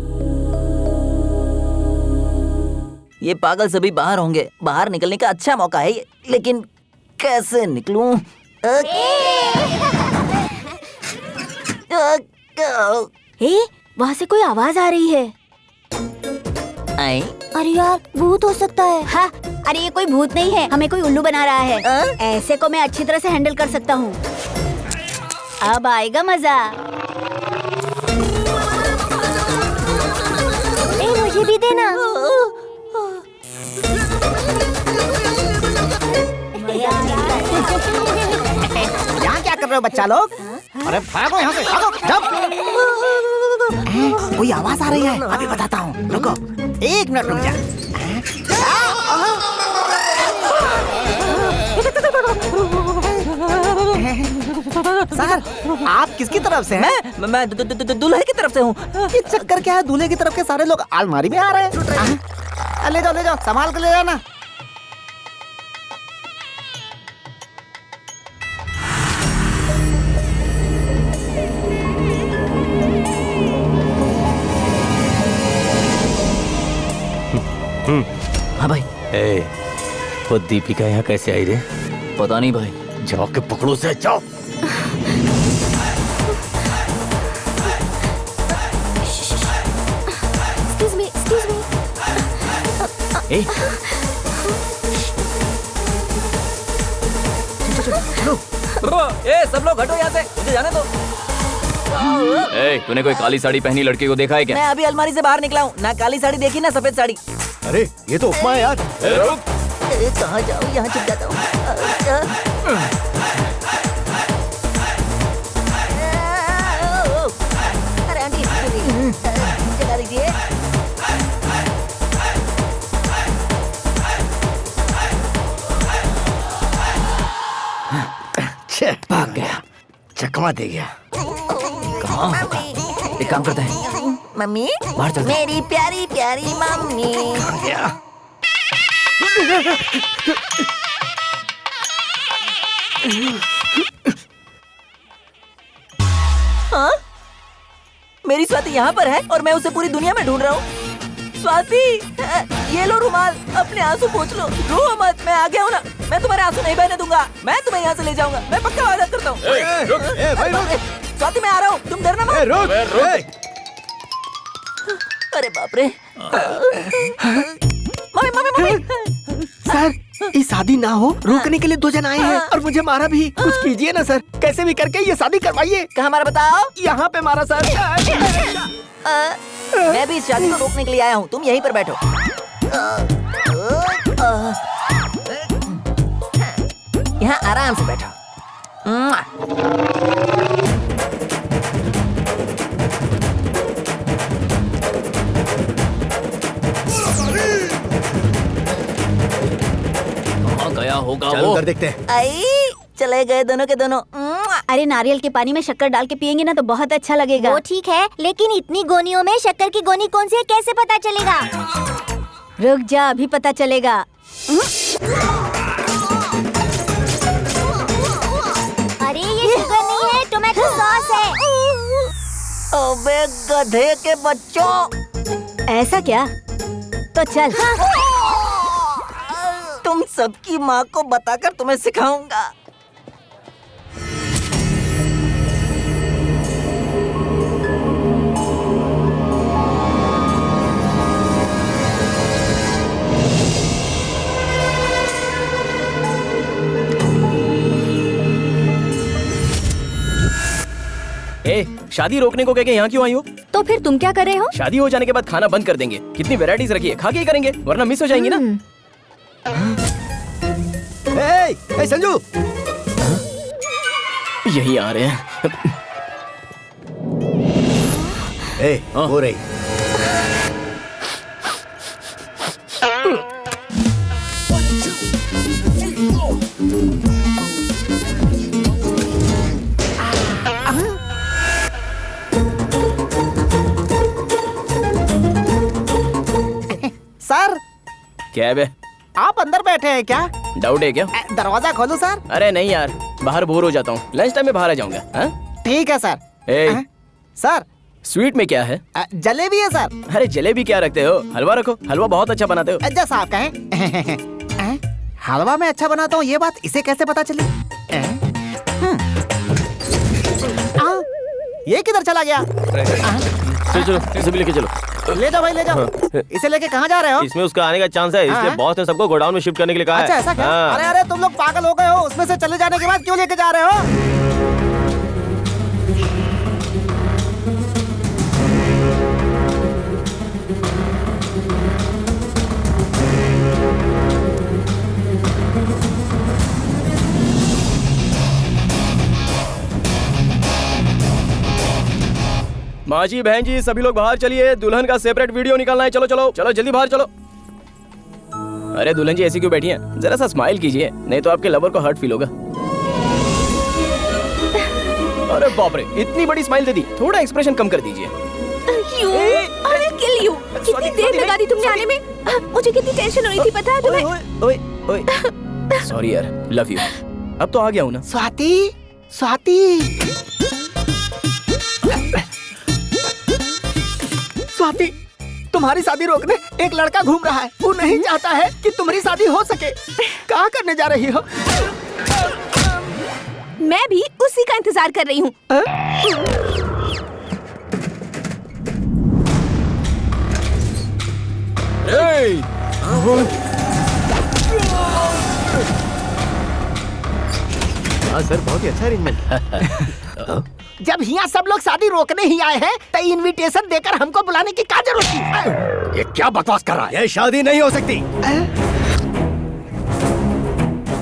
Speaker 14: ये पागल सभी बाहर होंगे। बाहर निकलने का अच्छा मौका है ये, लेकिन कैसे निकलूं?
Speaker 3: वहाँ से कोई आवाज आ रही है। अरे यार, भूत हो सकता है।
Speaker 12: हाँ, अरे ये कोई भूत नहीं है, हमें कोई उल्लू बना रहा है। ऐसे को मैं अच्छी तरह से हैंडल कर सकता हूँ। अब आएगा मजा।
Speaker 3: मुझे भी देना।
Speaker 9: यहाँ क्या कर रहे हो बच्चा लोग? अरे भागो यहाँ से, भागो। कोई आवाज आ रही है, अभी बताता हूँ। रुको, 1 मिनट रुक जा। सर, आप किसकी तरफ से हैं?
Speaker 14: मैं दूल्हे की तरफ से हूँ।
Speaker 9: ये चक्कर क्या है? दूल्हे की तरफ के सारे लोग अलमारी में आ रहे हैं। ले जाओ, संभाल के ले जाना।
Speaker 5: हाँ भाई।
Speaker 4: ए, वो दीपिका यहाँ कैसे आई रे?
Speaker 5: पता नहीं भाई।
Speaker 4: जाओ के पकड़ो से, जाओ।
Speaker 3: Excuse me.
Speaker 5: ए, सब लोग हटो यहाँ से, मुझे जाने दो। ए, तूने कोई काली साड़ी पहनी लड़की को देखा है क्या?
Speaker 14: मैं अभी अलमारी से बाहर निकला हूँ, ना काली साड़ी देखी ना सफेद साड़ी।
Speaker 6: अरे ये तो उपमा है यार।
Speaker 14: कहाँ जाऊँ, यहाँ छुप जाता हूँ। अरे आंटी जगा दीजिए।
Speaker 6: भाग गया, चकमा दे गया।
Speaker 14: कहाँ होगा? एक काम करते हैं। मम्मी,
Speaker 5: बाहर चलते हैं।
Speaker 14: मेरी प्यारी प्यारी मम्मी। हाँ? मेरी स्वाति यहाँ पर है और मैं उसे पूरी दुनिया में ढूंढ रहा हूँ। स्वाति, ये लो रुमाल, अपने आंसू पोंछ लो। रो मत, मैं आ गया हूँ ना। मैं तुम्हारे आंसू नहीं बहने दूंगा। मैं तुम्हें यहाँ से ले जाऊंगा। मैं पक्का वादा करता हूँ। स्वाति, मैं आ रहा हूँ, तुम डरना मत। अरे बाप रे। Mummy mummy mummy.
Speaker 17: सर, ये शादी ना हो, रोकने के लिए 2 जन आए हैं और मुझे मारा भी। कुछ कीजिए ना सर, कैसे भी करके ये शादी करवाइए।
Speaker 14: कहाँ मारा बताओ?
Speaker 17: यहाँ पे मारा सर।
Speaker 14: मैं भी इस शादी को रोकने के लिए आया हूँ, तुम यहीं पर बैठो। यहाँ आराम से बैठो।
Speaker 5: कहाँ गया होगा
Speaker 6: चलो
Speaker 5: वो?
Speaker 6: कर देखते हैं।
Speaker 14: आई, चले गए दोनों के दोनों।
Speaker 8: अरे नारियल के पानी में शक्कर डाल के पियेंगे ना तो बहुत अच्छा लगेगा।
Speaker 3: वो ठीक है, लेकिन इतनी गोनियों में शक्कर की गोनी कौन सी है कैसे पता चलेगा?
Speaker 8: रुक जा, अभी पता चलेगा।
Speaker 3: अरे ये शुगर नहीं है, टोमेटो सॉस है।
Speaker 14: अबे गधे के बच्चों।
Speaker 8: ऐसा क्या? तो चल।
Speaker 14: तुम सबकी माँ को बताकर तुम्हें सिखाऊंगा।
Speaker 2: ए, शादी रोकने को कह के यहाँ क्यों आई हो?
Speaker 8: तो फिर तुम क्या कर रहे हो?
Speaker 2: शादी हो जाने के बाद खाना बंद कर देंगे। कितनी वैरायटीज रखी है, खा के ही करेंगे, वरना मिस हो जाएंगी ना।
Speaker 6: ए संजू,
Speaker 2: यही आ रहे हैं।
Speaker 6: हो रही।
Speaker 17: सर,
Speaker 2: क्या है बे?
Speaker 17: आप अंदर बैठे हैं क्या?
Speaker 2: डाउट है क्या?
Speaker 17: दरवाजा खोलो सर।
Speaker 2: अरे नहीं यार, बाहर बोर हो जाता हूँ। लंच टाइम में बाहर आ जाऊंगा। हाँ?
Speaker 17: ठीक है सर।
Speaker 2: ए,
Speaker 17: सर,
Speaker 2: स्वीट में क्या है?
Speaker 17: जलेबी है सर।
Speaker 2: अरे जलेबी क्या रखते हो? हलवा रखो, हलवा बहुत अच्छा बनाते हो।
Speaker 17: जैसा आप कहें। हलवा में अच्छा बनाता हूँ, ये बात इसे कैसे पता चली? ये किधर चला गया?
Speaker 7: चलो चलो, इसे भी लेके चलो।
Speaker 17: ले जाओ भाई, ले जाओ। इसे लेके कहाँ जा रहे हो?
Speaker 7: इसमें उसका आने का चांस है, इसलिए बॉस ने सबको गोडाउन में शिफ्ट करने के लिए कहा है।
Speaker 17: अच्छा ऐसा क्या?
Speaker 7: हाँ।
Speaker 17: अरे अरे, तुम लोग पागल हो गए हो? उसमें से चले जाने के बाद क्यों लेके जा रहे हो?
Speaker 2: माँ जी, बहन जी, सभी लोग बाहर चलिए। दुल्हन का सेपरेट वीडियो निकालना है। चलो चलो चलो, जल्दी बाहर चलो। अरे दुल्हन जी ऐसी क्यों बैठी हैं? जरा सा स्माइल कीजिए, नहीं तो आपके लवर को हर्ट फील होगा। अरे बाप रे, इतनी बड़ी स्माइल दे दी, थोड़ा एक्सप्रेशन कम कर दीजिए।
Speaker 1: कितनी देर लगा दी तुमने आने में? मुझे कितनी टेंशन हो रही थी, पता है तुम्हें?
Speaker 2: ओए ओए, सॉरी यार, लव यू। अब तो आ गया हूँ ना।
Speaker 17: स्वाति, स्वाति, स्वाति, तुम्हारी शादी रोकने एक लड़का घूम रहा है। वो नहीं चाहता है कि तुम्हारी शादी हो सके। क्या करने जा रही हो?
Speaker 1: मैं भी उसी का इंतजार कर रही हूँ।
Speaker 6: हाँ सर, बहुत ही अच्छा अरेंजमेंट।
Speaker 17: जब यहाँ सब लोग शादी रोकने ही आए हैं तो इनविटेशन देकर हमको बुलाने की क्या जरूरत थी?
Speaker 6: ये क्या बकवास कर रहा है? ये शादी नहीं हो सकती।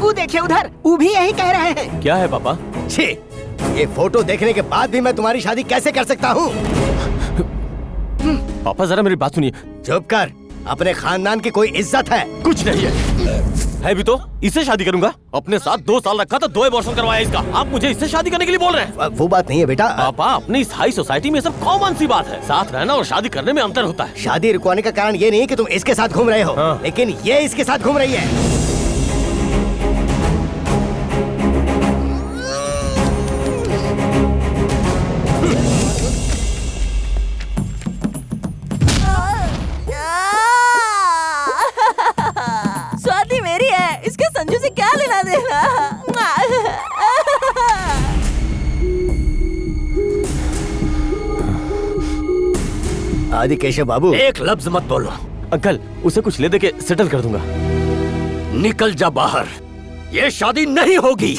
Speaker 17: वो देखिए उधर, वो भी यही कह रहे हैं।
Speaker 4: क्या है पापा?
Speaker 6: छी, ये फोटो देखने के बाद भी मैं तुम्हारी शादी कैसे कर सकता हूँ?
Speaker 4: पापा जरा मेरी बात सुनिए।
Speaker 6: चुप कर, अपने खानदान की कोई इज्जत है?
Speaker 4: कुछ नहीं है भी तो इससे शादी करूंगा। अपने साथ 2 साल रखा तो 2 अबॉर्शन करवाया इसका। आप मुझे इससे शादी करने के लिए बोल रहे हैं?
Speaker 6: वो बात नहीं है बेटा।
Speaker 4: पापा, अपनी इस हाई सोसाइटी में सब कॉमन सी बात है। साथ रहना और शादी करने में अंतर होता है।
Speaker 6: शादी रुकवाने का कारण ये नहीं है कि तुम इसके साथ घूम रहे हो, लेकिन ये इसके साथ घूम रही है।
Speaker 14: स्वाति मेरी है, इसके संजू से क्या लेना देना?
Speaker 6: आदि केशव बाबू,
Speaker 10: एक लफ्ज मत बोलो।
Speaker 4: अंकल, उसे कुछ ले दे के सेटल कर दूंगा।
Speaker 10: निकल जा बाहर, ये शादी नहीं होगी।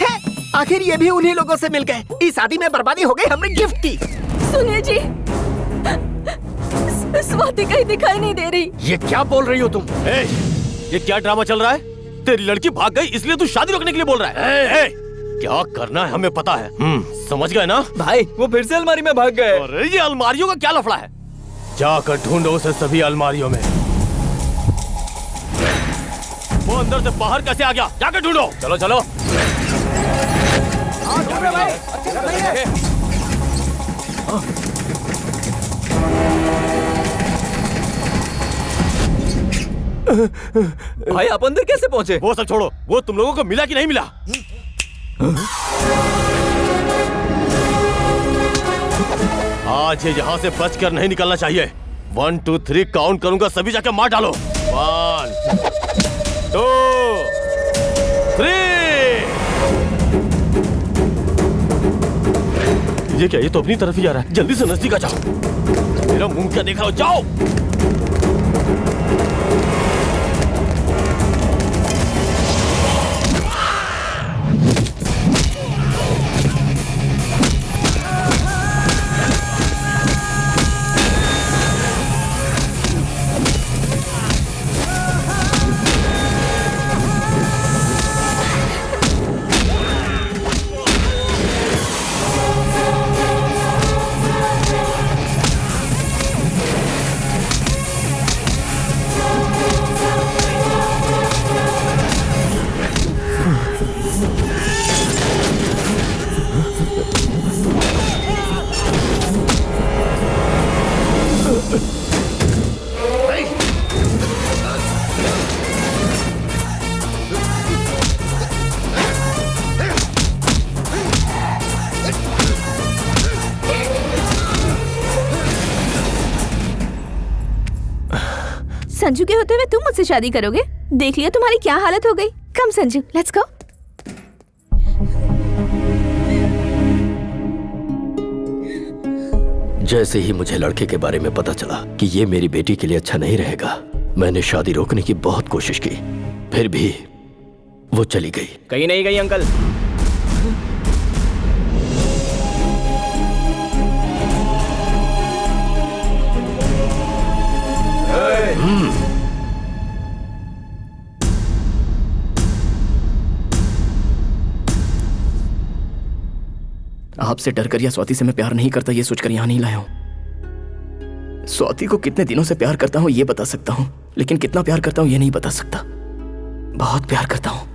Speaker 17: आखिर ये भी उन्हीं लोगों से मिल गए। इस शादी में बर्बादी हो गई, हमने गिफ्ट की।
Speaker 14: सुनिए जी, स्वाति कहीं दिखाई नहीं दे रही।
Speaker 10: ये क्या बोल रही हो तुम?
Speaker 4: ये क्या ड्रामा चल रहा है? तेरी लड़की भाग गई इसलिए तू शादी रोकने के लिए बोल रहा है? क्या करना है हमें पता है। समझ गए ना?
Speaker 5: भाई वो फिर से अलमारी में भाग गए।
Speaker 4: अरे ये अलमारियों का क्या लफड़ा है? जाकर ढूंढो उसे सभी अलमारियों में। वो अंदर से बाहर कैसे आ गया? जाकर ढूंढो। चलो चलो।
Speaker 5: भाई आप अंदर कैसे पहुंचे?
Speaker 4: वो सब छोड़ो, वो तुम लोगों को मिला कि नहीं मिला? आज ये यहाँ से बचकर नहीं निकलना चाहिए। 1 2 3 काउंट करूंगा, सभी जाके मार डालो। 1 2 3। ये क्या? ये तो अपनी तरफ ही जा रहा है। जल्दी से नजदीक आ जाओ। मेरा मुंह क्या देख रहा हो? जाओ।
Speaker 1: संजू के होते हुए तुम मुझसे शादी करोगे? देख लिया तुम्हारी क्या हालत हो गई। कम संजू, लेट्स गो।
Speaker 10: जैसे ही मुझे लड़के के बारे में पता चला कि ये मेरी बेटी के लिए अच्छा नहीं रहेगा, मैंने शादी रोकने की बहुत कोशिश की, फिर भी वो चली गई।
Speaker 2: कहीं नहीं गई अंकल। आपसे डर कर या स्वाति से मैं प्यार नहीं करता ये सोचकर यहाँ नहीं लाया हूँ। स्वाति को कितने दिनों से प्यार करता हूँ ये बता सकता हूँ, लेकिन कितना प्यार करता हूँ ये नहीं बता सकता। बहुत प्यार करता हूँ।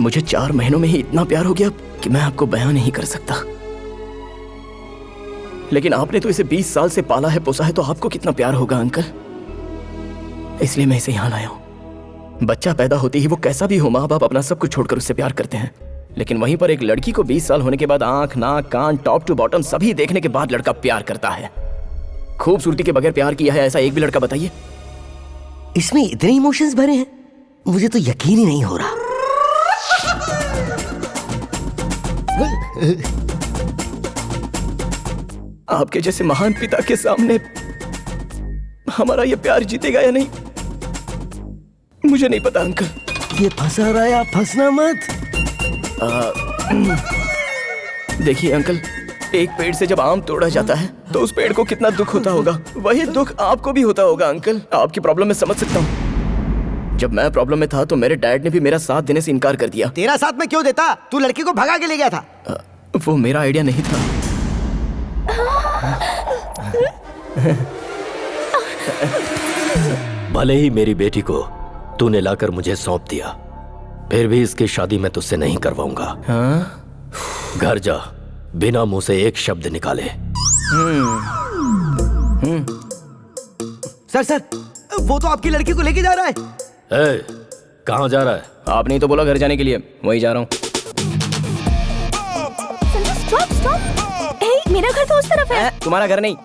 Speaker 2: मुझे 4 महीनों में ही इतना प्यार हो गया कि मैं आपको बयां नहीं कर सकता। लेकिन आपने तो इसे 20 साल से पाला है, पोसा है, तो आपको कितना प्यार होगा अंकल। इसलिए मैं इसे यहाँ लाया हूँ। बच्चा पैदा होते ही वो कैसा भी हो, माँ बाप अपना सब कुछ छोड़कर उससे प्यार करते हैं। लेकिन वहीं पर एक लड़की को 20 साल होने के बाद आंख, नाक, कान, टॉप टू बॉटम सभी देखने के बाद लड़का प्यार करता है। खूबसूरती के बगैर प्यार किया है ऐसा एक भी लड़का बताइए।
Speaker 6: इसमें इतने इमोशंस भरे हैं, मुझे तो यकीन ही नहीं हो रहा।
Speaker 2: आपके जैसे महान पिता के सामने हमारा ये प्यार जीतेगा या नहीं मुझे नहीं पता अंकल।
Speaker 6: ये फंसा रहा है, आप फंसना मत।
Speaker 2: देखिए अंकल, एक पेड़ से जब आम तोड़ा जाता है तो उस पेड़ को कितना दुख होता होगा, वही दुख आपको भी होता होगा अंकल। आपकी प्रॉब्लम मैं समझ सकता हूँ। जब मैं प्रॉब्लम में था तो मेरे डैड ने भी मेरा साथ देने से इनकार कर दिया।
Speaker 6: तेरा साथ में क्यों देता? तू लड़की को भगा के ले गया था।
Speaker 2: वो मेरा आइडिया नहीं था।
Speaker 10: भले ही मेरी बेटी को तूने लाकर मुझे सौंप दिया, फिर भी इसकी शादी मैं तुझसे नहीं करवाऊंगा। घर जा, बिना मुंह से एक शब्द निकाले।
Speaker 6: सर वो तो आपकी लड़की को लेके जा रहा है।
Speaker 10: कहाँ जा रहा है?
Speaker 2: आपने ही तो बोला घर जाने के लिए, वहीं जा रहा हूँ।
Speaker 1: मेरा घर तो उस तरफ है।
Speaker 2: तुम्हारा घर नहीं।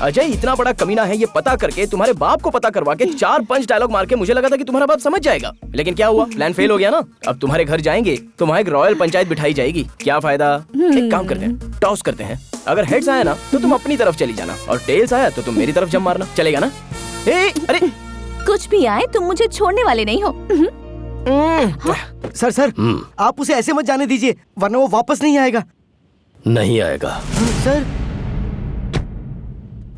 Speaker 2: अजय इतना बड़ा कमीना है, ये पता करके तुम्हारे बाप को पता करवा के 4-5 डायलॉग मार के मुझे लगा था कि तुम्हारा बाप समझ जाएगा, लेकिन क्या हुआ, प्लान फेल हो गया ना। अब तुम्हारे घर जाएंगे तो वहाँ एक रॉयल पंचायत बिठाई जाएगी। क्या फायदा? एक काम करते हैं, टॉस करते हैं। अगर हेड्स आया ना तो तुम अपनी तरफ चली जाना, और टेल्स आया तो तुम मेरी तरफ जम मारना। चलेगा ना? अरे
Speaker 1: कुछ भी आए तुम मुझे छोड़ने वाले नहीं हो।
Speaker 6: सर आप उसे ऐसे मत जाने दीजिए, वरना वो वापस नहीं आएगा।
Speaker 10: नहीं आएगा
Speaker 6: सर।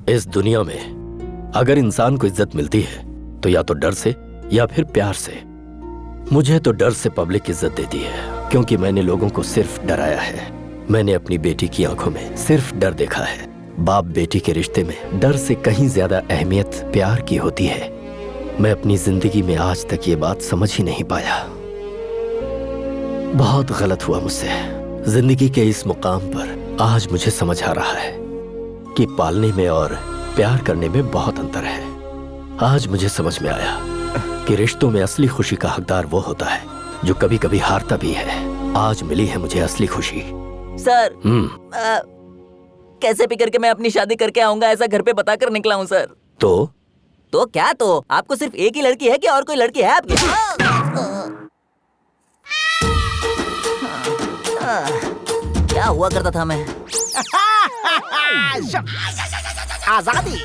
Speaker 10: इस दुनिया में अगर इंसान को इज्जत मिलती है तो या तो डर से या फिर प्यार से। मुझे तो डर से पब्लिक इज्जत देती है, क्योंकि मैंने लोगों को सिर्फ डराया है। मैंने अपनी बेटी की आंखों में सिर्फ डर देखा है। बाप बेटी के रिश्ते में डर से कहीं ज्यादा अहमियत प्यार की होती है। मैं अपनी जिंदगी में आज तक ये बात समझ ही नहीं पाया। बहुत गलत हुआ मुझसे। जिंदगी के इस मुकाम पर आज मुझे समझ आ रहा है कि पालने में और प्यार करने में बहुत अंतर है। आज मुझे समझ में आया कि रिश्तों में असली खुशी का हकदार वो होता है जो कभी कभी हारता भी है। आज मिली है मुझे असली खुशी।
Speaker 14: सर कैसे भी करके मैं अपनी शादी करके आऊंगा, ऐसा घर पे बता कर निकला हूँ सर।
Speaker 10: तो
Speaker 14: क्या तो? आपको सिर्फ एक ही लड़की है कि और कोई लड़की है आपकी? क्या हुआ करता था मैं?
Speaker 9: आजादी।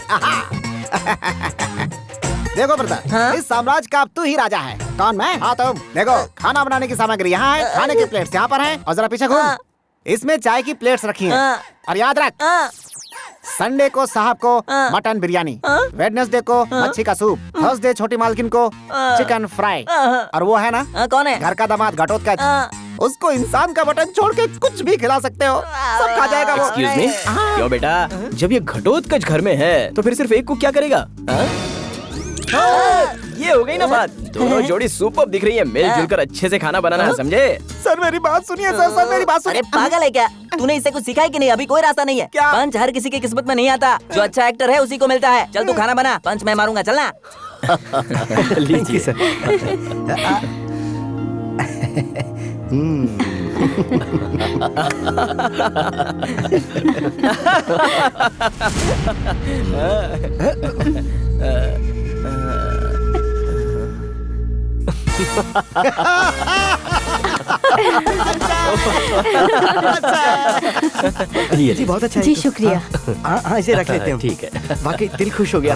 Speaker 9: देखो ब्रदर, इस साम्राज्य का अब तू ही राजा है। कौन? मैं? हाँ तुम। देखो, खाना बनाने की सामग्री यहाँ है, खाने की प्लेट्स यहाँ पर हैं, और जरा पीछे घूम। इसमें चाय की प्लेट्स रखी हैं। और याद रख, संडे को साहब को मटन बिरयानी, वेडनेसडे को मच्छी का सूप, थर्सडे छोटी मालकिन को चिकन फ्राई, और वो है ना,
Speaker 14: कौन है?
Speaker 9: घर का दामाद घटोत्कच, उसको इंसान का मटन छोड़ के कुछ भी खिला सकते हो, सब खा जाएगा वो।
Speaker 2: एक्सक्यूज मी, क्यों बेटा? जब ये घटोत्कच घर में है तो फिर सिर्फ एक को क्या करेगा? ये हो गई ना बात। दोनों जोड़ी सुपर दिख रही है, मिलजुल कर अच्छे से खाना बनाना है, समझे?
Speaker 9: सर मेरी बात सुनिए सर मेरी बात सुनिए।
Speaker 14: अरे पागल है क्या? तूने इससे कुछ सीखा है कि नहीं? अभी कोई रास्ता नहीं है।
Speaker 9: क्या?
Speaker 14: पंच हर किसी की किस्मत में नहीं आता, जो अच्छा एक्टर है उसी को मिलता है। चल तू खाना बना, पंच मैं मारूंगा, चलना।
Speaker 10: लीजिए सर।
Speaker 6: जी बहुत अच्छा है।
Speaker 8: जी शुक्रिया।
Speaker 6: हाँ इसे रख लेते हैं।
Speaker 10: ठीक है।
Speaker 6: वाकई दिल खुश हो गया।